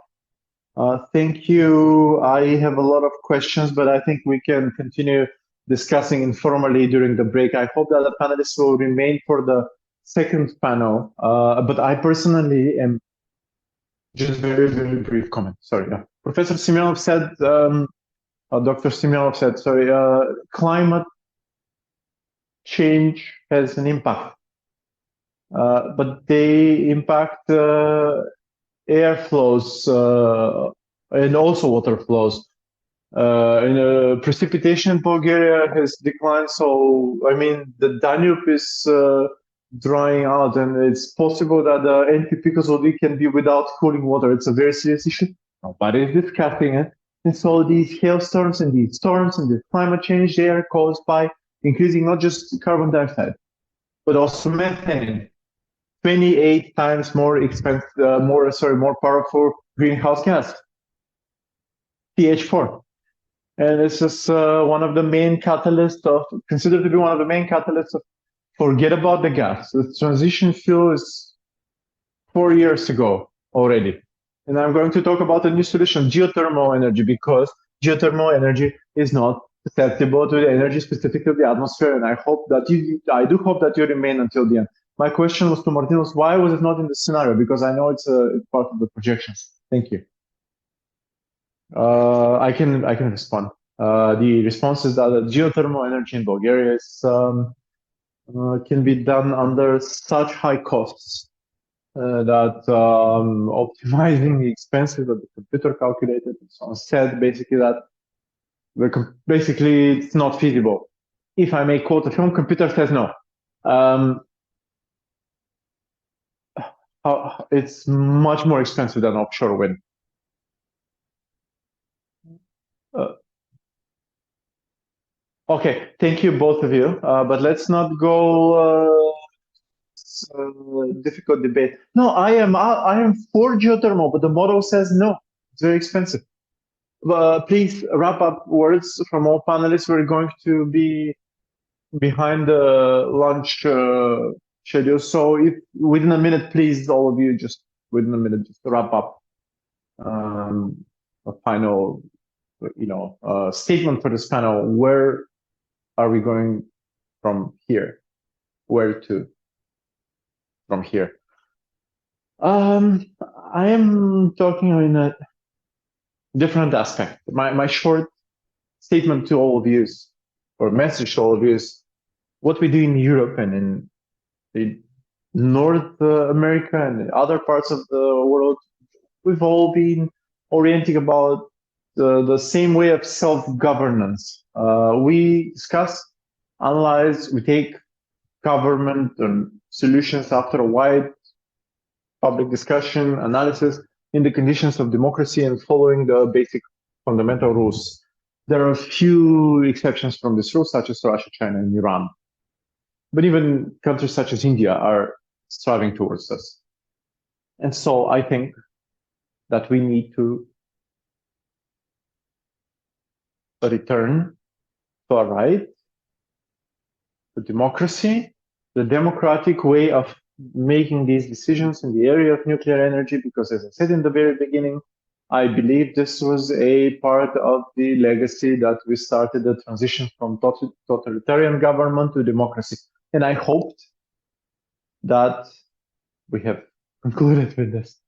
Thank you. I have a lot of questions, but I think we can continue discussing informally during the break. I hope that the panelists will remain for the second panel, but I personally am just very, very brief comment. Sorry. Professor Semyonov said, Dr. Semyonov said, sorry, climate change has an impact, but they impact air flows and also water flows. Precipitation in Bulgaria has declined, so the Danube is drying out, and it's possible that the NP can be without cooling water. It's a very serious issue. Nobody is discussing it. And so these hailstorms and these storms and this climate change, they are caused by increasing not just carbon dioxide, but also methane. 28 times more expensive, more powerful greenhouse gas, CH4. And this is one of the main catalysts considered to be one of the main catalysts of forget about the gas. The transition fuel is 4 years ago already. And I'm going to talk about a new solution, geothermal energy, because geothermal energy is not susceptible to the energy specific of the atmosphere. And I do hope that you remain until the end. My question was to Martinos, why was it not in the scenario? Because I know it's part of the projections. Thank you. I can respond. The response is that geothermal energy in Bulgaria can be done under such high costs that optimizing the expenses of the computer calculated and so on said basically that basically it's not feasible. If I may quote a film, computer says no. It's much more expensive than offshore wind. Okay, thank you both of you, but let's not go difficult debate. No, I am for geothermal, but the model says no. It's very expensive. Please wrap up words from all panelists. We're going to be behind the lunch schedule. So if within a minute, please, all of you, just within a minute, just wrap up a final, statement for this panel. Where are we going from here? Where to from here? I am talking in a different aspect. My short statement to all of you is, or message to all of you is, what we do in Europe and in North America and in other parts of the world, we've all been orienting about the same way of self-governance. We discuss, analyze, we take government and solutions after a wide public discussion, analysis in the conditions of democracy and following the basic fundamental rules. There are a few exceptions from this rule, such as Russia, China, and Iran. But even countries such as India are striving towards this. And so I think that we need to return to our right, to democracy, the democratic way of making these decisions in the area of nuclear energy, because as I said in the very beginning, I believe this was a part of the legacy that we started the transition from totalitarian government to democracy. And I hoped that we have concluded with this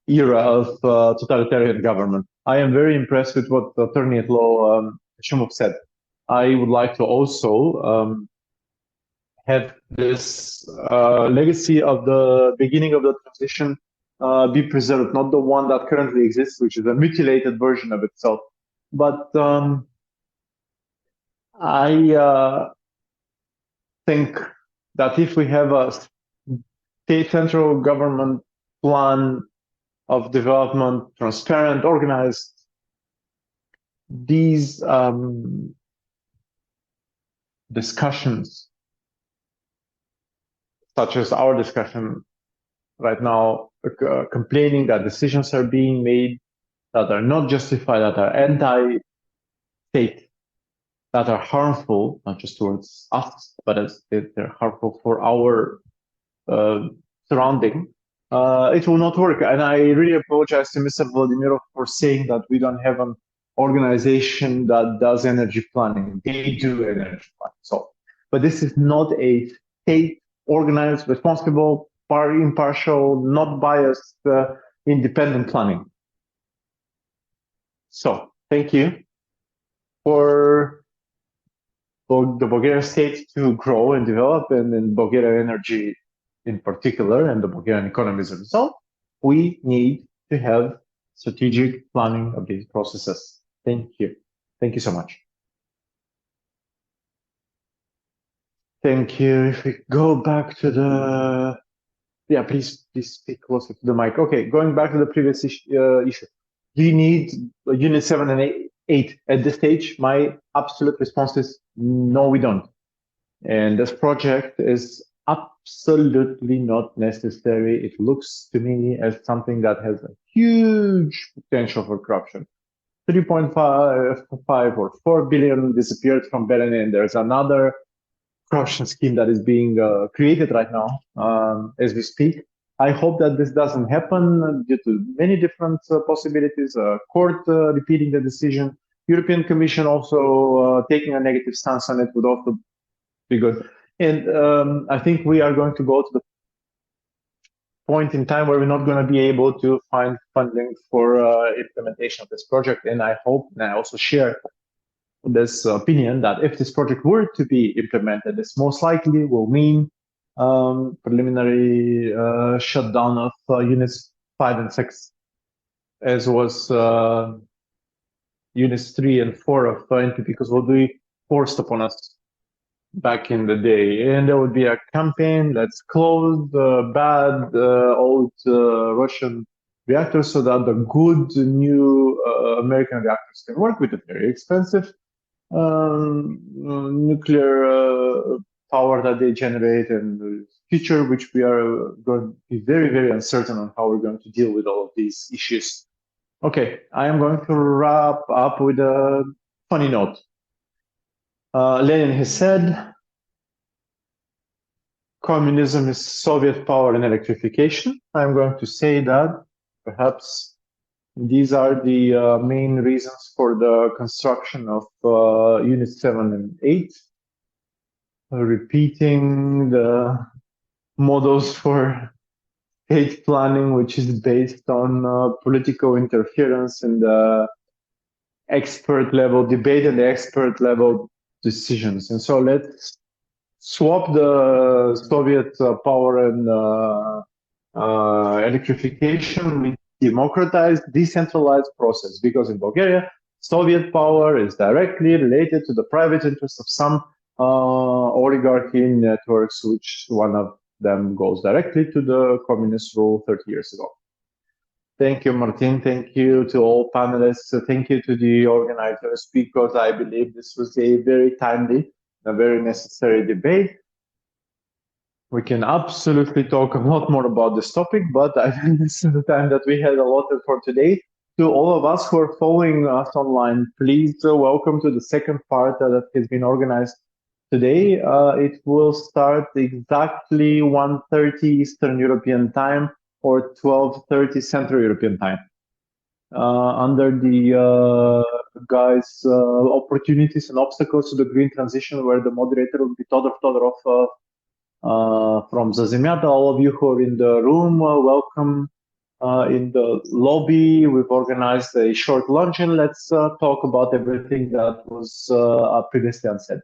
era of totalitarian government. I am very impressed with what attorney at law Shumov said. I would like to also have this legacy of the beginning of the transition be preserved, not the one that currently exists, which is a mutilated version of itself. But I think that if we have a state central government plan of development, transparent, organized, these discussions, such as our discussion right now, complaining that decisions are being made that are not justified, that are anti-state, that are harmful, not just towards us, but as they're harmful for our surrounding, it will not work. And I really apologize to Mr. Vladimirov for saying that we don't have an organization that does energy planning. They do energy planning. So, but this is not a state organized, responsible, impartial, not biased, independent planning. So, thank you for the Bulgarian state to grow and develop, and in Bulgarian energy in particular, and the Bulgarian economy as a result. We need to have strategic planning of these processes. Thank you. Thank you so much. Thank you. If we go back to the, yeah, please speak closer to the mic. Okay, going back to the previous issue. Do you need Unit 7 and 8 at this stage? My absolute response is no, we don't. And this project is up absolutely not necessary. It looks to me as something that has a huge potential for corruption. 3.5 or 4 billion disappeared from Berlin, and there's another corruption scheme that is being created right now as we speak. I hope that this doesn't happen due to many different possibilities. Court repeating the decision, European Commission also taking a negative stance on it would also be good. And I think we are going to go to the point in time where we're not going to be able to find funding for implementation of this project. And I hope, and I also share this opinion, that if this project were to be implemented, this most likely will mean preliminary shutdown of units 5 and 6, as was units 3 and 4 of NPP, because will be forced upon us back in the day. And there would be a campaign, let's close the bad old Russian reactors so that the good new American reactors can work with the very expensive nuclear power that they generate, and the future, which we are going to be very, very uncertain on how we're going to deal with all of these issues. Okay, I am going to wrap up with a funny note. Lenin has said, communism is Soviet power and electrification. I'm going to say that perhaps these are the main reasons for the construction of Units 7 and 8, repeating the models for state planning, which is based on political interference and expert level debate and the expert level decisions. And so let's swap the Soviet power and electrification with democratized, decentralized process, because in Bulgaria, Soviet power is directly related to the private interests of some oligarchy networks, which one of them goes directly to the communist rule 30 years ago. Thank you, Martin. Thank you to all panelists. Thank you to the organizers, because I believe this was a very timely, a very necessary debate. We can absolutely talk a lot more about this topic, but I think this is the time that we had allotted for today. To all of us who are following us online, please welcome to the second part that has been organized today. It will start exactly 1:30 Eastern European time or 12:30 Central European time. Under the guys, opportunities and obstacles to the green transition, where the moderator will be Todorov from Zazimyata. All of you who are in the room, welcome in the lobby. We've organized a short luncheon. Let's talk about everything that was previously unsaid.